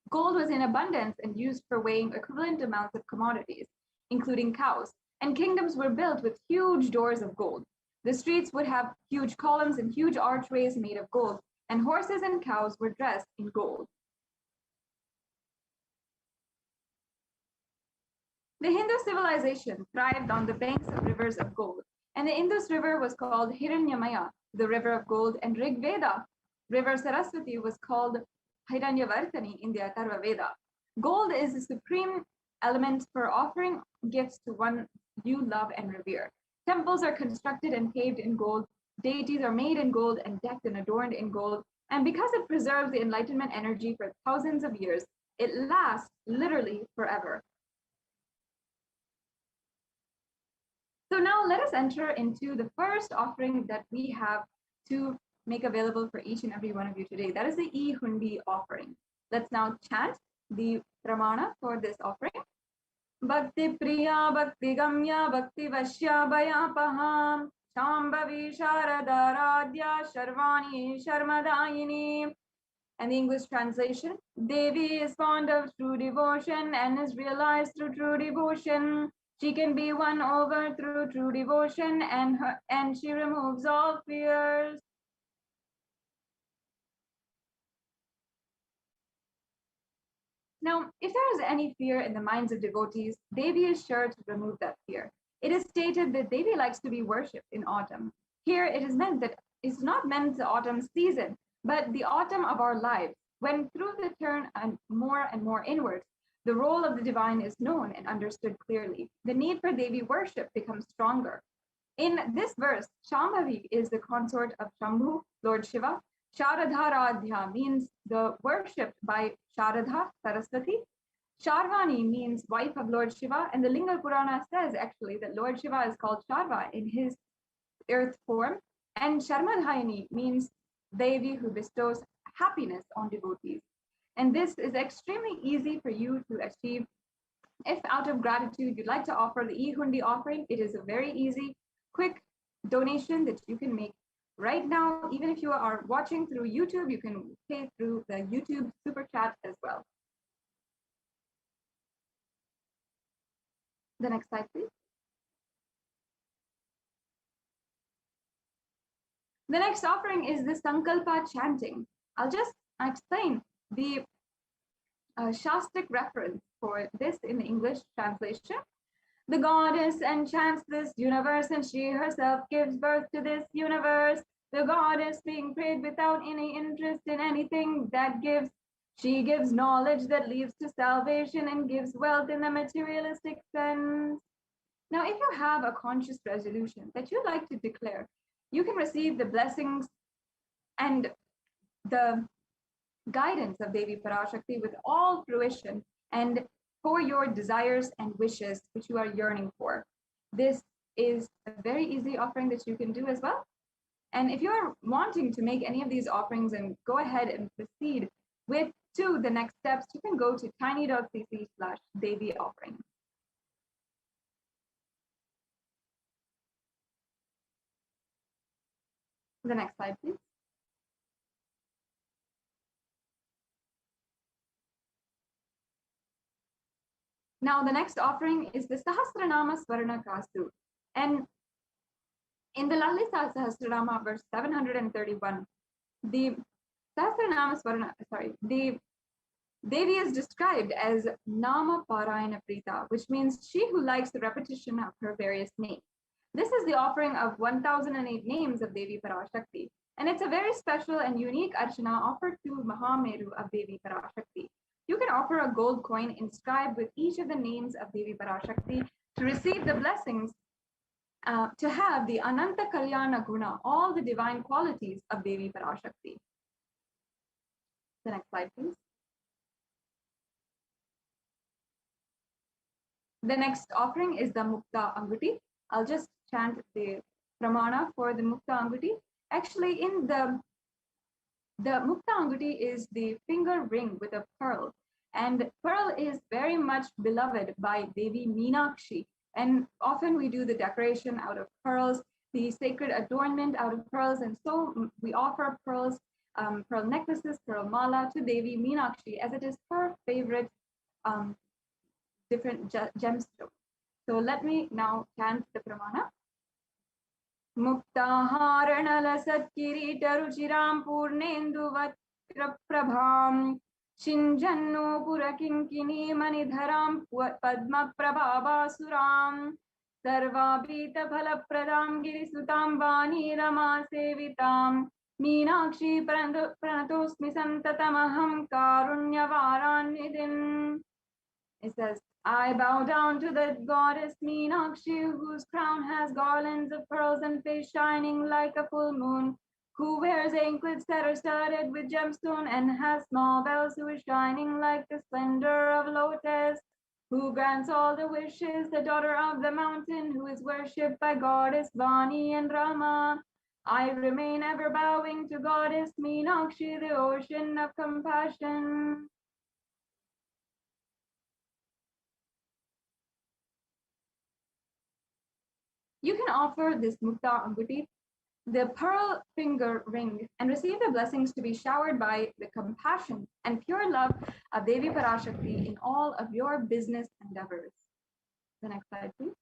Gold was in abundance and used for weighing equivalent amounts of commodities, including cows, and kingdoms were built with huge doors of gold. The streets would have huge columns and huge archways made of gold, and horses and cows were dressed in gold. The Hindu civilization thrived on the banks of rivers of gold, and the Indus River was called Hiranyamaya, the river of gold, and Rig Veda, river Saraswati, was called Hiranyavartani in the Atharva Veda. Gold is the supreme element for offering gifts to one you love and revere. Temples are constructed and paved in gold. Deities are made in gold and decked and adorned in gold. And because it preserves the enlightenment energy for thousands of years, it lasts literally forever. So now let us enter into the first offering that we have to make available for each and every one of you today. That is the E-Hundi offering. Let's now chant the pramana for this offering. Bhakti Priya, Bhakti Gamya, Bhakti Vashya Bhayapaham, Shambhavi Sharadaradhya, Sharvani Sharmadayini. And the English translation: Devi is fond of true devotion and is realized through true devotion. She can be won over through true devotion, and she removes all fears. Now, if there is any fear in the minds of devotees, Devi is sure to remove that fear. It is stated that Devi likes to be worshipped in autumn. Here it is meant that it's not meant the autumn season, but the autumn of our lives, when through the turn and more inwards, the role of the divine is known and understood clearly. The need for Devi worship becomes stronger. In this verse, Shambhavi is the consort of Shambhu, Lord Shiva. Sharadharadhya means the worshipped by Sharadha, Saraswati. Sharvani means wife of Lord Shiva, and the Linga Purana says actually that Lord Shiva is called Sharva in his earth form, and Sharmadhayani means Devi who bestows happiness on devotees. And this is extremely easy for you to achieve. If out of gratitude you'd like to offer the e-hundi offering, it is a very easy, quick donation that you can make right now. Even if you are watching through YouTube, you can pay through the YouTube super chat as well. The next slide, please. The next offering is the Sankalpa chanting. I'll just explain the Shastric reference for this in the English translation. The goddess enchants this universe, and she herself gives birth to this universe. The goddess being prayed without any interest in anything that gives. She gives knowledge that leads to salvation and gives wealth in the materialistic sense. Now, if you have a conscious resolution that you'd like to declare, you can receive the blessings and the guidance of Devi Parashakti with all fruition and for your desires and wishes which you are yearning for. This is a very easy offering that you can do as well. And if you're wanting to make any of these offerings and go ahead and proceed to the next steps, you can go to tiny.cc/Devi offering. The next slide, please. Now, the next offering is the Sahasranama Swarna Kasu. And in the Lalita Sahasranama, verse 731, the Sahasranama Swarna, the Devi is described as Nama Parayana Prita, which means she who likes the repetition of her various names. This is the offering of 1008 names of Devi Parashakti, and it's a very special and unique archana offered to Mahameru of Devi Parashakti. You can offer a gold coin inscribed with each of the names of Devi Parashakti to receive the blessings, to have the Ananta Kalyana Guna, all the divine qualities of Devi Parashakti. The next slide, please. The next offering is the Mukta Anguti. I'll just chant the pramana for the Mukta Anguti. Actually, in the Mukta Anguti is the finger ring with a pearl. And pearl is very much beloved by Devi Meenakshi. And often we do the decoration out of pearls, the sacred adornment out of pearls. And so we offer pearls, pearl necklaces, pearl mala to Devi Meenakshi, as it is her favorite different gemstone. So let me now chant the pramana. Muktaharanala satkirita ruchiram purnendu vatra prabham shinjanno purakinkini manidharam padma prabhavasuram sarvabhita phalapradam girisutam vani rama sevitam meenakshi pranatosmi santatamaham karunyavaranidin. It says, I bow down to the goddess Meenakshi, whose crown has garlands of pearls and face shining like a full moon, who wears anklets that are studded with gemstone and has small bells, who is shining like the splendor of lotus, who grants all the wishes, the daughter of the mountain, who is worshipped by goddess Vani and Rama. I remain ever bowing to goddess Meenakshi, the ocean of compassion. You can offer this Mukta Anguti, the pearl finger ring, and receive the blessings to be showered by the compassion and pure love of Devi Parashakti in all of your business endeavors. The next slide, please.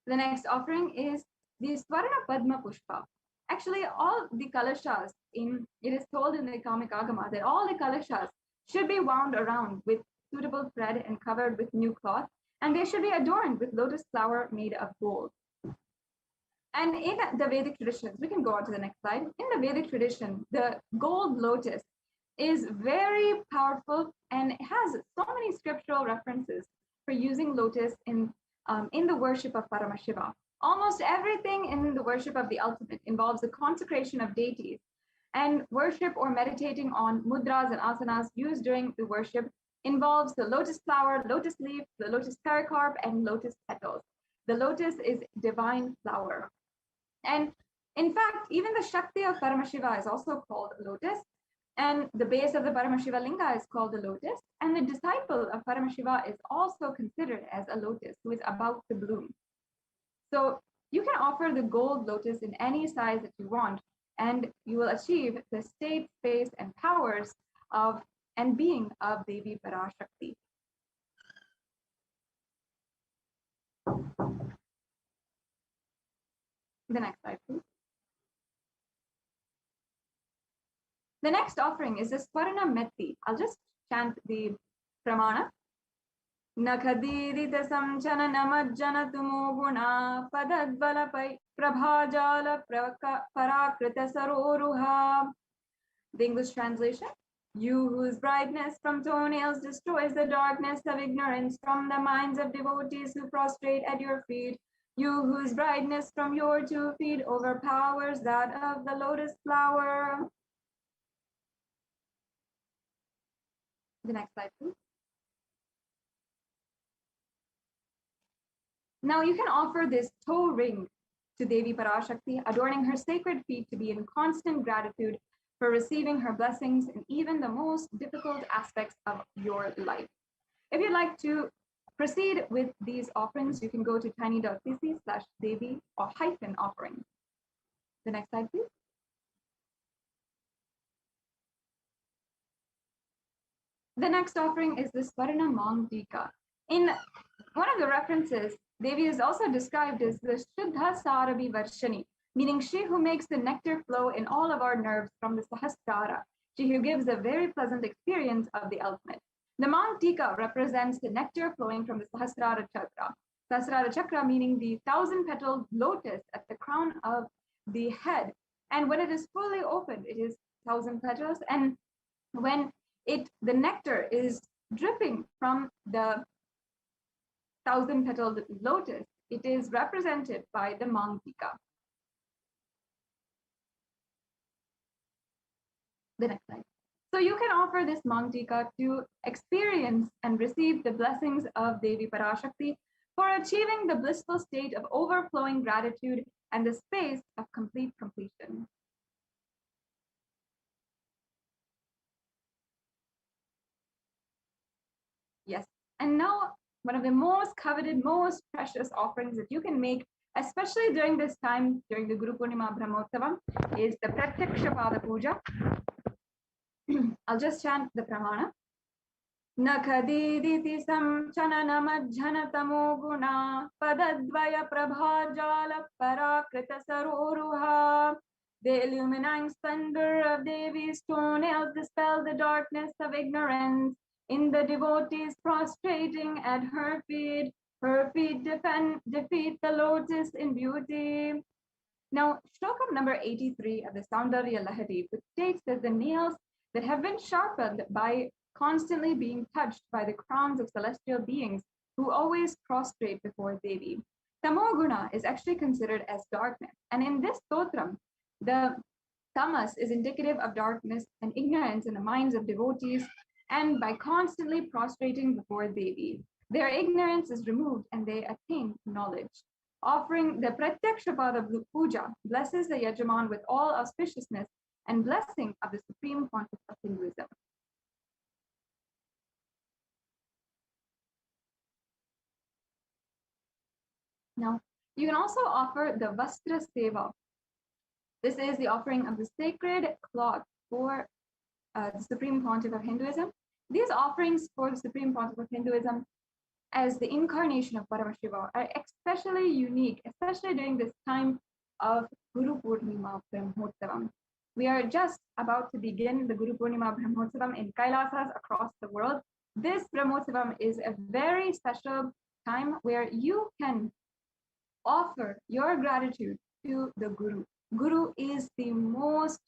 The next offering is the Swarna Padma Pushpa. Actually, all the kalashas, it is told in the Kamik Agama that all the kalashas should be wound around with suitable thread and covered with new cloth, and they should be adorned with lotus flower made of gold. And in the Vedic traditions, we can go on to the next slide. In the Vedic tradition, the gold lotus is very powerful and it has several references for using lotus in the worship of Paramashiva. Almost everything in the worship of the ultimate involves the consecration of deities, and worship or meditating on mudras and asanas used during the worship involves the lotus flower, lotus leaf, the lotus pericarp, and lotus petals. The lotus is divine flower. And in fact, even the Shakti of Paramashiva is also called lotus, and the base of the Paramashiva linga is called the lotus, and the disciple of Paramashiva is also considered as a lotus who is about to bloom. So you can offer the gold lotus in any size that you want, and you will achieve the state, space, and powers of and being of Devi Parashakti. The next slide, please. The next offering is the Swarna Metti. I'll just chant the pramana. Nakhadidita samchana namajjana tumo guna padadvala prabhajala parakrita saroruha. The English translation. You whose brightness from toenails destroys the darkness of ignorance from the minds of devotees who prostrate at your feet. You whose brightness from your 2 feet overpowers that of the lotus flower. The next slide, please. Now you can offer this toe ring to Devi Parashakti, adorning her sacred feet to be in constant gratitude for receiving her blessings in even the most difficult aspects of your life. If you'd like to proceed with these offerings, you can go to tiny.cc/Devi or -offering. The next slide, please. The next offering is the Swarna Mangtika. In one of the references, Devi is also described as the Shuddha Sarabi Varshani, meaning she who makes the nectar flow in all of our nerves from the Sahasrara, she who gives a very pleasant experience of the ultimate. The Mangtika represents the nectar flowing from the Sahasrara Chakra. Sahasrara Chakra meaning the 1,000-petaled lotus at the crown of the head. And when it is fully opened, it is 1,000 petals. And when the nectar is dripping from the 1,000-petaled lotus, it is represented by the Mangtika. The next slide. So you can offer this Mangtika to experience and receive the blessings of Devi Parashakti for achieving the blissful state of overflowing gratitude and the space of complete completion. Yes, and now one of the most coveted, most precious offerings that you can make, especially during this time, during the Guru Purnima Brahmotsavam, is the Pratyaksha Pada Puja. I'll just chant the pramana. Nakhadiditi samchana namajjana tamo guna padadvaya prabhajala parakrita saroruha. The illuminating splendor of Devi's toenails dispel the darkness of ignorance. In the devotees prostrating at her feet defeat the lotus in beauty. Now, shloka number 83 of the Saundarya Lahari, which states that the nails that have been sharpened by constantly being touched by the crowns of celestial beings who always prostrate before Devi. Tamoguna is actually considered as darkness. And in this stotram, the tamas is indicative of darkness and ignorance in the minds of devotees. And by constantly prostrating before Devi, their ignorance is removed and they attain knowledge. Offering the Pratyaksha Pada Puja blesses the Yajaman with all auspiciousness and blessing of the Supreme Pontiff of Hinduism. Now, you can also offer the Vastra Seva. This is the offering of the sacred cloth for the Supreme Pontiff of Hinduism. These offerings for the Supreme Pontiff of Hinduism as the incarnation of Paramashiva are especially unique, especially during this time of Guru Purnima Brahmotsavam. We are just about to begin the Guru Purnima Brahmotsavam in Kailasas across the world. This Brahmotsavam is a very special time where you can offer your gratitude to the Guru. Guru is the most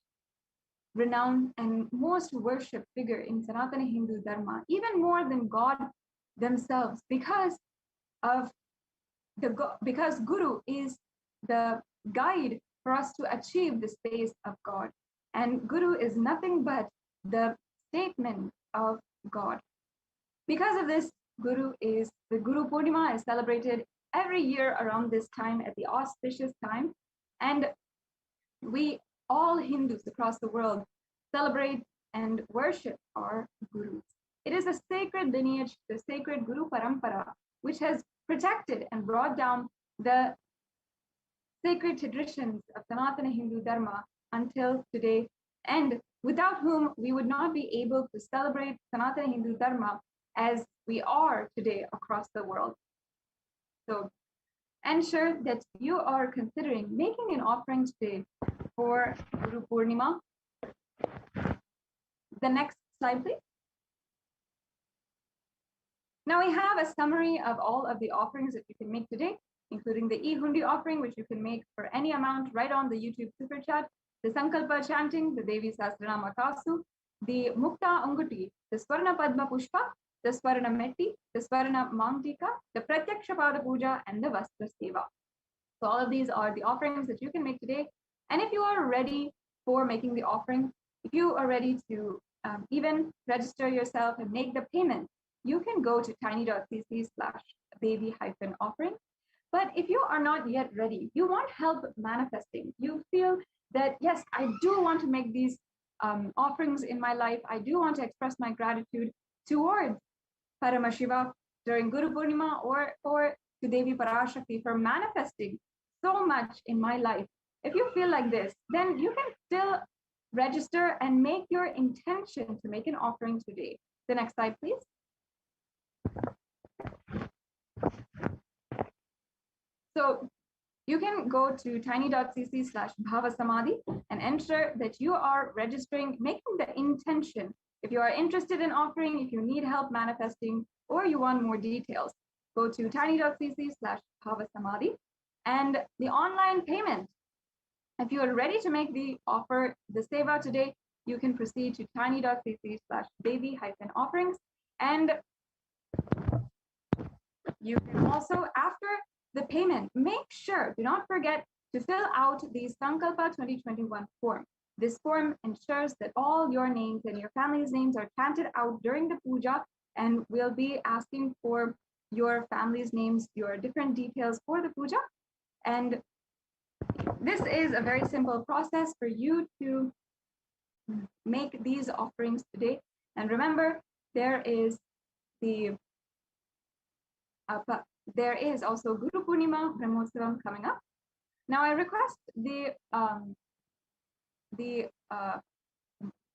renowned and most worshipped figure in Sanatana Hindu Dharma, even more than God themselves because of because Guru is the guide for us to achieve the space of God. And Guru is nothing but the statement of God. Because of this, the Guru Purnima is celebrated every year around this time at the auspicious time. And we, all Hindus across the world, celebrate and worship our Gurus. It is a sacred lineage, the sacred Guru Parampara, which has protected and brought down the sacred traditions of Sanatana Hindu Dharma until today, and without whom we would not be able to celebrate Sanatana Hindu Dharma as we are today across the world. So ensure that you are considering making an offering today for Guru Purnima. The next slide, please. Now we have a summary of all of the offerings that you can make today, including the e-hundi offering, which you can make for any amount right on the YouTube super chat, the Sankalpa chanting, the Devi Sahasranama Kasu, the Mukta Anguti, the Swarna Padma Pushpa, the Swarna Metti, the Swarna Mantika, the Pratyaksha Pada Puja, and the Vastra Seva. So all of these are the offerings that you can make today. And if you are ready for making the offering, if you are ready to even register yourself and make the payment, you can go to tiny.cc/baby-offering. But if you are not yet ready, you want help manifesting, you feel that, yes, I do want to make these offerings in my life, I do want to express my gratitude towards Paramashiva during Guru Purnima or to Devi Parashakti for manifesting so much in my life. If you feel like this, then you can still register and make your intention to make an offering today. The next slide, please. So you can go to tiny.cc/Bhava Samadhi and ensure that you are registering, making the intention. If you are interested in offering, if you need help manifesting, or you want more details, go to tiny.cc/Bhava Samadhi. And the online payment, if you are ready to make the offer, the seva today, you can proceed to tiny.cc/baby-offerings. And you can also, after the payment, make sure, do not forget to fill out the Sankalpa 2021 form. This form ensures that all your names and your family's names are chanted out during the puja, and we'll be asking for your family's names, your different details for the puja. And this is a very simple process for you to make these offerings today. And remember, there is also Guru Purnima Brahmotsavam coming up. Now I request the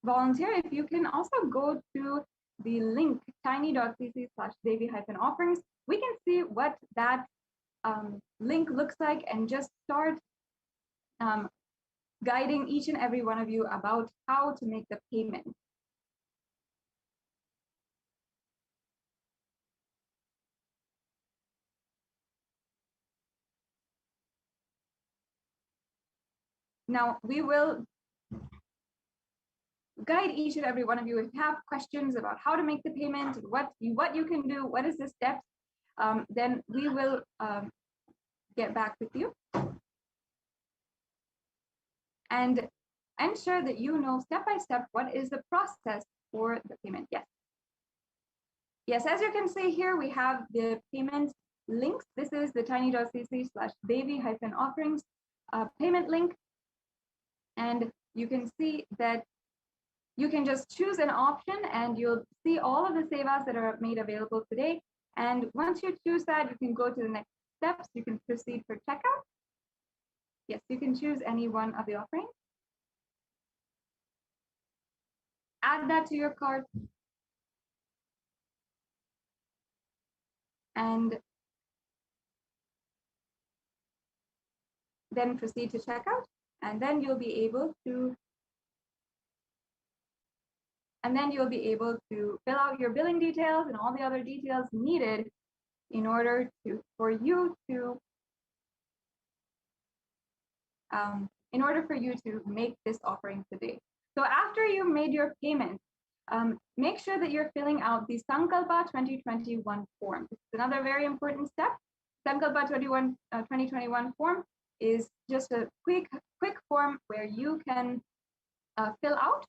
volunteer, if you can also go to the link tiny.cc/baby-offerings, we can see what that link looks like and just start guiding each and every one of you about how to make the payment. Now we will guide each and every one of you. If you have questions about how to make the payment, what you can do, what is the steps, then we will get back with you. And ensure that you know step by step what is the process for the payment. Yes, as you can see here, we have the payment links. This is the tiny.cc/baby-offerings payment link. And you can see that you can just choose an option and you'll see all of the sevas that are made available today. And once you choose that, you can go to the next steps. You can proceed for checkout. Yes, you can choose any one of the offerings. Add that to your cart. And then proceed to checkout. And then you'll be able to fill out your billing details and all the other details needed in order for you to make this offering today. So after you made your payment, make sure that you're filling out the Sankalpa 2021 form. This is another very important step. Sankalpa 2021 form is just a quick form where you can fill out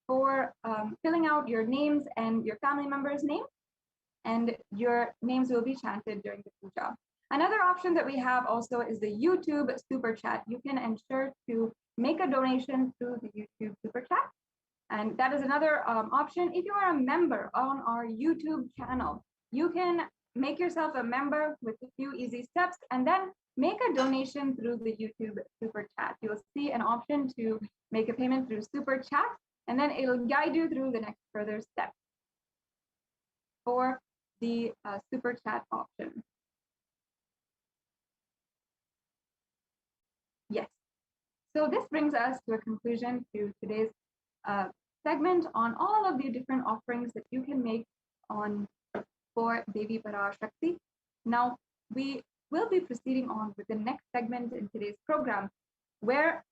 for filling out your names and your family members' names, and your names will be chanted during the puja. Another option that we have also is the YouTube Super Chat. You can ensure to make a donation through the YouTube Super Chat. And that is another option. If you are a member on our YouTube channel, you can make yourself a member with a few easy steps and then make a donation through the YouTube Super Chat. You'll see an option to make a payment through Super Chat, and then it'll guide you through the next further steps for the Super Chat option. Yes. So this brings us to a conclusion to today's segment on all of the different offerings that you can make for Devi Parashakti. Now, we will be proceeding on with the next segment in today's program, where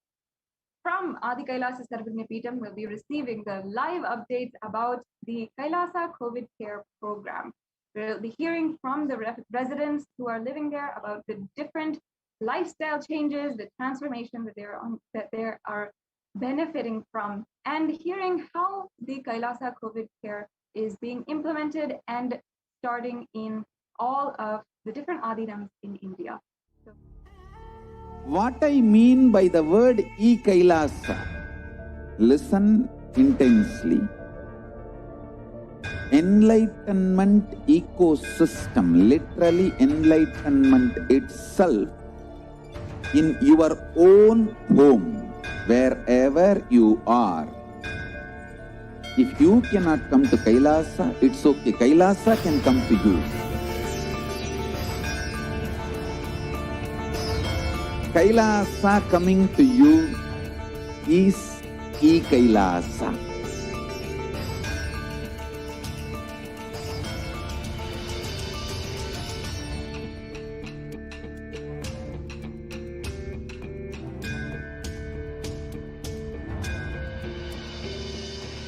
from Adi Kailasa Sarvagnya Peetham we'll be receiving the live updates about the Kailasa COVID care program. We'll be hearing from the residents who are living there about the different lifestyle changes, the transformation that they are benefiting from, and hearing how the Kailasa COVID care is being implemented and starting in all of the different adinams in India. What I mean by the word Kailasa, listen intensely. Enlightenment ecosystem, literally enlightenment itself, in your own home, wherever you are. If you cannot come to Kailasa, it's okay. Kailasa can come to you. Kailasa coming to you is Kailasa.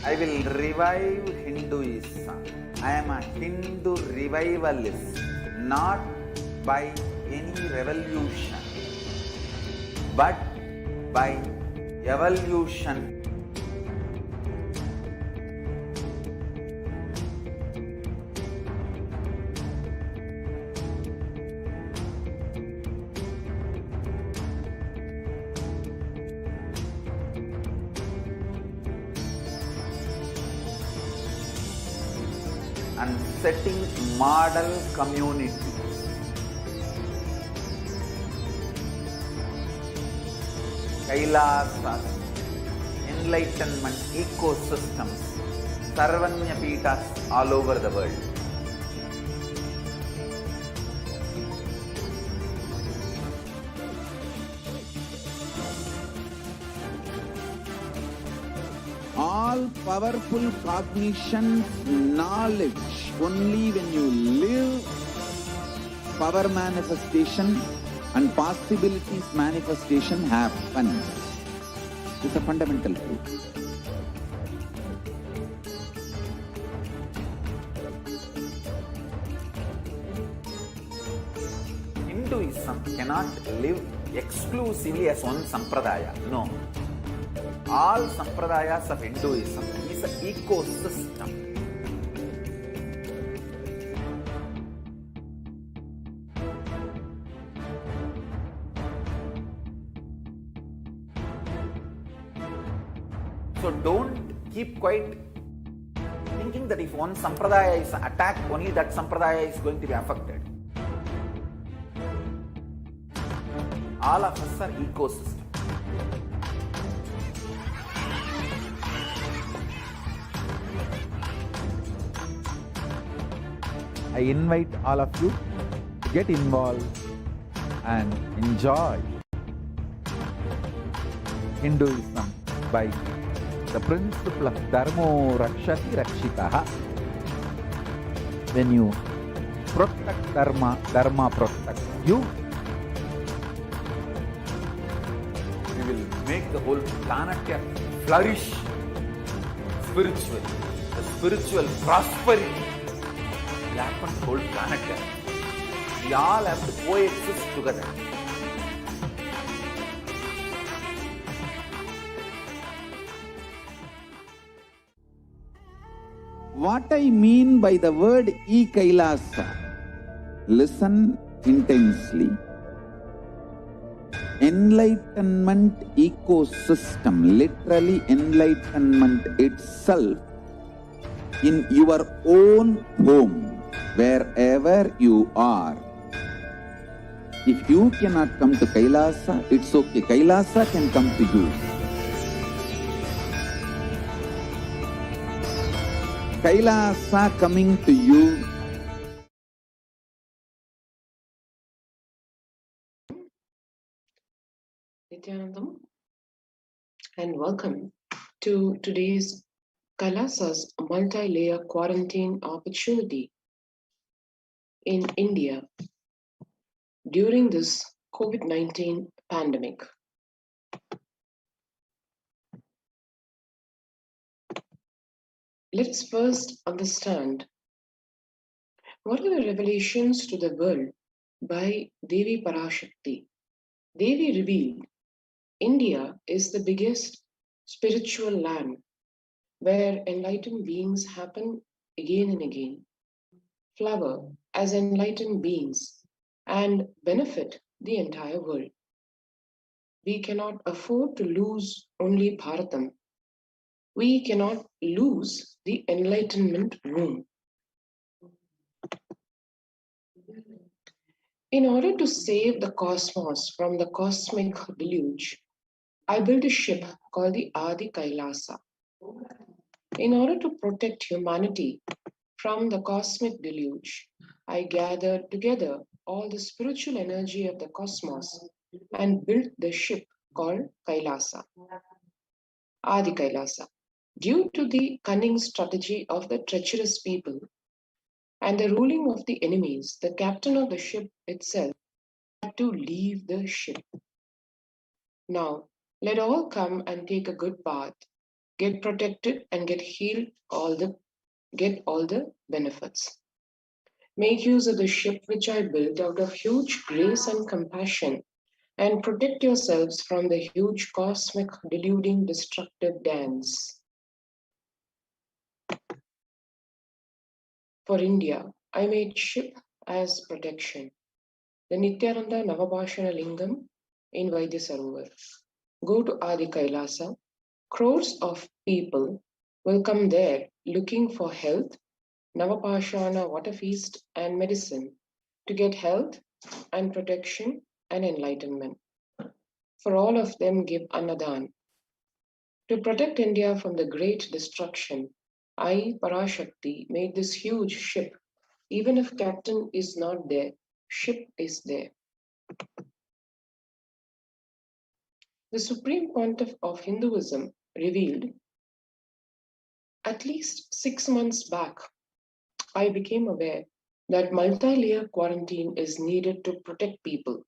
I will revive Hinduism. I am a Hindu revivalist, not by any revolution, but by evolution. And setting model community. Kailasa, enlightenment ecosystems, Sarvagnya Peethas all over the world. All powerful cognition, knowledge, only when you live, power manifestation and possibilities manifestation happens. It's a fundamental truth. Hinduism cannot live exclusively as one sampradaya. No. All sampradayas of Hinduism is an ecosystem. So don't keep quiet thinking that if one sampradaya is attacked, only that sampradaya is going to be affected. All of us are ecosystem. I invite all of you to get involved and enjoy Hinduism by the principle of Dharmo Rakshati Rakshitaha. When you protect Dharma, Dharma protects you. We will make the whole planet flourish the spiritual prosperity will happen to whole planet Earth. We all have to coexist together. What I mean by the word Kailasa, listen intensely. Enlightenment ecosystem, literally enlightenment itself, in your own home, wherever you are. If you cannot come to Kailasa, it's okay. Kailasa can come to you. Kailasa coming to you. Nithyanandam, and welcome to today's Kailasa's multi-layer quarantine opportunity in India during this COVID-19 pandemic. Let's first understand what are the revelations to the world by Devi Parashakti. Devi revealed India is the biggest spiritual land where enlightened beings happen again and again, flower as enlightened beings, and benefit the entire world. We cannot afford to lose only Bharatam. We cannot lose the enlightenment room. In order to save the cosmos from the cosmic deluge, I built a ship called the Adi Kailasa. In order to protect humanity from the cosmic deluge, I gathered together all the spiritual energy of the cosmos and built the ship called Kailasa, Adi Kailasa. Due to the cunning strategy of the treacherous people and the ruling of the enemies, the captain of the ship itself had to leave the ship. Now, let all come and take a good bath, get protected and get healed, get all the benefits. Make use of the ship which I built out of huge grace and compassion, and protect yourselves from the huge cosmic deluding destructive dance. For India, I made ship as protection. The Nithyananda Navabhashana Lingam in Vaidya Sarovar. Go to Adi Kailasa. Crores of people will come there looking for health, Navapashana water feast, and medicine to get health and protection and enlightenment. For all of them, give Annadan. To protect India from the great destruction, I, Parashakti, made this huge ship. Even if captain is not there, ship is there. The Supreme Pontiff of Hinduism revealed, at least 6 months back, I became aware that multi-layer quarantine is needed to protect people.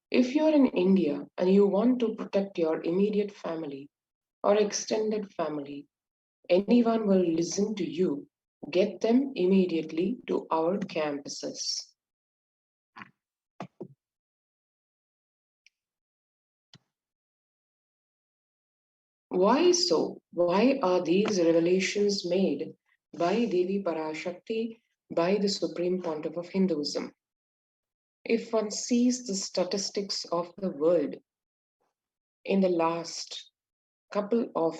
If you're in India and you want to protect your immediate family or extended family, anyone will listen to you. Get them immediately to our campuses. Why so? Why are these revelations made by Devi Parashakti, by the Supreme Pontiff of Hinduism? If one sees the statistics of the world in the last couple of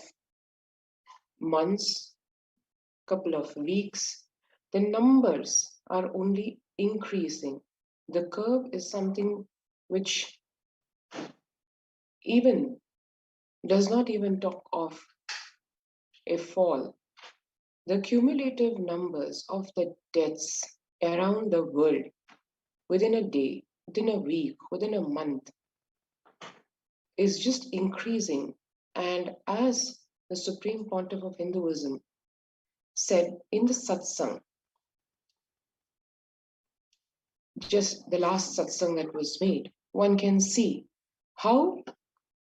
months, couple of weeks, the numbers are only increasing. The curve is something which even does not even talk of a fall. The cumulative numbers of the deaths around the world within a day, within a week, within a month is just increasing. And as the Supreme Pontiff of Hinduism said in the SATSANG, just the last SATSANG that was made, one can see how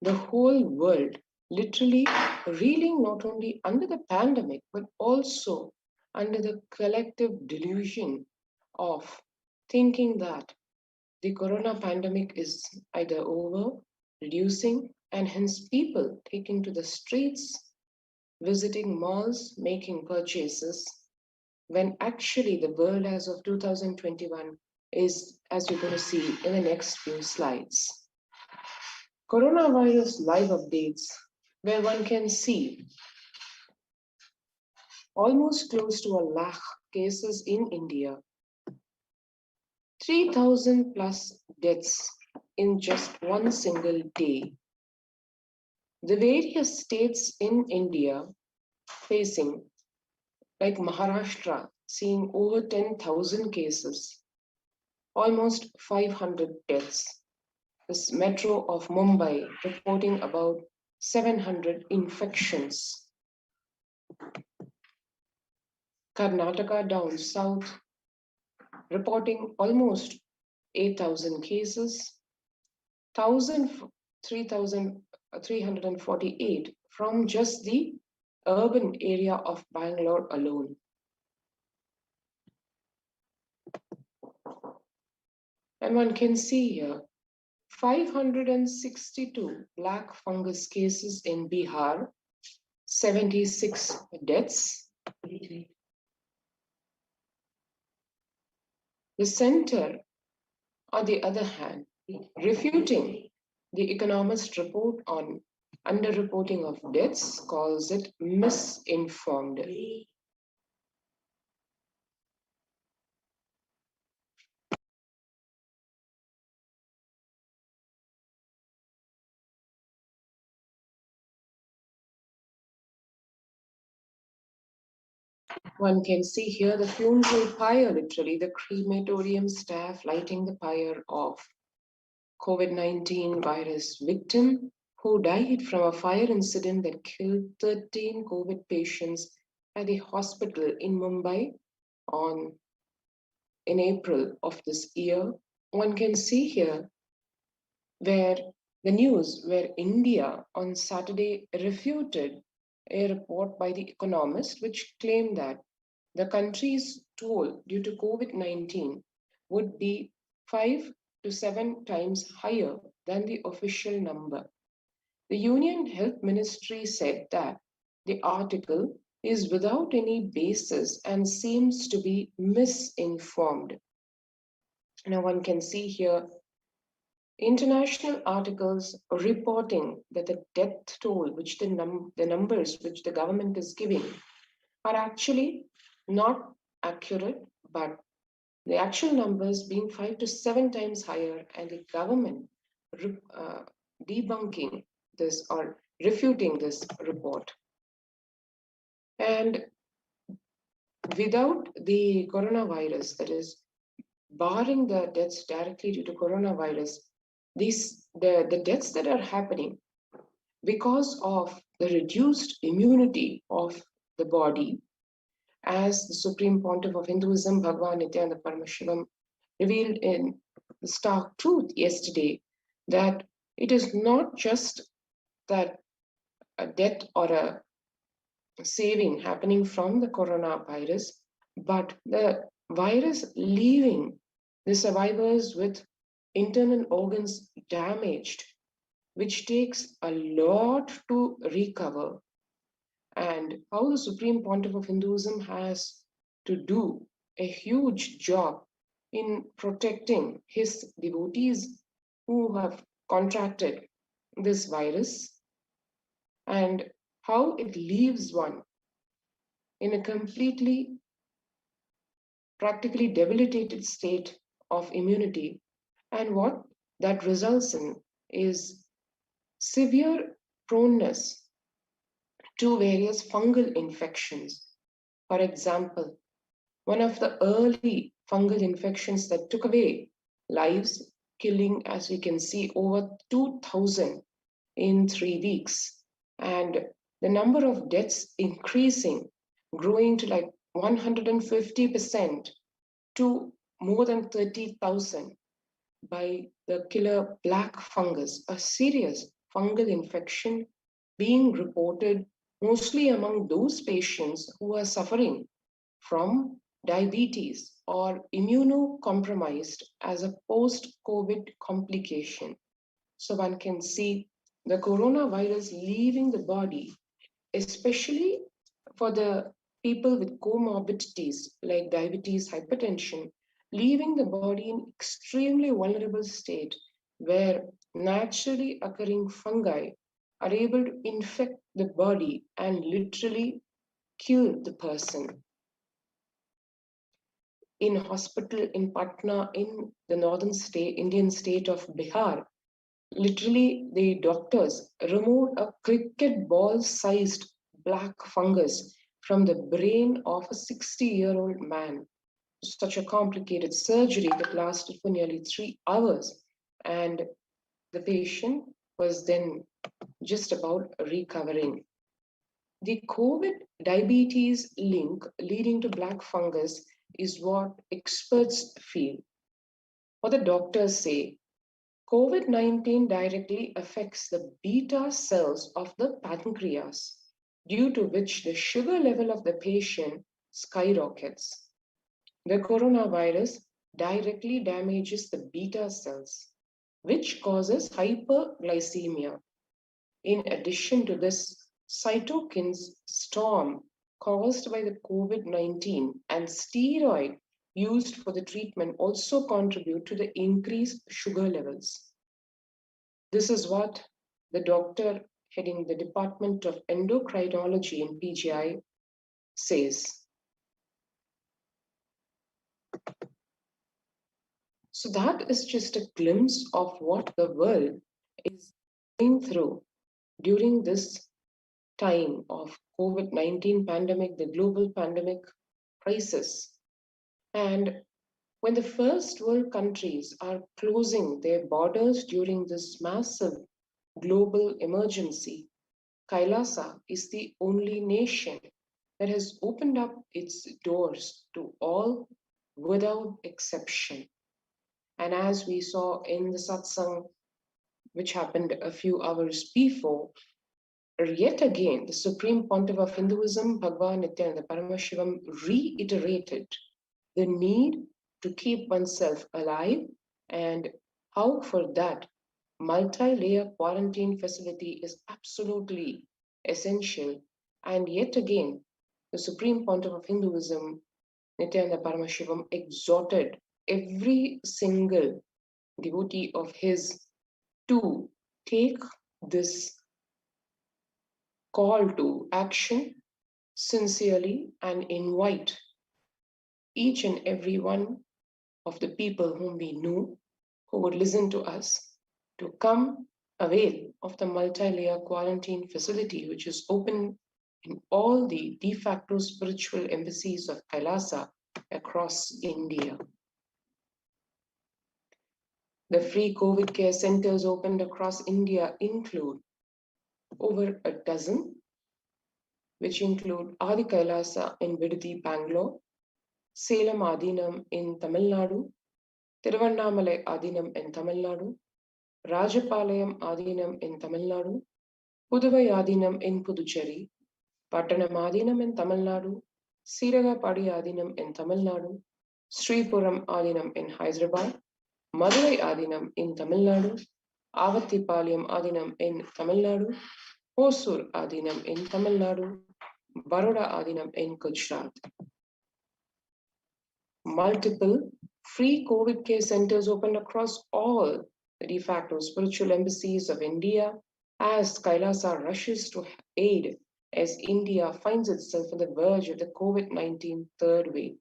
the whole world literally reeling not only under the pandemic, but also under the collective delusion of thinking that the corona pandemic is either over, reducing, and hence people taking to the streets, visiting malls, making purchases, when actually the world as of 2021 is, as you're going to see in the next few slides. Coronavirus live updates, where one can see almost close to 1 lakh cases in India, 3,000 plus deaths in just one single day. The various states in India facing, like Maharashtra, seeing over 10,000 cases, almost 500 deaths. This metro of Mumbai reporting about 700 infections. Karnataka down south reporting almost 8,000 cases, 3,348 from just the urban area of Bangalore alone. And one can see here 562 black fungus cases in Bihar, 76 deaths. The center, on the other hand, refuting the Economist report on underreporting of deaths, calls it misinformed. One can see here the funeral pyre, literally the crematorium staff lighting the pyre of COVID-19 virus victim who died from a fire incident that killed 13 COVID patients at the hospital in Mumbai in April of this year. One can see here where the news where India on Saturday refuted a report by The Economist which claimed that the country's toll due to COVID-19 would be 5 to 7 times higher than the official number. The Union Health Ministry said that the article is without any basis and seems to be misinformed. Now one can see here international articles reporting that the death toll, which the numbers which the government is giving, are actually not accurate, but the actual numbers being 5 to 7 times higher, and the government debunking this or refuting this report. And without the coronavirus, that is, barring the deaths directly due to coronavirus, the deaths that are happening because of the reduced immunity of the body, as the Supreme Pontiff of Hinduism, BHAVA Nithyananda Paramashivam, revealed in the stark truth yesterday, that it is not just that a death or a saving happening from the coronavirus, but the virus leaving the survivors with internal organs damaged, which takes a lot to recover. And how the Supreme Pontiff of Hinduism has to do a huge job in protecting his devotees who have contracted this virus, and how it leaves one in a completely, practically debilitated state of immunity. And what that results in is severe proneness to various fungal infections. For example, one of the early fungal infections that took away lives, killing, as we can see, over 2,000 in 3 weeks, and the number of deaths increasing, growing to like 150% to more than 30,000 by the killer black fungus, a serious fungal infection being reported mostly among those patients who are suffering from diabetes or immunocompromised as a post-COVID complication. So one can see the coronavirus leaving the body, especially for the people with comorbidities like diabetes, hypertension, leaving the body in extremely vulnerable state where naturally occurring fungi are able to infect the body and literally kill the person. In hospital in Patna in the northern state, Indian state of Bihar, literally the doctors removed a cricket ball sized black fungus from the brain of a 60-year-old man. Such a complicated surgery that lasted for nearly 3 hours, and the patient was then just about recovering. The COVID diabetes link leading to black fungus is what experts feel. What the doctors say, COVID-19 directly affects the beta cells of the pancreas, due to which the sugar level of the patient skyrockets. The coronavirus directly damages the beta cells, which causes hyperglycemia. In addition to this, cytokines storm caused by the COVID-19 and steroid used for the treatment also contribute to the increased sugar levels. This is what the doctor heading the Department of Endocrinology in PGI says. So that is just a glimpse of what the world is going through during this time of COVID-19 pandemic, the global pandemic crisis. And when the first world countries are closing their borders during this massive global emergency, Kailasa is the only nation that has opened up its doors to all without exception. And as we saw in the SATSANG, which happened a few hours before, yet again, the Supreme Pontiff of Hinduism, BHAVA Nithyananda Paramashivam, reiterated the need to keep oneself alive and how for that multi-layer quarantine facility is absolutely essential. And yet again, the Supreme Pontiff of Hinduism, Nithyananda Paramashivam, exhorted every single devotee of his to take this call to action sincerely and invite each and every one of the people whom we knew who would listen to us to come avail of the multi-layer quarantine facility, which is open in all the de facto spiritual embassies of Kailasa across India. The free COVID care centers opened across India include over a dozen, which include Adi Kailasa in Vidudi, Bangalore, Salem Adinam in Tamil Nadu, Tiruvannamalai Adinam in Tamil Nadu, Rajapalayam Adinam in Tamil Nadu, Puduvai Adinam in Puducherry, Pattanam Adinam in Tamil Nadu, Siragapadi Adinam in Tamil Nadu, Sripuram Adinam in Hyderabad, Madurai Adinam in Tamil Nadu, Avathipalayam Adinam in Tamil Nadu, Hosur Adinam in Tamil Nadu, Baroda Adinam in Gujarat. Multiple free COVID care centers opened across all the de facto spiritual embassies of India as Kailasa rushes to aid as India finds itself on the verge of the COVID-19 third wave.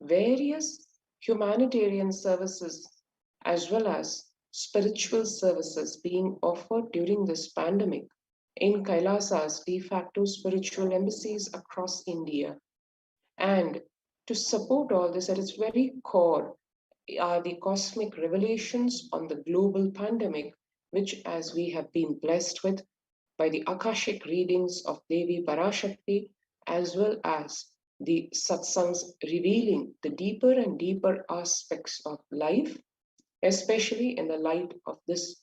Various humanitarian services as well as spiritual services being offered during this pandemic in Kailasa's de facto spiritual embassies across India. And to support all this at its very core are the cosmic revelations on the global pandemic, which as we have been blessed with by the Akashic readings of Devi Parashakti, as well as the satsangs revealing the deeper and deeper aspects of life, especially in the light of this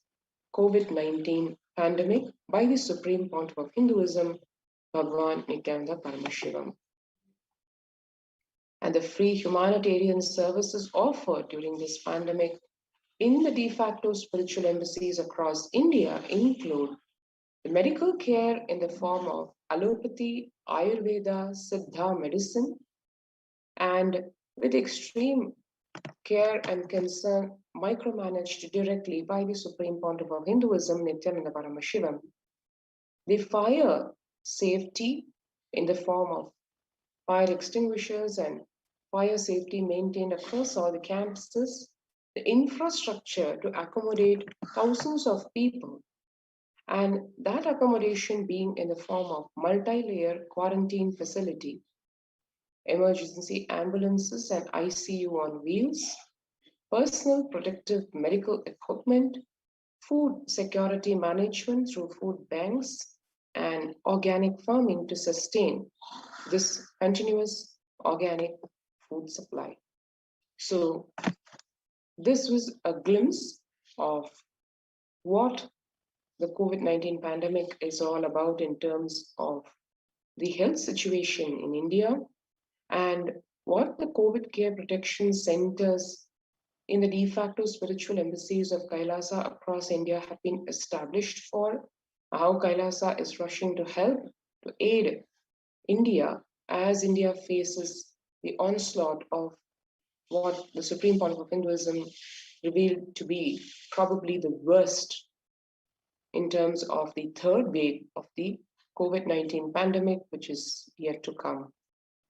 COVID-19 pandemic by the Supreme Pontiff of Hinduism, HDH Nithyananda Paramashivam. And the free humanitarian services offered during this pandemic in the de facto spiritual embassies across India include the medical care in the form of allopathy, Ayurveda, Siddha medicine, and with extreme care and concern micromanaged directly by the Supreme Pontiff of Hinduism, Nithyananda Paramashivam. The fire safety in the form of fire extinguishers and fire safety maintained across all the campuses, the infrastructure to accommodate thousands of people, and that accommodation being in the form of multi-layer quarantine facility, emergency ambulances and ICU on wheels, personal protective medical equipment, food security management through food banks, and organic farming to sustain this continuous organic food supply. So this was a glimpse of what the COVID-19 pandemic is all about in terms of the health situation in India and what the COVID care protection centers in the de facto spiritual embassies of Kailasa across India have been established for, how Kailasa is rushing to help to aid India as India faces the onslaught of what the Supreme Pontiff of Hinduism revealed to be probably the worst in terms of the third wave of the COVID-19 pandemic, which is yet to come.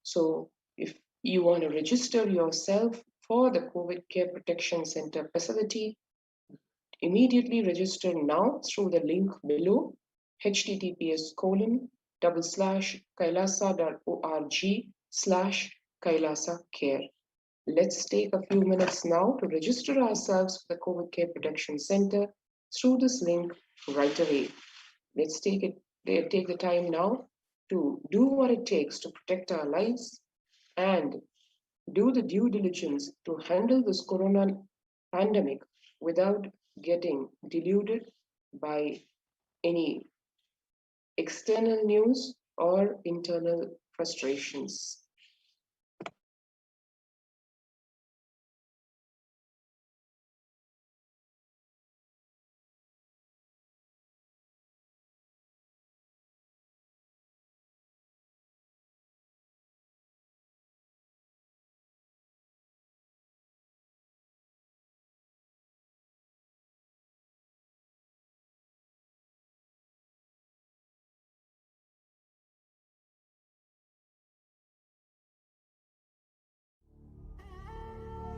So if you want to register yourself for the COVID Care Protection Center facility, immediately register now through the link below, https://kailasa.org/Kailasa Care. Let's take a few minutes now to register ourselves for the COVID Care Protection Center through this link right away. Let's take the time now to do what it takes to protect our lives and do the due diligence to handle this corona pandemic without getting deluded by any external news or internal frustrations.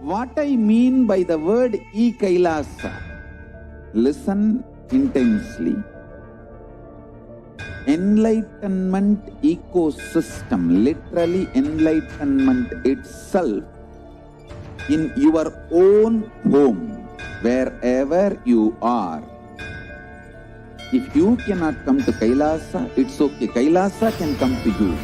What I mean by the word Kailasa, listen intensely. Enlightenment ecosystem, literally enlightenment itself, in your own home, wherever you are. If you cannot come to Kailasa, it's okay. Kailasa can come to you.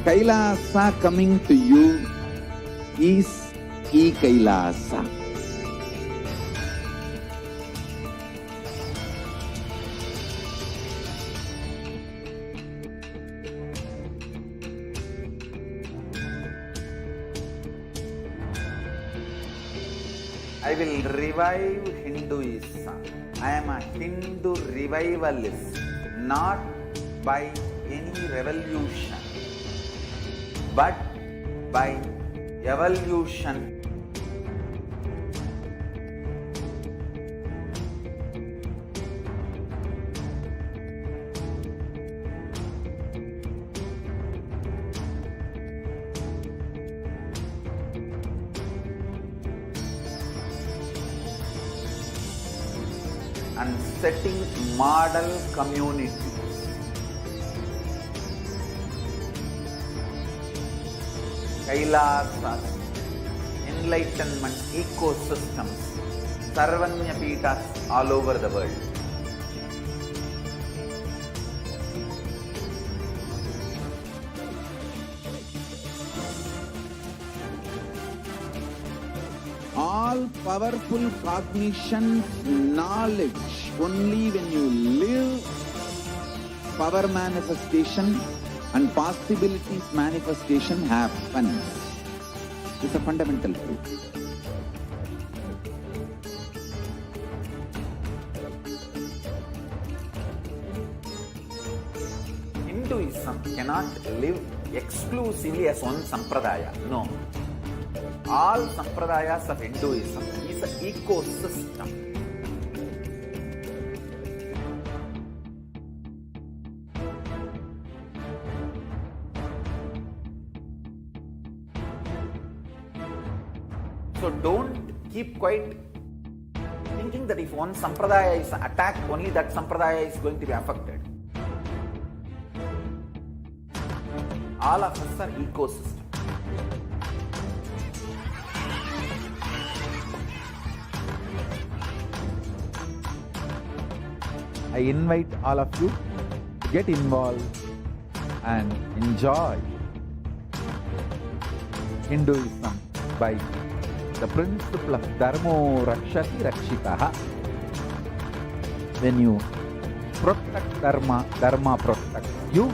Kailasa coming to you is Kailasa. I will revive Hinduism. I am a Hindu revivalist, not by any revolution, but by evolution. And setting model communities. Kailasas, enlightenment ecosystems, Sarvanya Peethas all over the world. All all powerful cognition, knowledge, only when you live, power manifestation and possibilities manifestation happens. It's a fundamental truth. Hinduism cannot live exclusively as one sampradaya. No. All sampradayas of Hinduism is an ecosystem. So don't keep quiet thinking that if one sampradaya is attacked, only that sampradaya is going to be affected. All of us are ecosystem. I invite all of you to get involved and enjoy Hinduism by the principle of Dharmo Rakshati Rakshitaha. When you protect Dharma, Dharma protects you.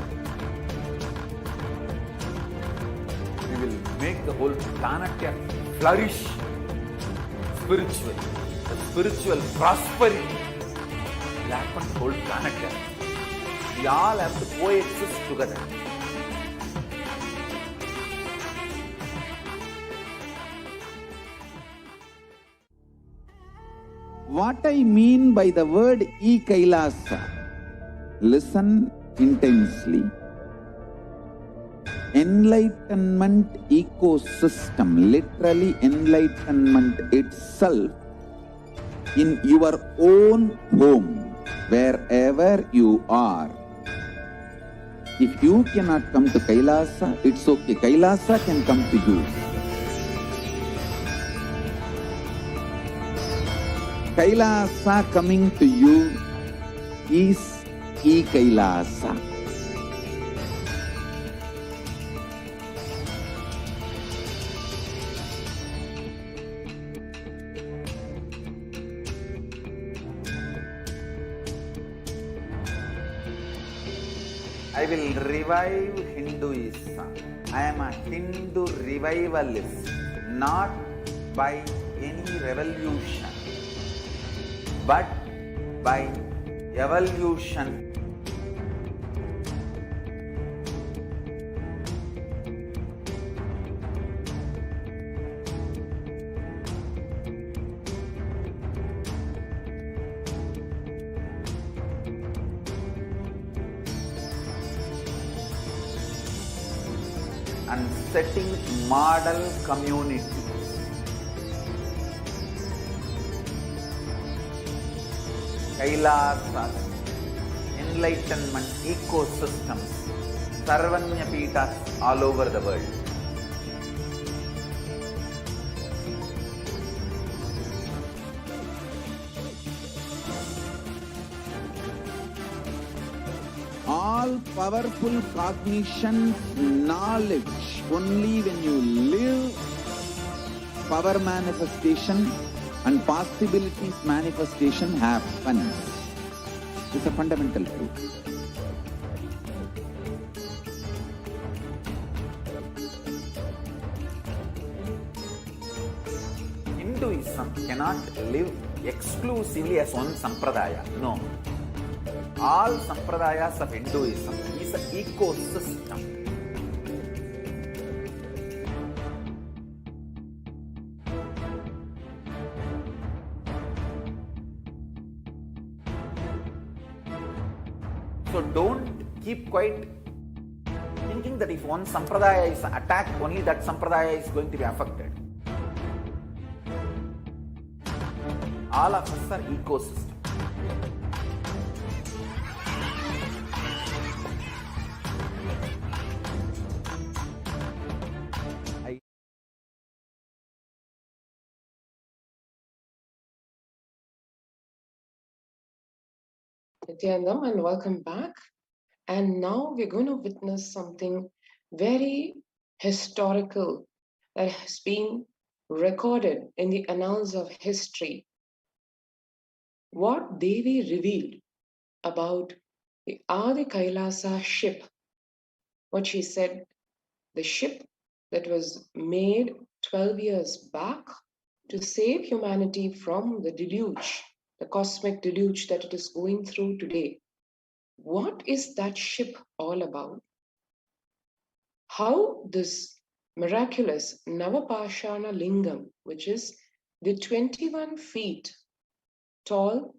We will make the whole planet flourish spiritually. The spiritual prosperity will happen to the whole planet. We all have to coexist together. What I mean by the word Kailasa, listen intensely. Enlightenment ecosystem, literally enlightenment itself, in your own home, wherever you are. If you cannot come to Kailasa, it's okay. Kailasa can come to you. Kailasa coming to you is Kailasa. I will revive Hinduism. I am a Hindu revivalist, not by any revolution, but by evolution. And setting model communities. Kailasa, enlightenment ecosystems, Sarvanya Pitas all over the world. All powerful cognition, knowledge, only when you live, power manifestation and possibilities manifestation happens. It's a fundamental truth. Hinduism cannot live exclusively as one sampradaya. No. All sampradayas of Hinduism is an ecosystem. So don't keep quiet thinking that if one sampradaya is attacked, only that sampradaya is going to be affected. All of us are ecosystem. Nithyanandam, and welcome back. And now we're going to witness something very historical that has been recorded in the annals of history what Devi revealed about the Adi Kailasa ship. What she said, the ship that was made 12 years back to save humanity from the deluge, the cosmic deluge that it is going through today. What is that ship all about? How this miraculous Navapashana Lingam, which is the 21 feet tall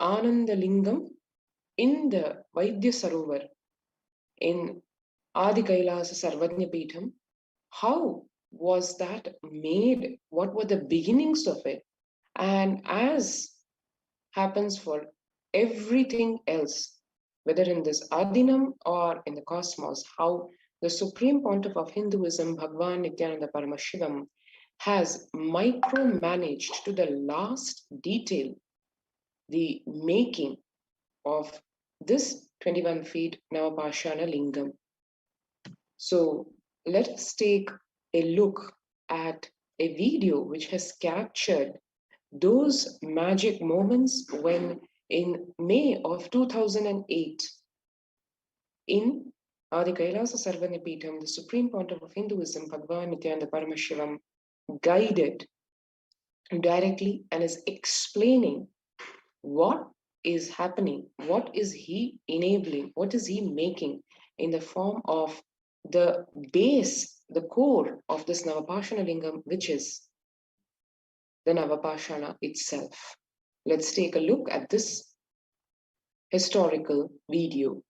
Ananda Lingam in the Vaidya Sarovar in Adi Kailasa Sarvajna Peetham, how was that made? What were the beginnings of it? And as happens for everything else, whether in this Adinam or in the cosmos, how the Supreme Pontiff of Hinduism, Bhagavan Nithyananda Paramashivam, has micromanaged to the last detail the making of this 21 feet Navapashana Lingam. So let us take a look at a video which has captured those magic moments when in May of 2008, in Adi Kailasa Sarvajna Peetham, the Supreme Pontiff of Hinduism, Bhagavan Nithyananda Paramashivam, guided directly and is explaining what is happening, what is he enabling, what is he making in the form of the base, the core of this Navapashana Lingam, which is the Navapashana itself. Let's take a look at this historical video.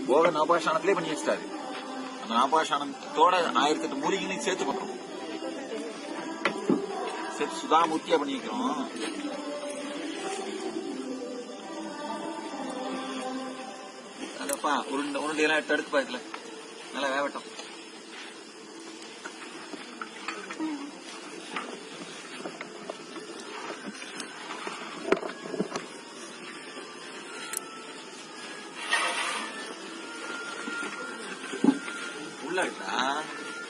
போக நவபாஷானத்திலே பண்ணி வச்சிட்டாரு. அந்த நவபாஷானத்தோட 1008 மூலிகைகளையும் சேர்த்து பண்றோம். சேர்த்து சுதாமூர்த்தியா பண்ணி வைக்கிறோம். அதப்பா உருண்டையெல்லாம் எடுத்து பாக்கல, நல்லா வேகட்டும்.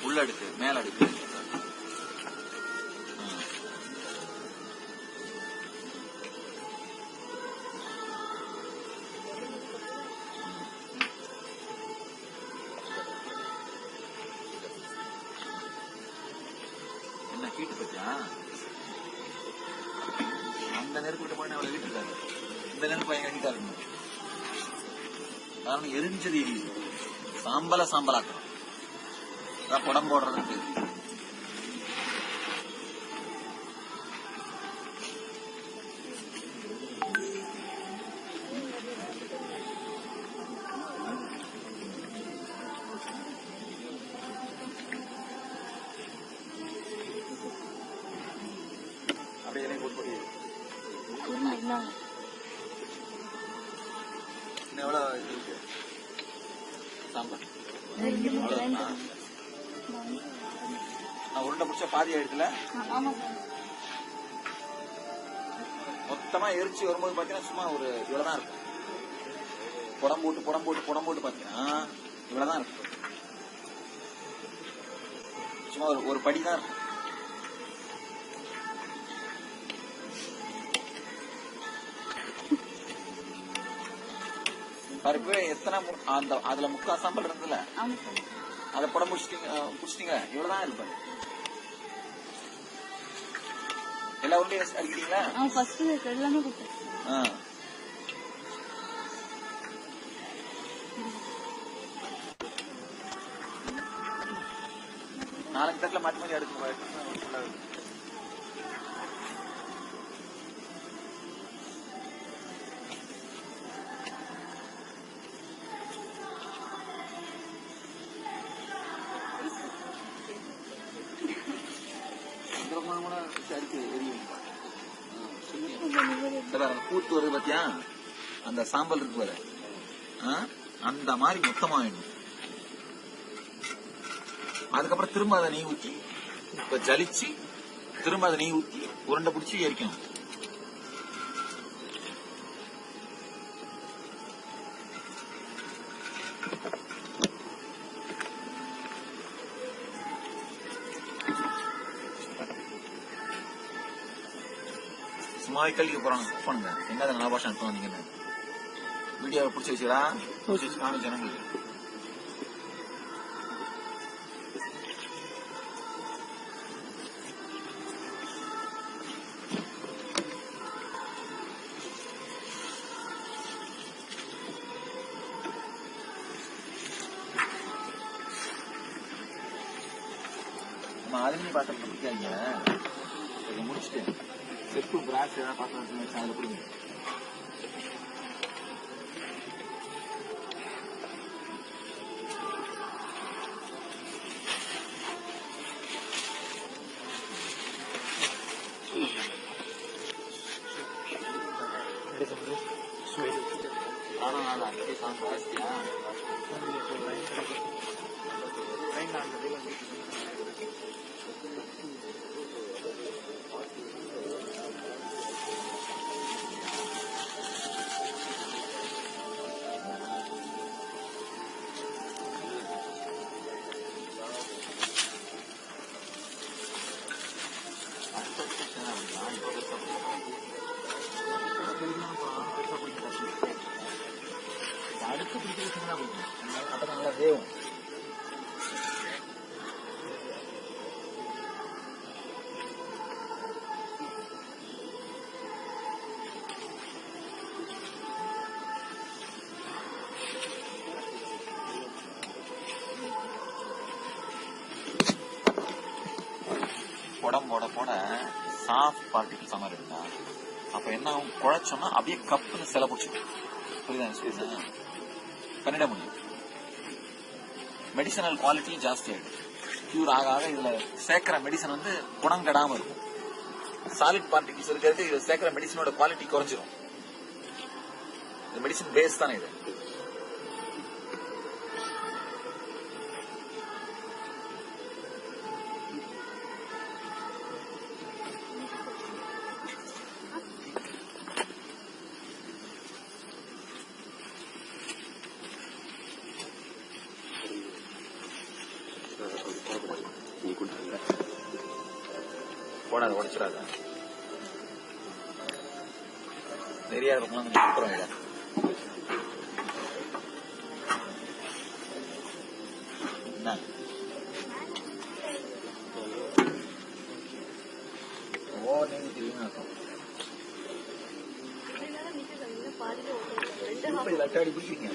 உள்ள அடுக்கு மேல அடுக்கு என்ன ஹீட்டு பத்தியா? அந்த நெருப்பு விட்டு போய் அவளை வீட்டு இருக்காரு. இந்த நெருப்பு பயங்கர ஹீட்டா இருக்கணும். காரணம் எரிஞ்சது எரியுது. சாம்பலாக்கணும். குடம் போடுறதுக்கு அப்படியே போட்டு எவ்வளோ இருக்கு சாம்பார் உருண்டை பிடிச்சா பாதி ஆயிடுதுல. மொத்தமா எரிச்சு வரும்போது பாத்தீங்கன்னா சும்மா ஒரு இவ்வளவுதான் இருக்கும். புடம் போட்டு பாத்தீங்கன்னா இவ்வளவுதான் இருக்கும். சும்மா ஒரு படிதான் இருக்கும். பருப்பு எத்தனை அதுல முக்கா சாம்பல் இருந்ததுல அதை புடம் புடிச்சிட்டீங்க இவ்வளவுதான் இருப்பாரு. எல்லா உருண்டையும் அடிக்கிறீங்களா? நாளைக்கு தட்டில் மாற்றி மாற்றி அடுக்க. கூத்து வருது பாத்தியா, அந்த சாம்பல் இருக்கு பாரு, அந்த மாதிரி மொத்தமா வேணும். அதுக்கப்புறம் திரும்ப அதை நெய் ஊற்றி இப்ப ஜலிச்சு திரும்ப அதை நெய் ஊற்றி உருண்டை பிடிச்சி எரிக்கணும். சும்மாவே கல்விக்க போறாங்க. பண்ணுங்க என்ன நலபாஷம் அனுப்ப வந்தீங்கன்னு வீடியோவை பிடிச்சி வச்சுடா, பிடிச்சி வச்சு காமி ஜனங்களுக்கு. அலுமினிய பாத்திரத்தை பிடிக்காதீங்க, இதை முடிச்சுட்டு செப்பு பிராஸ் ஏதாவது பாத்திரம் வச்சு அதில் கொடுங்க. ஜாஸ்தியா அடுத்து பிடிக்கிறதுனா அப்ப நல்லா வேவும். புடம் போட போட சாஃப்ட் பார்ட்டிகிள்ஸ் மாதிரி இருந்தா அப்ப என்ன ஆகும், குழைச்சோம்னா அப்படியே கப்புன்னு சில பிடிச்சிடும். புரியுதா? பண்ணிட முடியும். மெடிசனல் குவாலிட்டி ஜாஸ்தி ஆயிடும். கியூர் ஆக ஆக இதுல சேர்க்கிற மெடிசன் வந்து குணம் கெடாம இருக்கும். சாலிட் பார்ட்டிகிள்ஸ் இருக்கிறது இதுல சேர்க்கிற மெடிசனோட குவாலிட்டி குறைஞ்சிரும். இந்த மெடிசன் பேஸ் தானே இது. போடாத, உடைச்சிடாத. நிறைய பக்கம் அப்புறம் இட நீங்க தெரியும் லட்டாடி பிடிக்கிறீங்க.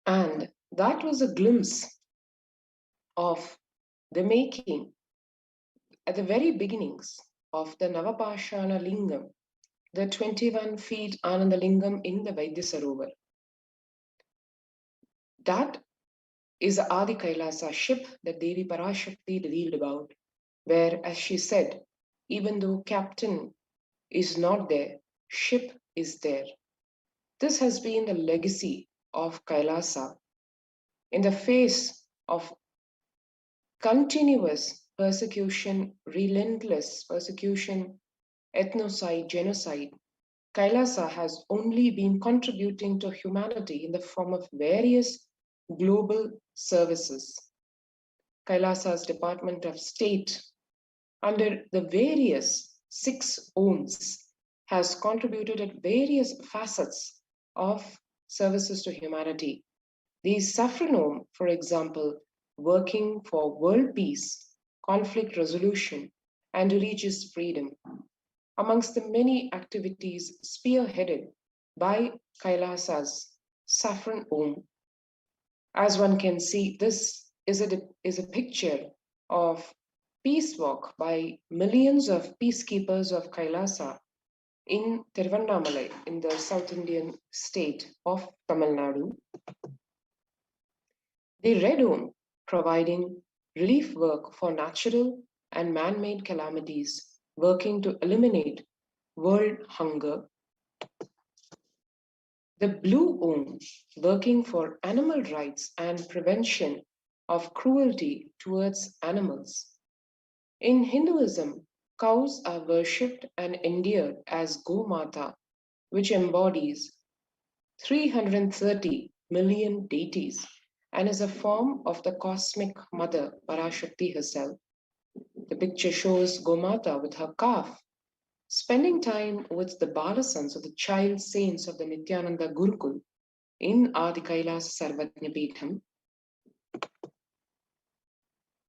And that was a glimpse of the making at the very beginnings of the Navapashana Lingam, the 21 feet Ananda Lingam in the Vaidya Sarovar. That is the Adi Kailasa ship that Devi Parashakti revealed about, where, as she said, even though captain is not there, ship is there. This has been the legacy of Kailasa in the face of continuous persecution, relentless persecution, ethnocide, genocide. Kailasa has only been contributing to humanity in the form of various global services. Kailasa's Department of State, under the various 6 Ohms, has contributed at various facets of services to humanity. The Saffron Ohm, for example, working for world peace, conflict resolution, and religious freedom, amongst the many activities spearheaded by Kailasa's Saffron Ohm. As one can see, this is a picture of peace walk by millions of peacekeepers of Kailasa in Tiruvannamalai, in the South Indian state of Tamil Nadu. The Red Ohm, providing relief work for natural and man-made calamities, working to eliminate world hunger. The Blue Ohm, working for animal rights and prevention of cruelty towards animals. In Hinduism, cows are worshipped and endeared as Gomata, which embodies 330 million deities and is a form of the cosmic mother, Parashakti herself. The picture shows Gomata with her calf, spending time with the Bala sons of the child saints of the Nithyananda Gurukul in Adi Kailasa Sarvatnya Peetham.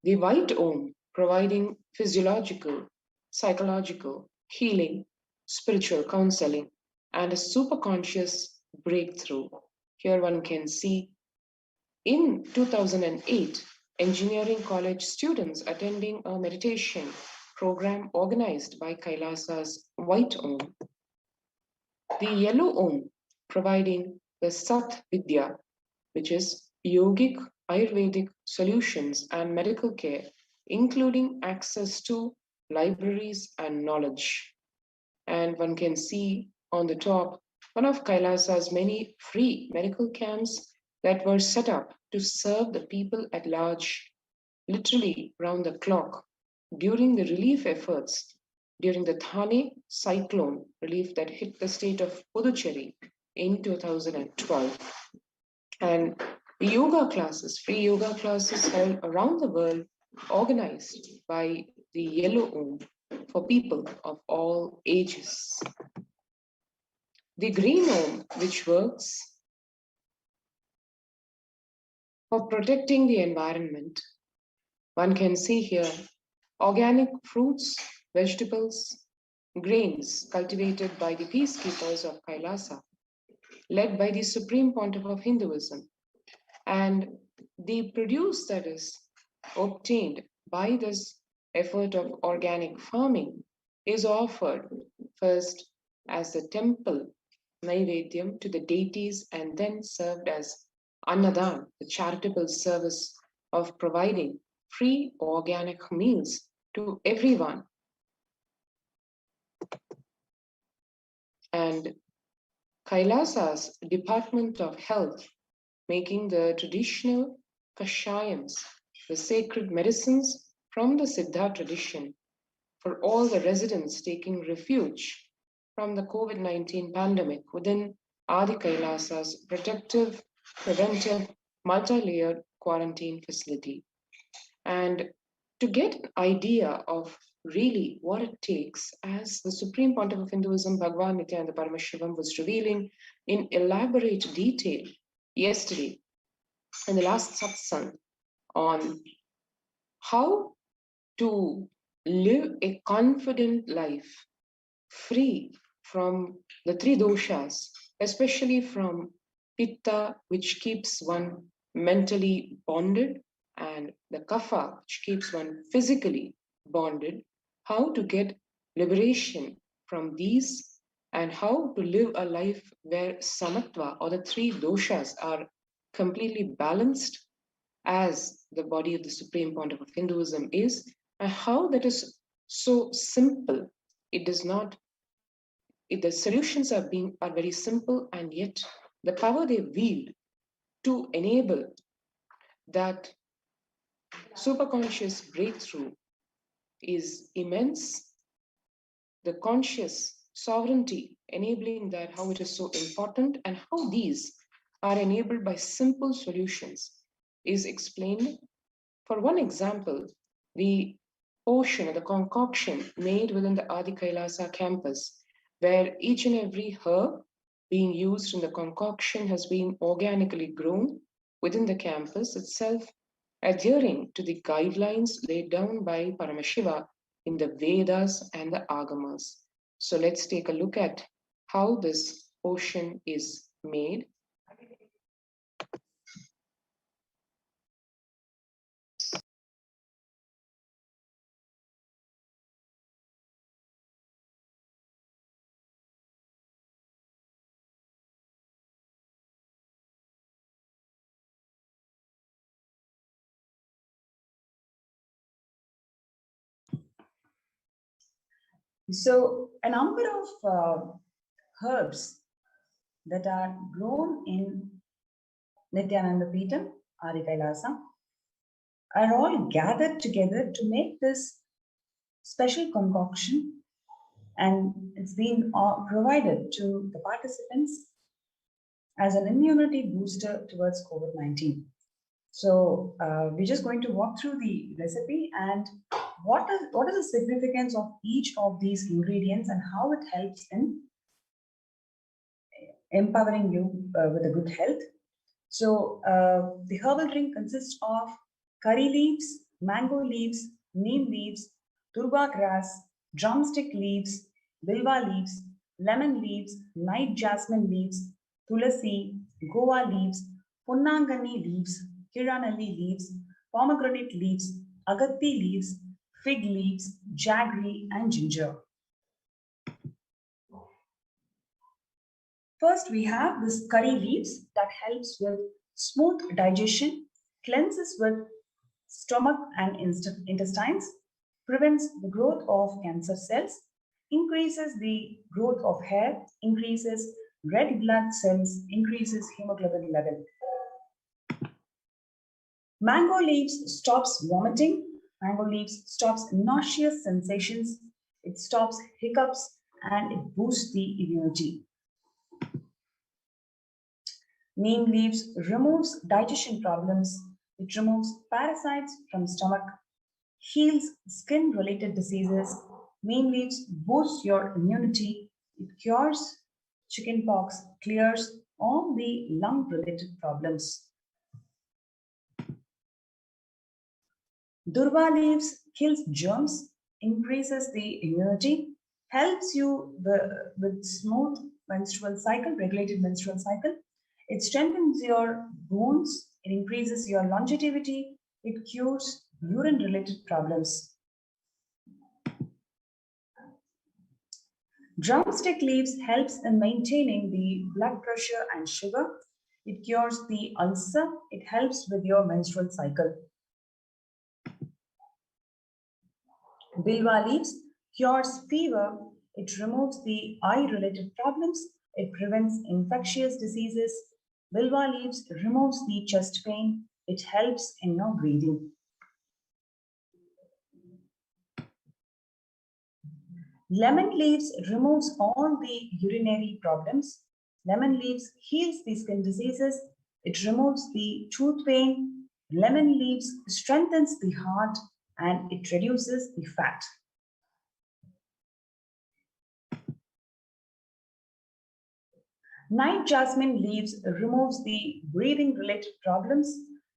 The White Om, providing physiological, psychological, healing, spiritual counseling, and a superconscious breakthrough. Here one can see in 2008, engineering college students attending a meditation program organized by Kailasa's White Om. The Yellow Om, providing the Sat Vidya, which is yogic, Ayurvedic solutions and medical care, including access to libraries and knowledge. And one can see on the top one of Kailasa's many free medical camps that were set up to serve the people at large, literally round the clock, during the relief efforts during the Thane cyclone relief that hit the state of Puducherry in 2012. And the yoga classes, free yoga classes held around the world, organized by the Yellow Om for people of all ages. The Green Om, which works for protecting the environment. One can see here organic fruits, vegetables, grains cultivated by the peacekeepers of Kailasa, led by the Supreme Pontiff of Hinduism. And the produce that is obtained by this effort of organic farming is offered first as the temple Naivedyam to the deities and then served as Annadan, the charitable service of providing free organic meals to everyone. And Kailasa's Department of Health, making the traditional kashayams, the sacred medicines from the Siddha tradition, for all the residents taking refuge from the COVID-19 pandemic within Adi Kailasa's protective, preventive, multi-layered quarantine facility. And to get an idea of really what it takes, as the Supreme Pontiff of Hinduism, BHAVA Nithyananda Paramashivam, was revealing in elaborate detail yesterday in the last satsang on how to live a confident life free from the 3 doshas, especially from Pitta, which keeps one mentally bonded, and the Kapha, which keeps one physically bonded, how to get liberation from these and how to live a life where samatva or the three doshas are completely balanced as the body of the Supreme Pontiff of Hinduism is, and how that is so simple. It does not, the solutions are very simple, and yet the power they wield to enable that superconscious breakthrough is immense. The conscious sovereignty enabling that, how it is so important, and how these are enabled by simple solutions is explained. For one example, the potion or the concoction made within the Adi Kailasa campus, where each and every herb being used in the concoction has been organically grown within the campus itself, adhering to the guidelines laid down by Paramashiva in the Vedas and the Agamas. So let's take a look at how this potion is made. So a number of herbs that are grown in Nithyananda Peetham, Adi Kailasa, are all gathered together to make this special concoction, and it's been provided to the participants as an immunity booster towards COVID-19. So we're just going to walk through the recipe and what is the significance of each of these ingredients and how it helps in empowering you with a good health. So the herbal drink consists of curry leaves, mango leaves, neem leaves, turba grass, drumstick leaves, bilva leaves, lemon leaves, night jasmine leaves, tulasi, goa leaves, punnangani leaves, kiranali leaves, pomegranate leaves, agatti leaves, fig leaves, jaggery, and ginger. First, we have this curry leaves that helps with smooth digestion, cleanses with stomach and intestines, prevents the growth of cancer cells, increases the growth of hair, increases red blood cells, increases hemoglobin level. Mango leaves stops vomiting. Mango leaves stops nauseous sensations. It stops hiccups and it boosts the immunity. Neem leaves removes digestion problems. It removes parasites from stomach, heals skin-related diseases. Neem leaves boosts your immunity. It cures chickenpox, clears all the lung-related problems. Durva leaves kills germs, increases the immunity, helps you with smooth menstrual cycle, regulated menstrual cycle. It strengthens your bones, it increases your longevity, it cures urine-related problems. Drumstick leaves helps in maintaining the blood pressure and sugar. It cures the ulcer, it helps with your menstrual cycle. Bilva leaves cures fever, it removes the eye-related problems, it prevents infectious diseases. Bilva leaves removes the chest pain, it helps in your breathing. Lemon leaves removes all the urinary problems. Lemon leaves heals the skin diseases, it removes the tooth pain. Lemon leaves strengthens the heart and it reduces the fat. Night jasmine leaves removes the breathing related problems.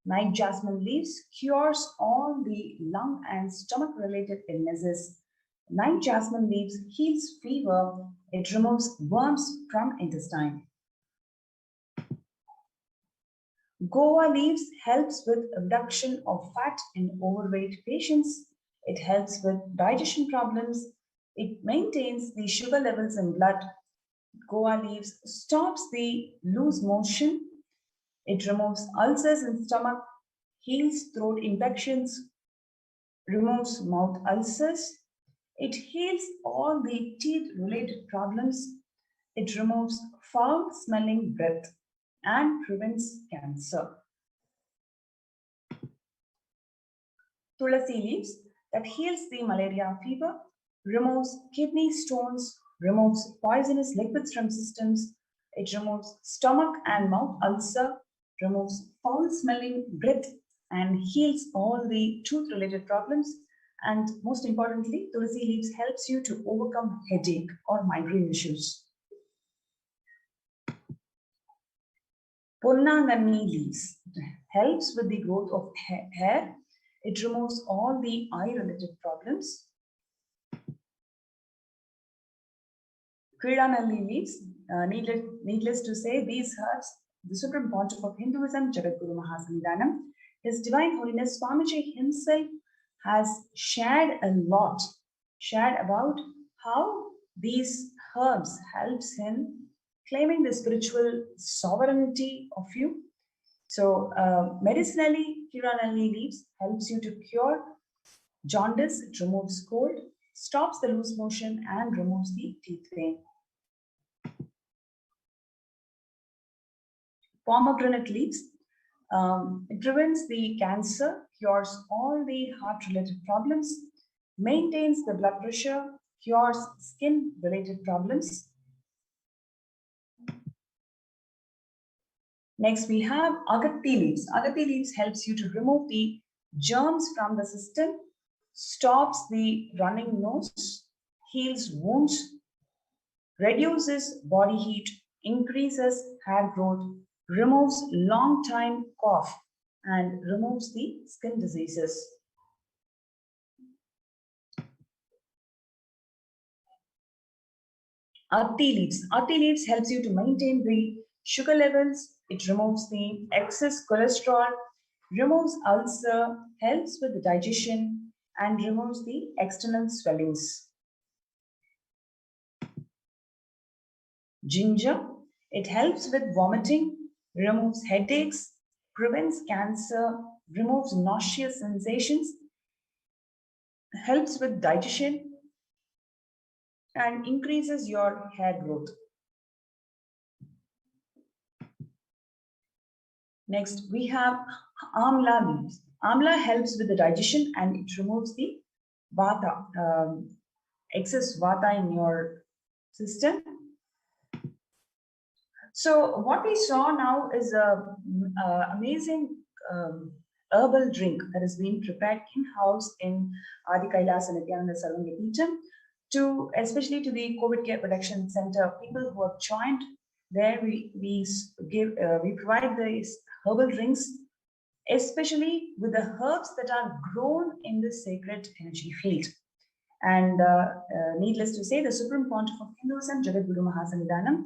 Night jasmine leaves cures all the lung and stomach related illnesses. Night jasmine leaves heals fever. It removes worms from intestine. Guava leaves helps with reduction of fat in overweight patients. It helps with digestion problems. It maintains the sugar levels in blood. Guava leaves stops the loose motion. It removes ulcers in stomach, heals throat infections, removes mouth ulcers. It heals all the teeth-related problems. It removes foul-smelling breath and prevents cancer. Tulasi leaves that heals the malaria fever, removes kidney stones, removes poisonous liquids from systems. It removes stomach and mouth ulcer, removes foul-smelling breath, and heals all the tooth-related problems. And most importantly, Tulasi leaves helps you to overcome headache or migraine issues. Ponnanganni leaves helps with the growth of hair. It removes all the eye-related problems. Kridanalli leaves, needless to say, these herbs, the Supreme Pontiff of Hinduism, Jagadguru Mahasanidhanam, His Divine Holiness Swamiji himself has shared about how these herbs helps him claiming the spiritual sovereignty of you. So medicinally, Kiranali leaves helps you to cure jaundice, it removes cold, stops the loose motion and removes the teeth pain. Pomegranate leaves, it prevents the cancer, cures all the heart-related problems, maintains the blood pressure, cures skin-related problems. Next, we have Agatti leaves. Agatti leaves helps you to remove the germs from the system, stops the running nose, heals wounds, reduces body heat, increases hair growth, removes long-time cough, and removes the skin diseases. Atti leaves. Atti leaves helps you to maintain the sugar levels. It removes the excess cholesterol, removes ulcer, helps with the digestion, and removes the external swellings. Ginger, it helps with vomiting, removes headaches, prevents cancer, removes nauseous sensations, helps with digestion, and increases your hair growth. Next, we have Amla leaves. Amla helps with the digestion and it removes the vata, excess vata in your system. So what we saw now is a amazing herbal drink that has been prepared in-house in Adi Kailasa Nithyananda Paramashivam, to especially to the COVID Care Protection Center. People who have joined there, we provide these herbal drinks, especially with the herbs that are grown in the sacred energy field. And needless to say, the Supreme Pontiff of Hinduism, Jagadguru Mahasanidhanam,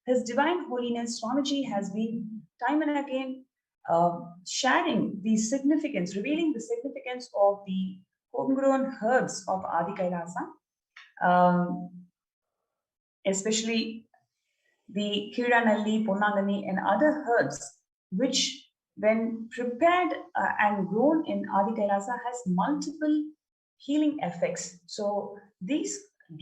His Divine Holiness Swamiji has been time and again sharing the significance, revealing the significance of the homegrown herbs of Adi Kailasa, especially the Kiranalli, Ponnanganni, and other herbs, which when prepared and grown in Adi Kailasa has multiple healing effects. So these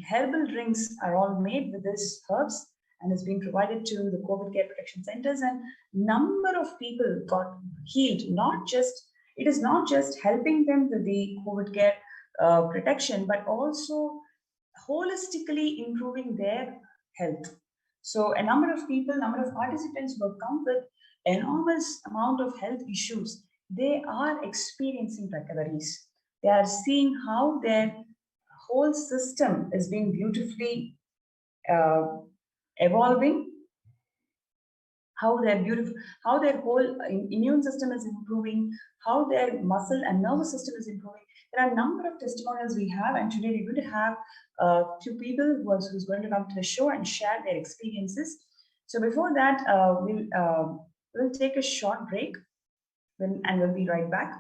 herbal drinks are all made with these herbs and has been provided to the COVID Care Protection Centers, and number of people got healed. It is not just helping them with the COVID care protection, but also holistically improving their health. So a number of people, number of participants who have come with enormous amount of health issues, they are experiencing recoveries. They are seeing how their whole system is being beautifully evolving, how their whole immune system is improving, how their muscle and nervous system is improving. There are a number of testimonials we have, and today we're going to have two people who's going to come to the show and share their experiences. So before that, we'll We'll take a short break and we'll be right back.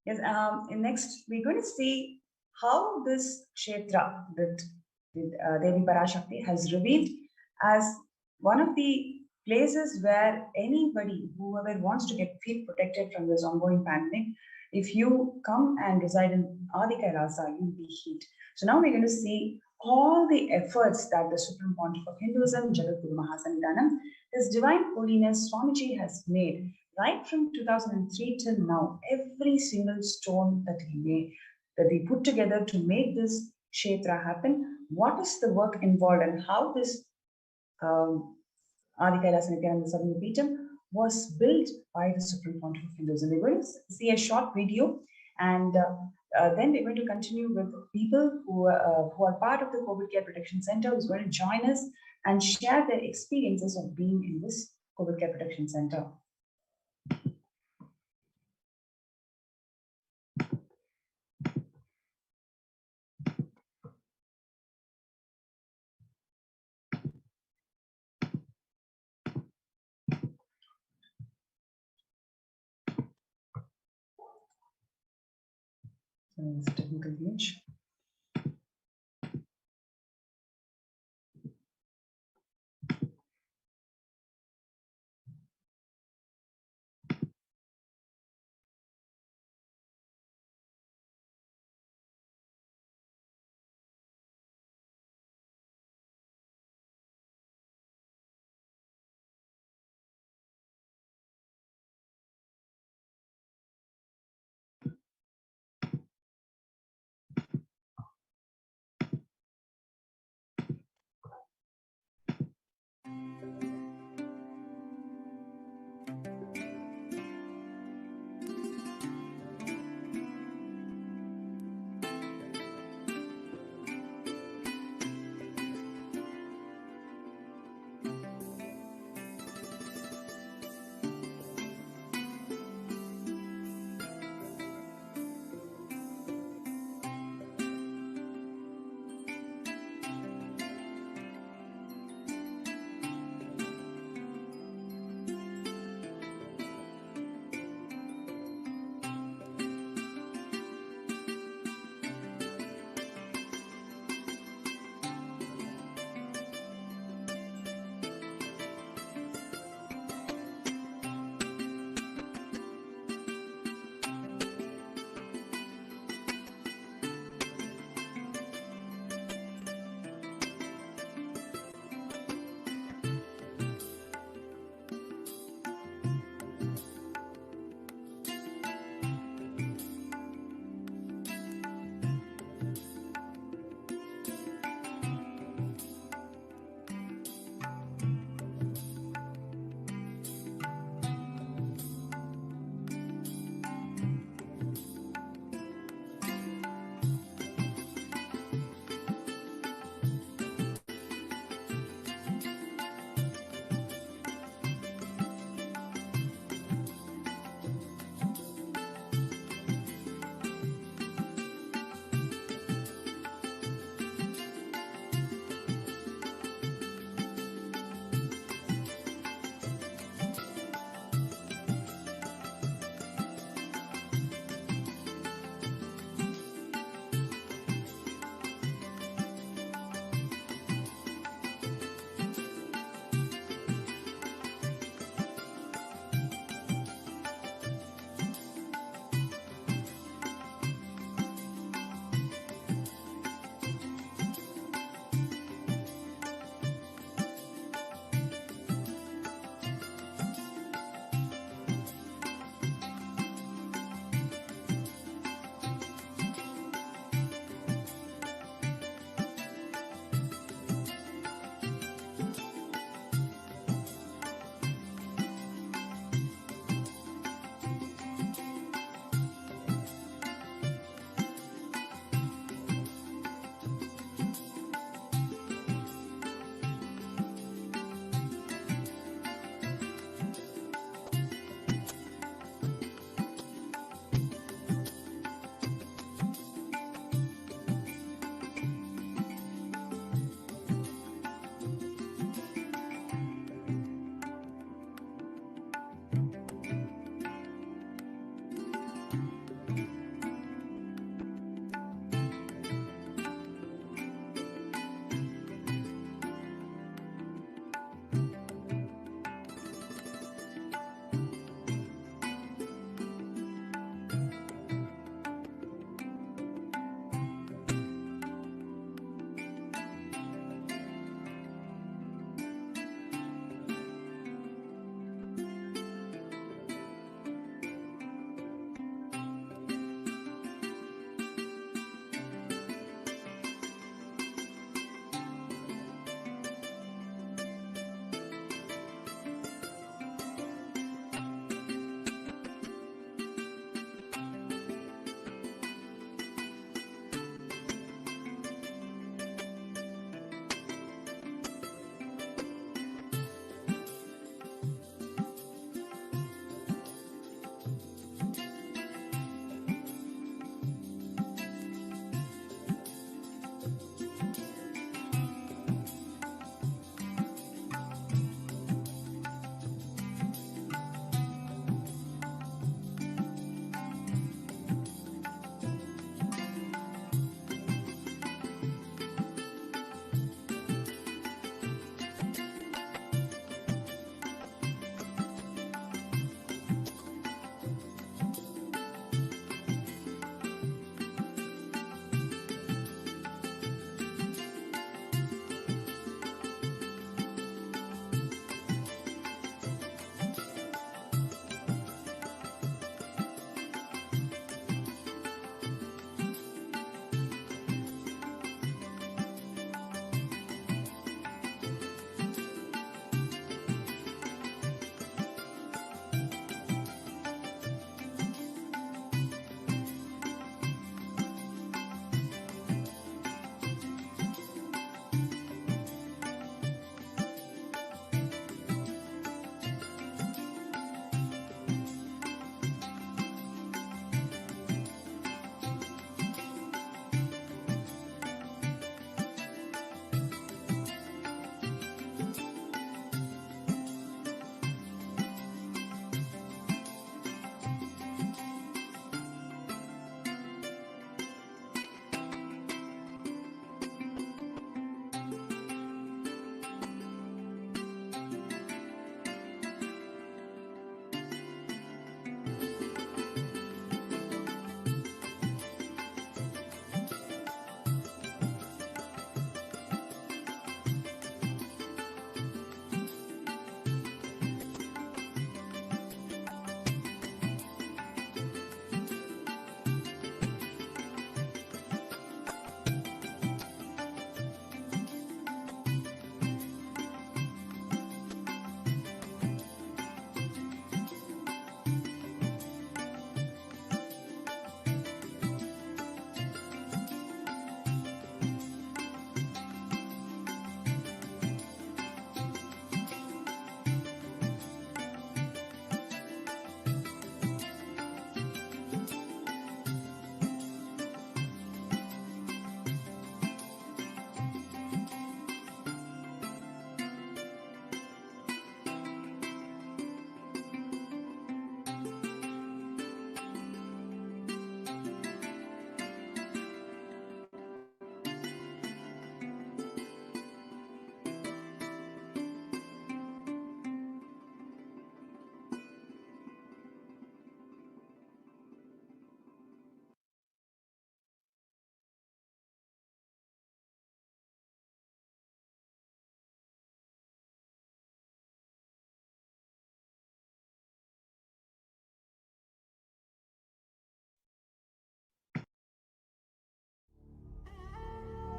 Yes, in next, we're going to see how this kshetra that Devi Parashakti has revealed as one of the places where anybody, whoever wants to feel protected from this ongoing pandemic, if you come and reside in Adi Kailasa, you'll be healed. So now we're going to see all the efforts that the Supreme Pontiff of Hinduism, Jagadguru Mahasannidhanam, His Divine Holiness Swamiji has made right from 2003 till now. Every single stone that he made, that he put together to make this kshetra happen, what is the work involved and how this Adi Kailasa Nithyananda Paramashivam was built by the Supreme Pontiff of Hinduism. We're going to see a short video and then we're going to continue with people who are part of the COVID Care Protection Center who's going to join us and share their experiences of being in this COVID Care Protection Center. So it's a technical glitch.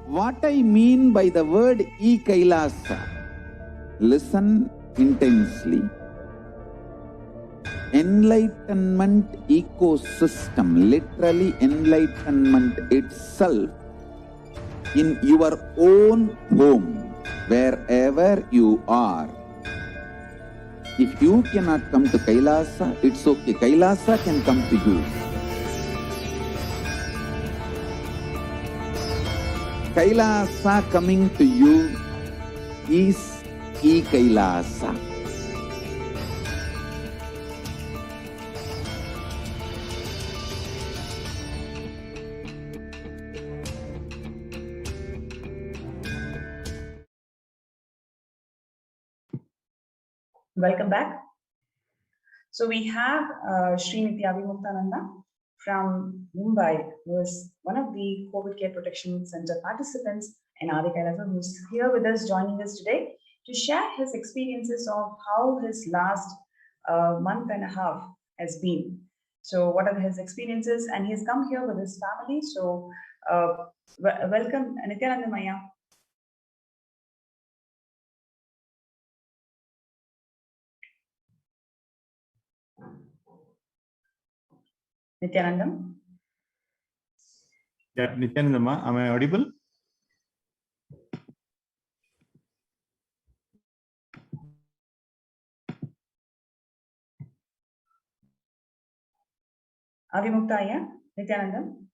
What I mean by the word Kailasa, listen intensely. Enlightenment ecosystem, literally enlightenment itself, in your own home, wherever you are. If you cannot come to Kailasa, it's okay. Kailasa can come to you. Kailasa coming to you is Kailasa. Welcome back. So we have Srinidhi Avimuktananda from Mumbai, who is one of the COVID Care Protection Center participants, and Adi Kailasa, who's here with us, joining us today to share his experiences of how his last month and a half has been. So what are his experiences? And he's come here with his family. So welcome, Nithyananda Maya. Nithyanandam? Yeah, Nithyanandama, am I audible? Avimuktaya, Nithyanandam?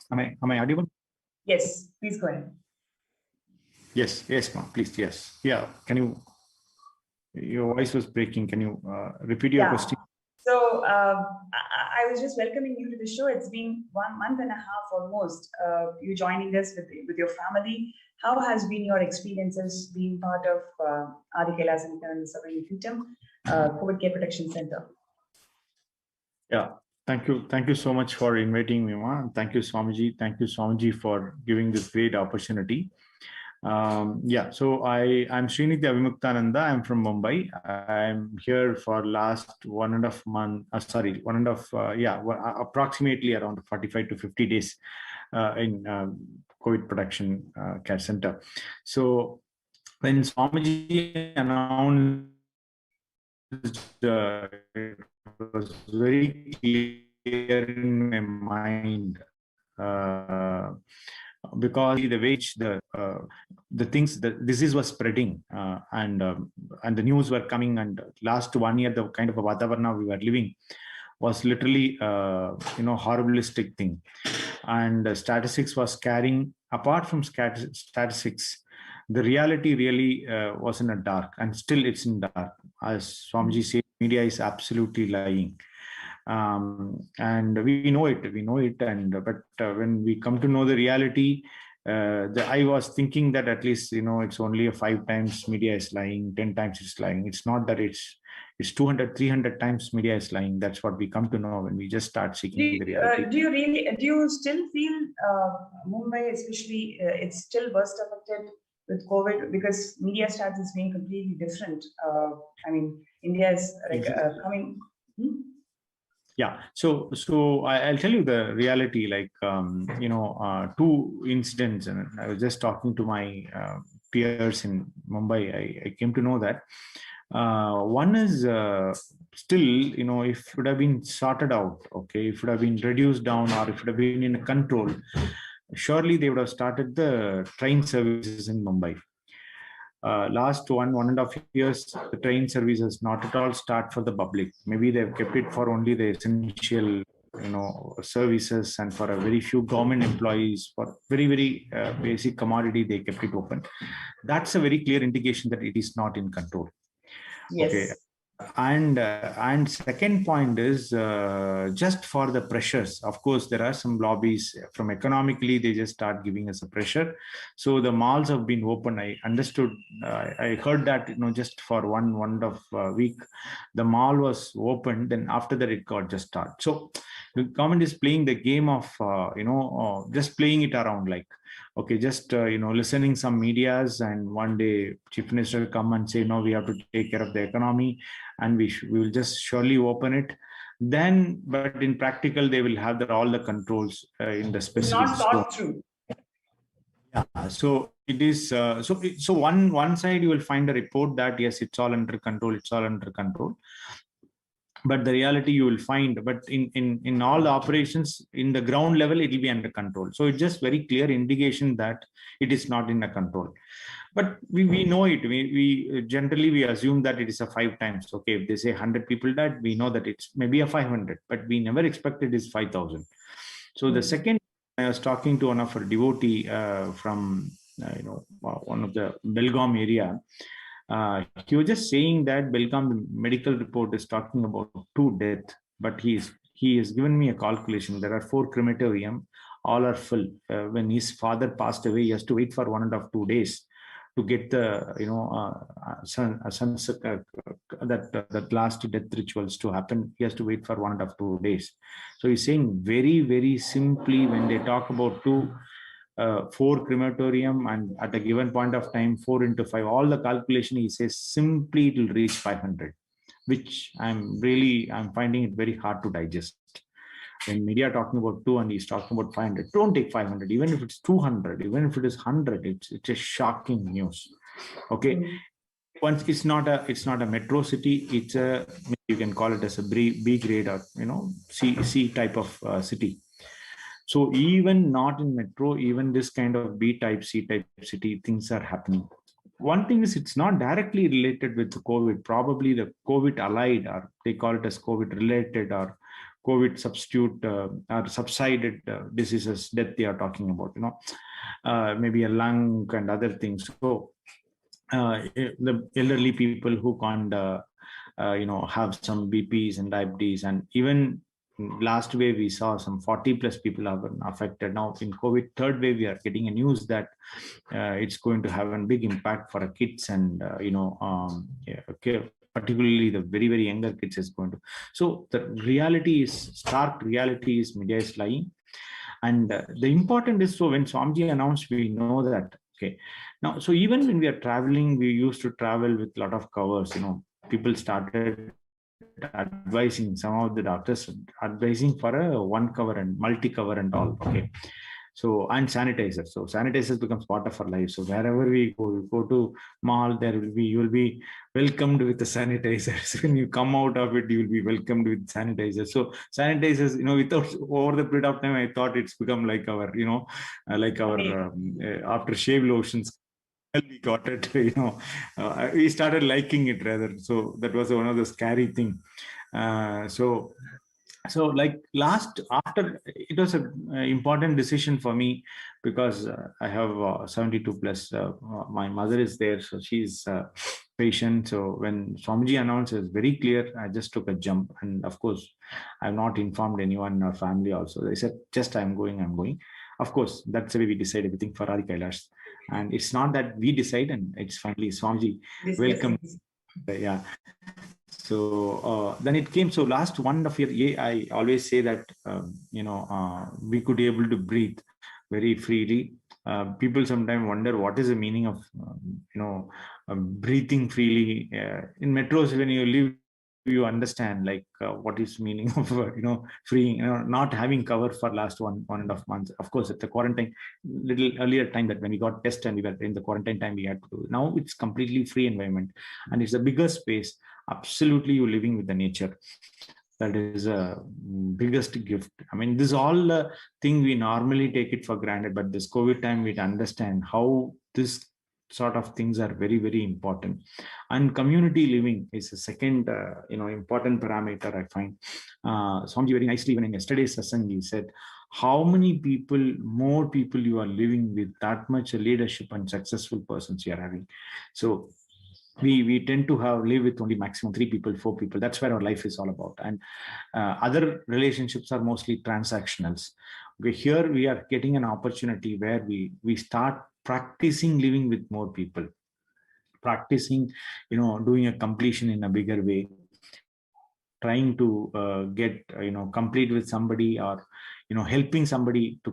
Am I audible? Yes, please go ahead. Yes, ma'am, please, yes. Yeah, can you, your voice was breaking. Can you repeat your question? So I was just welcoming you to the show. It's been 1 month and a half almost, you joining us with your family. How has been your experiences being part of Adi Kailasa Nithyananda Paramashivam COVID Care Protection Center? Yeah, thank you so much for inviting me, ma'am. Thank you, Swamiji. Thank you, Swamiji, for giving this great opportunity. Yeah, so I'm Srinidhi Avimuktananda. I'm from Mumbai. I'm here for last 1.5 month. Approximately around 45 to 50 days in COVID Protection Care Center. So when Swamiji announced, it was very clear in my mind. Because the way the things, the disease was spreading and the news were coming, and last 1 year the kind of a vatavarana we were living was literally horribilistic thing, and statistics was carrying. Apart from statistics, the reality really was in a dark, and still it's in dark. As Swamiji said, media is absolutely lying. And we know it, but when we come to know the reality, I was thinking that at least, it's only 5 times media is lying, 10 times it's lying. It's not that it's 200, 300 times media is lying. That's what we come to know when we just start seeking the reality. Do you still feel Mumbai, especially, it's still worst affected with COVID, because media starts as being completely different? I mean, India is like coming. Yeah, so I'll tell you the reality. Like 2 incidents, and I was just talking to my peers in Mumbai. I came to know that one is still, if it would have been sorted out, okay, if it would have been reduced down, or if it would have been in control, surely they would have started the train services in Mumbai. Last 1.5 years, the train services not at all start for the public. Maybe they've kept it for only the essential, services, and for a very few government employees, for very, very basic commodity, they kept it open. That's a very clear indication that it is not in control. Yes. Okay. And second point is just for the pressures. Of course, there are some lobbies from economically, they just start giving us a pressure. So the malls have been open. I understood, I heard that, just for one week, the mall was open. Then after that, it got just started. So the government is playing the game of, just playing it around, like, Okay, just listening some medias, and one day chief minister come and say, no, we have to take care of the economy, and we will just surely open it. Then, but in practical, they will have all the controls in the specific Not zone. thought through. Yeah, so it is. So one side you will find a report that yes, it's all under control. It's all under control. But the reality you will find, but in all the operations in the ground level, it will be under control. So it's just very clear indication that it is not in a control. But we know it. We generally we assume that it is a 5 times. Okay, if they say 100 people died, we know that it's maybe a 500, but we never expect it is 5,000. So the second, I was talking to one of our devotee from one of the Belgaum area. He was just saying that Belgaum medical report is talking about 2 deaths, but he has given me a calculation. There are 4 crematorium, all are full. When his father passed away, he has to wait for 1.5 to 2 days to get the that last death rituals to happen. He has to wait for 1.5 to 2 days. So he's saying very, very simply, when they talk about 4 crematorium and at a given point of time 4 into 5, all the calculation, he says simply it will reach 500, which I'm finding it very hard to digest. When media are talking about 2 and he's talking about 500, don't take 500. Even if it's 200, even if it is 100, it's a shocking news. Okay, once it's not a metro city, it's a, you can call it as a B grade or C type of city. So even not in metro, even this kind of B type, C type city, things are happening. One thing is, it's not directly related with the COVID, probably the COVID allied, or they call it as COVID related or COVID substitute or subsided diseases that they are talking about, maybe a lung and other things. So the elderly people who can't, have some BPs and diabetes, and even last wave we saw some 40 plus people have been affected. Now in COVID third wave, we are getting a news that it's going to have a big impact for kids and particularly the very, very younger kids is going to. So the reality is, stark reality is, media is lying. And the important is, so when Swamiji announced, we know that, okay. Now, so even when we are traveling, we used to travel with a lot of covers, people started advising, some of the doctors advising for a 1 cover and multi cover and all. Okay, so and sanitizer. So sanitizers becomes part of our life. So wherever we go to mall, you will be welcomed with the sanitizers. When you come out of it, you will be welcomed with sanitizers. So sanitizers, without, over the period of time, I thought it's become like our, aftershave lotions. We got it, we started liking it rather. So that was one of the scary thing. So like after, it was an important decision for me, because I have 72 plus. My mother is there, so she's patient. So when Swamiji announced, it was very clear. I just took a jump, and of course, I've not informed anyone in our family also. They said, just I'm going. Of course, that's the way we decide everything for Adi Kailash. And it's not that we decide, and it's finally Swamiji welcome. Yeah. So then it came. So last 1.5 year, I always say that we could be able to breathe very freely. People sometimes wonder what is the meaning of breathing freely in metros. When you live, you understand like what is meaning of freeing, not having cover for last 1.5 months. Of course, at the quarantine, little earlier time, that when we got tested and we were in the quarantine time, we had to do. Now it's completely free environment, and it's a bigger space. Absolutely, you're living with the nature. That is a biggest gift. I mean, this is all the thing we normally take it for granted, but this COVID time, we understand how this sort of things are very, very important. And community living is a second important parameter, I find. Swamiji very nicely, even in yesterday's SATSANG, he said, how many more people you are living with, that much leadership and successful persons you are having. So we tend to live with only maximum 3 people, 4 people. That's where our life is all about. And other relationships are mostly transactionals. Okay, here we are getting an opportunity where we start practicing living with more people, practicing, doing a completion in a bigger way. trying to get complete with somebody, or helping somebody to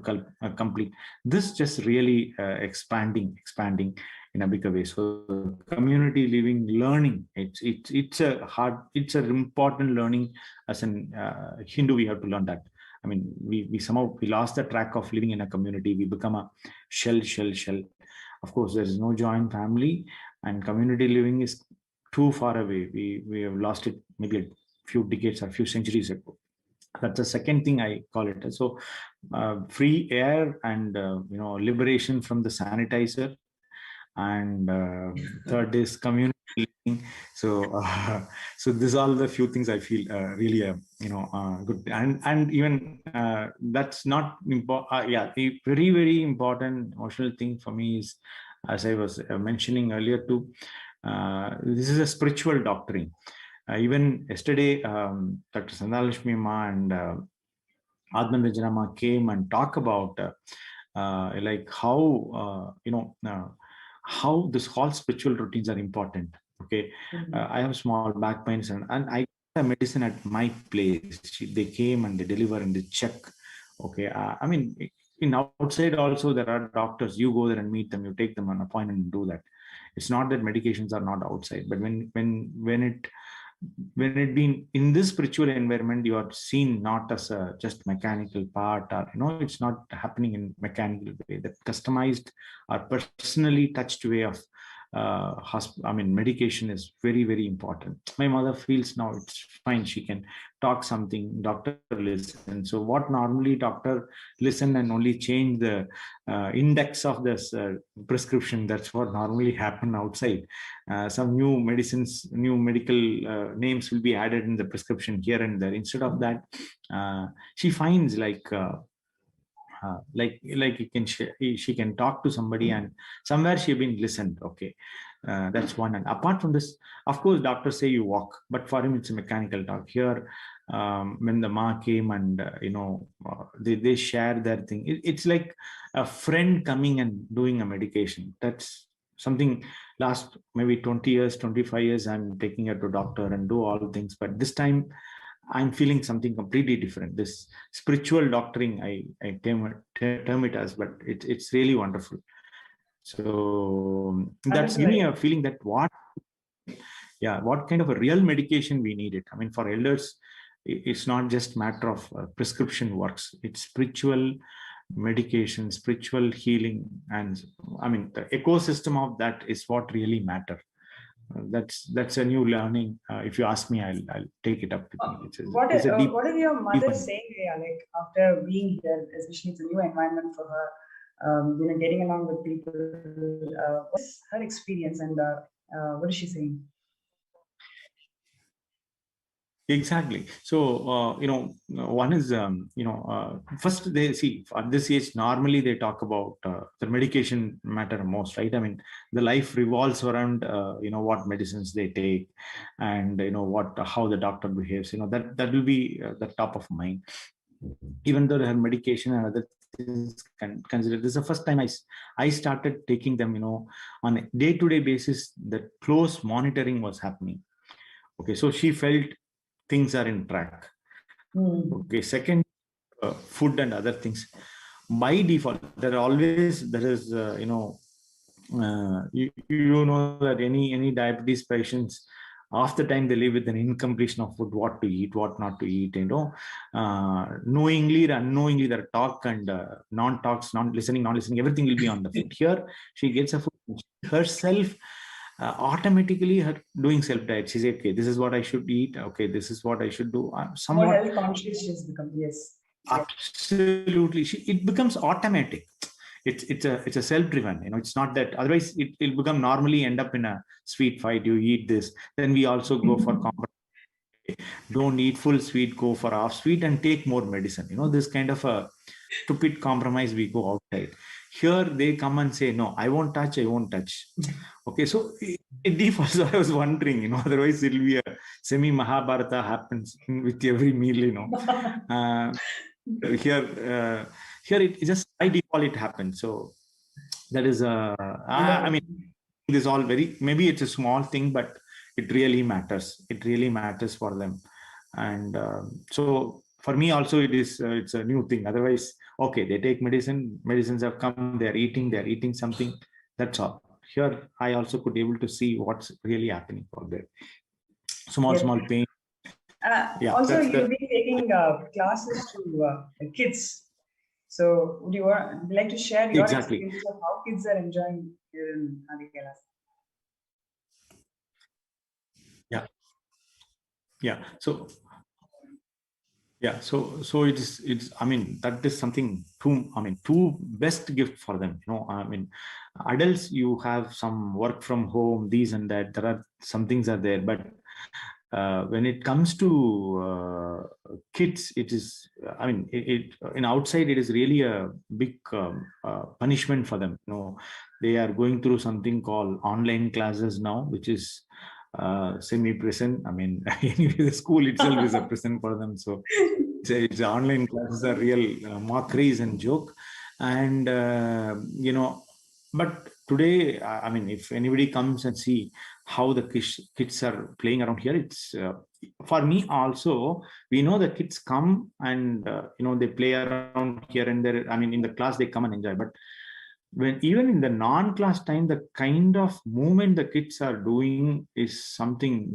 complete. This just really expanding in a bigger way. So community living, learning, it's an important learning. As an Hindu, we have to learn that. I mean, we somehow we lost the track of living in a community. We become a shell. Of course, there is no joint family, and community living is too far away. We have lost it maybe a few decades or few centuries ago. That's the second thing I call it. So free air and liberation from the sanitizer, and third is community living. So these are the few things I feel really good, and even that's not important. Yeah, the very important emotional thing for me is, as I was mentioning earlier too, this is a spiritual doctrine. Even yesterday, Dr. Sandalashmi Ma and Adnan Vijayanama came and talk about like how how this whole spiritual routines are important. Okay, I have small back pains, and I get a medicine at my place. They came and they deliver and they check. Okay, I mean, in outside also there are doctors. You go there and meet them. You take them on appointment and do that. It's not that medications are not outside, but when it been in this spiritual environment, you are seen not as a just mechanical part, or it's not happening in mechanical way. That customized or personally touched way of medication is very important. My mother feels now it's fine, she can talk something, doctor listen. So what normally doctor listen and only change the index of this prescription, that's what normally happen outside. Some new medicines, new medical names will be added in the prescription here and there. Instead of that, she finds like you can she can talk to somebody, and somewhere she been listened. Okay, that's one. And apart from this, of course, doctors say you walk, but for him it's a mechanical talk. Here, when the Ma came and they share their thing, it's like a friend coming and doing a medication. That's something. Last maybe 20 years, 25 years, I'm taking her to doctor and do all things, but this time I'm feeling something completely different. This spiritual doctrine, I term it as, but it's really wonderful. So that's giving me a feeling that what kind of a real medication we need it. I mean, for elders, it's not just matter of prescription works. It's spiritual medication, spiritual healing, and I mean the ecosystem of that is what really matter. That's a new learning. If you ask me, I'll take it up with me. What is your mother saying, like after being here, especially it's a new environment for her, getting along with people? What's her experience, and what is she saying? Exactly. So, one is, first they see at this age, normally they talk about the medication matter most, right? I mean, the life revolves around, what medicines they take, and, how the doctor behaves, that will be the top of mind. Even though they have medication and other things considered, this is the first time I started taking them, on a day-to-day basis, that close monitoring was happening. Okay, so she felt things are in track. Okay, second, food and other things. By default, there is you know that any diabetes patients, half the time they live with an incompletion of food, what to eat, what not to eat, knowingly or unknowingly, their talk and non-talks, non-listening, everything will be on the food. Here, she gets a food herself. Automatically her doing self-diet. She said, okay, this is what I should eat. Okay, this is what I should do. Somewhat more health conscious she's become. Yes. Absolutely. It becomes automatic. It's a self-driven. It's not that. Otherwise, it'll become normally end up in a sweet fight. You eat this, then we also go for compromise. Don't eat full sweet, go for half sweet, and take more medicine. This kind of a stupid compromise, we go outside. Here they come and say, no, I won't touch. Okay, so it defaults. I was wondering, otherwise it'll be a semi-Mahabharata happens with every meal, here it just by default it happens. So that is I mean, this is all very, maybe it's a small thing, but it really matters. It really matters for them. And so for me also it's a new thing. Otherwise, okay, they take medicines have come, they're eating something, that's all. Here I also could able to see what's really happening for them. Small pain. Yeah, Also, that's you'll the be taking classes to kids. So, would you like to share your exactly. experience of how kids are enjoying here in Adi Kailasa? Yeah, yeah. So yeah, so it's I mean that is something two best gift for them. I mean, adults, you have some work from home, these and that. There are some things are there, but when it comes to kids, it is I mean it in outside it is really a big punishment for them. They are going through something called online classes now, which is semi-prison. I mean, anyway, the school itself is a prison for them. So it's online classes are real mockeries and joke. And but today, I mean, if anybody comes and see how the kids are playing around here, it's for me also. We know the kids come and they play around here and there. I mean, in the class they come and enjoy, but when even in the non-class time, the kind of movement the kids are doing is something,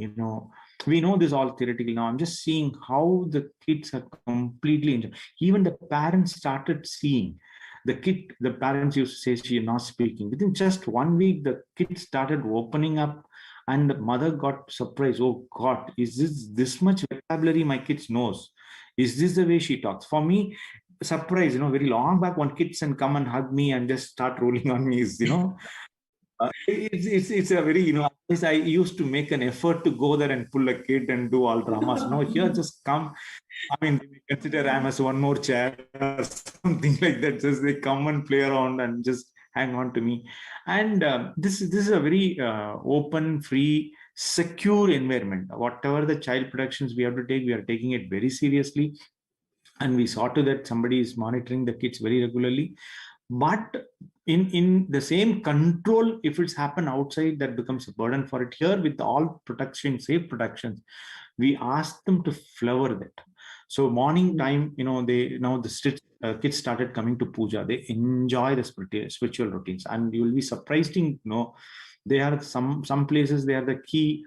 we know this all theoretical. Now I'm just seeing how the kids are completely enjoying. Even the parents started seeing the parents used to say she is not speaking. Within just 1 week, the kids started opening up, and the mother got surprised. Oh God, is this much vocabulary my kids knows? Is this the way she talks? For me, surprise, very long back, one kids and come and hug me and just start rolling on me is, it's a very, I used to make an effort to go there and pull a kid and do all dramas. No, here just come. I mean, they consider I'm as one more chair or something like that. Just they come and play around and just hang on to me. And this is a very open, free, secure environment. Whatever the child productions we have to take, we are taking it very seriously. And we saw to that somebody is monitoring the kids very regularly. But in the same control, if it's happened outside, that becomes a burden for it. Here, with all protection, safe protections, we ask them to flower that. So morning time, the kids started coming to puja. They enjoy the spiritual routines, and you will be surprised to know they are some places they are the key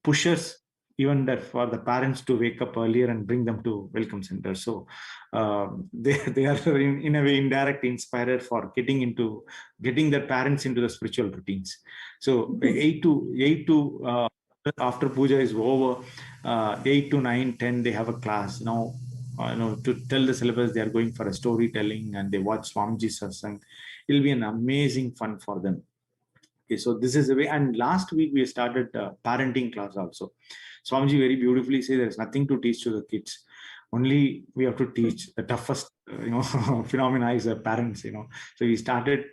pushers, even that for the parents to wake up earlier and bring them to welcome center. So they are in a way indirect inspired for getting their parents into the spiritual routines. So 8 to after puja is over, 8 to 9, 10 they have a class. To tell the syllabus, they are going for a storytelling and they watch Swamiji's satsang. It'll be an amazing fun for them. Okay, so this is the way. And last week we started parenting class also. Swamiji very beautifully says there's nothing to teach to the kids. Only we have to teach. The toughest, phenomena is the parents. So we started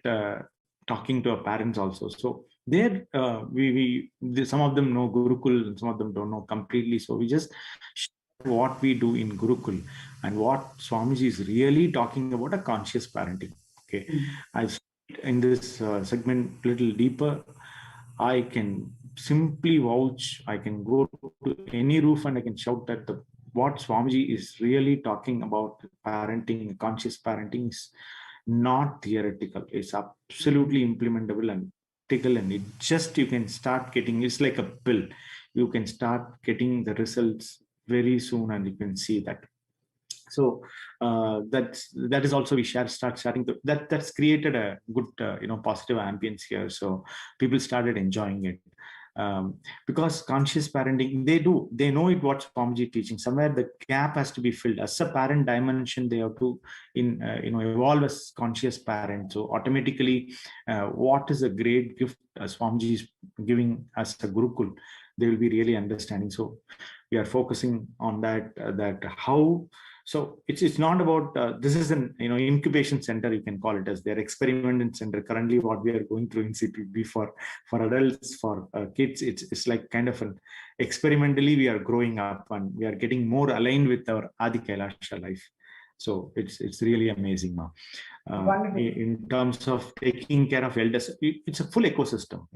talking to our parents also. So there, some of them know Gurukul, and some of them don't know completely. So we just share what we do in Gurukul and what Swamiji is really talking about, a conscious parenting. Okay, I've in this segment little deeper. I can simply vouch. I can go to any roof and I can shout that what Swamiji is really talking about parenting, conscious parenting, is not theoretical. It's absolutely implementable and practical, and it just you can start getting. It's like a pill. You can start getting the results very soon, and you can see that. So that is also we starting to that's created a good positive ambience here. So people started enjoying it because conscious parenting, they know it what Swamiji teaching. Somewhere the gap has to be filled. As a parent dimension, they have to evolve as conscious parent. So automatically, what is a great gift Swamiji is giving us a Gurukul, they will be really understanding. So we are focusing on that how. So it's not about this is an incubation center, you can call it as their experiment center. Currently, what we are going through in CPB for adults, for kids, it's like kind of an experimentally we are growing up and we are getting more aligned with our Adi Kailasa life. So it's really amazing, Ma. In terms of taking care of elders, it's a full ecosystem.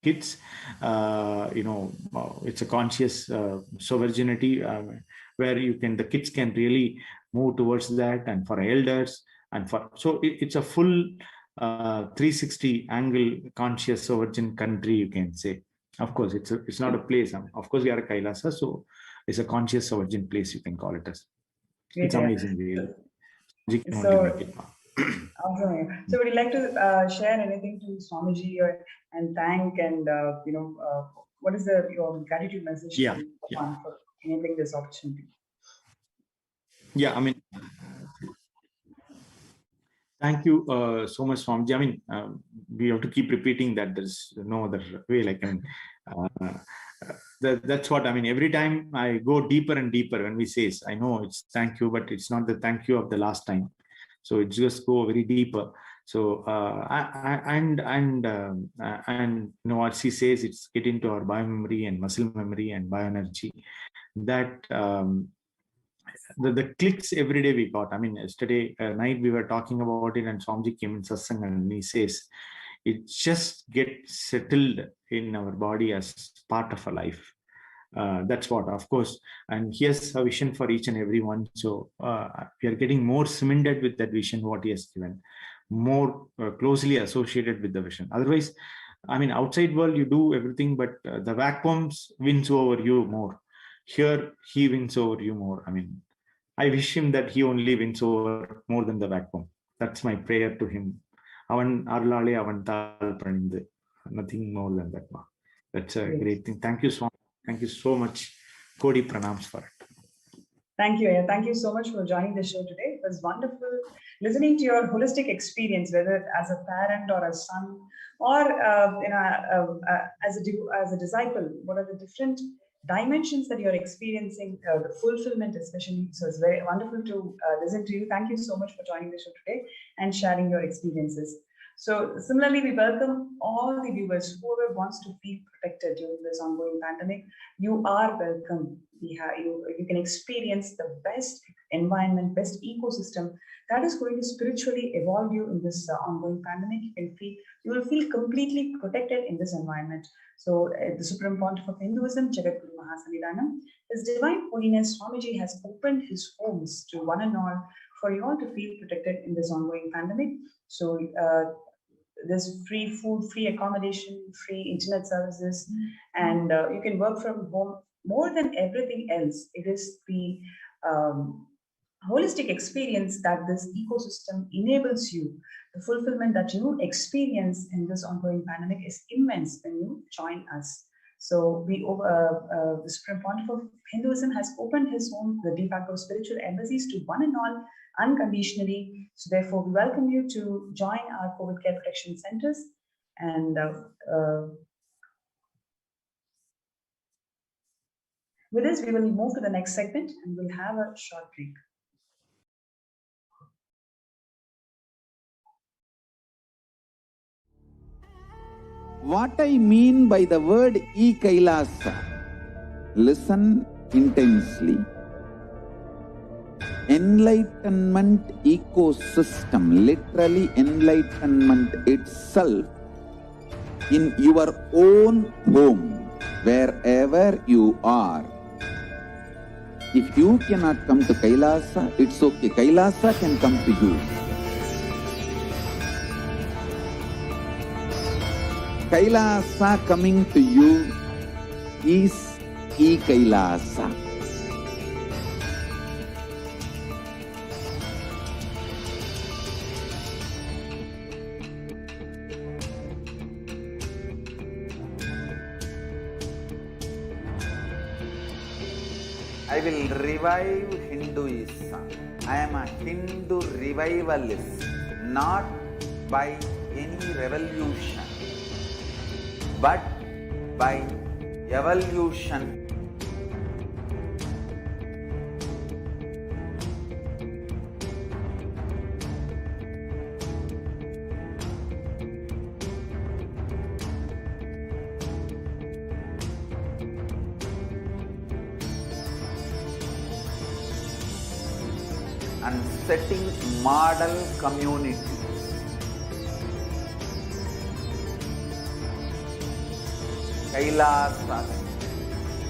kids. It's a conscious sovereignty where the kids can really move towards that, and for elders, and it's a full 360 angle conscious sovereign country, you can say. Of course, it's not a place. Of course, we are a Kailasa, so it's a conscious sovereign place, you can call it as. It's amazing, really. Awesome. So would you like to share anything to Swamiji and thank and what is your gratitude message to Bhagwan for enabling this opportunity? Yeah, thank you so much, Swamiji. We have to keep repeating that. There's no other way. That's what every time I go deeper and deeper when we say, I know it's thank you, but it's not the thank you of the last time. So it just go very deeper. So what she says, it's get into our biomemory and muscle memory and bioenergy. That the clicks every day we got. Yesterday night we were talking about it, and Swamiji came in SATSANG and he says, it just gets settled in our body as part of a life. That's what, of course, and he has a vision for each and every one. So we are getting more cemented with that vision, what he has given, more closely associated with the vision. Otherwise, outside world, you do everything, but the vacuums wins over you more. Here, he wins over you more. I wish him that he only wins over more than the vacuum. That's my prayer to him. Nothing more than that. That's a great thing. Thank you so much. Thank you so much. Kodi pranams for it. Thank you. Thank you so much for joining the show today. It was wonderful listening to your holistic experience, whether as a parent or a son, or as a disciple. What are the different dimensions that you're experiencing, the fulfillment especially. So it's very wonderful to listen to you. Thank you so much for joining the show today and sharing your experiences. So similarly, we welcome all the viewers, whoever wants to feel protected during this ongoing pandemic. You are welcome. You can experience the best environment, best ecosystem that is going to spiritually evolve you in this ongoing pandemic. You will feel completely protected in this environment. So the Supreme Pontiff of Hinduism, Jagadguru Mahasannidhanam, His Divine Holiness Swamiji has opened his homes to one and all for you all to feel protected in this ongoing pandemic. So there's free food, free accommodation, free internet services, and you can work from home. More than everything else, it is the holistic experience that this ecosystem enables you. The fulfillment that you experience in this ongoing pandemic is immense when you join us. So the Supreme Pontiff of Hinduism has opened his home, the de facto spiritual embassies, to one and all unconditionally. So therefore, we welcome you to join our COVID care protection centers. And with this, we will move to the next segment and we'll have a short break. What I mean by the word Kailasa, listen intensely. Enlightenment ecosystem, literally enlightenment itself, in your own home, wherever you are. If you cannot come to Kailasa, it's okay. Kailasa can come to you. Kailasa coming to you is Kailasa. I will revive Hinduism. I am a Hindu revivalist, not by any revolution, but by evolution. And setting model communities. Kailasa,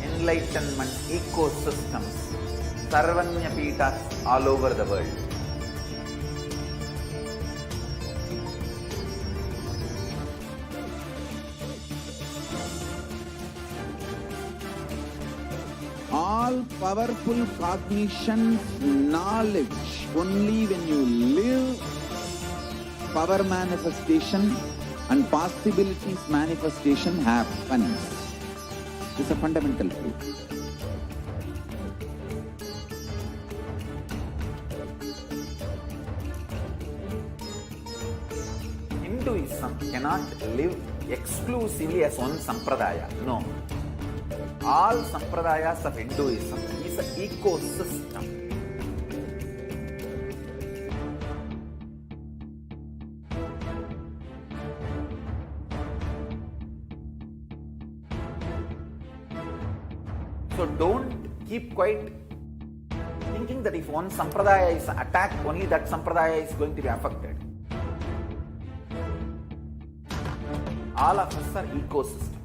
enlightenment ecosystems, Sarvanya Peethas all over the world. All powerful cognition, knowledge, only when you live, power manifestation and possibilities manifestation happens. It's a fundamental truth. Hinduism cannot live exclusively as one sampradaya. No. All sampradayas of Hinduism is an ecosystem. So don't keep quiet thinking that if one sampradaya is attacked, only that sampradaya is going to be affected. All of us are ecosystem.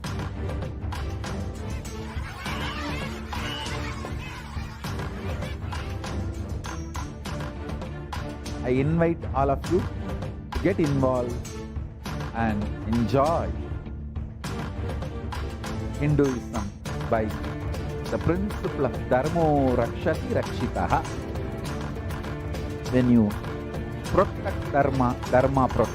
I invite all of you to get involved and enjoy Hinduism by the principle of Dharmo Rakshati Rakshitaha. When you protect Dharma, Dharma protects.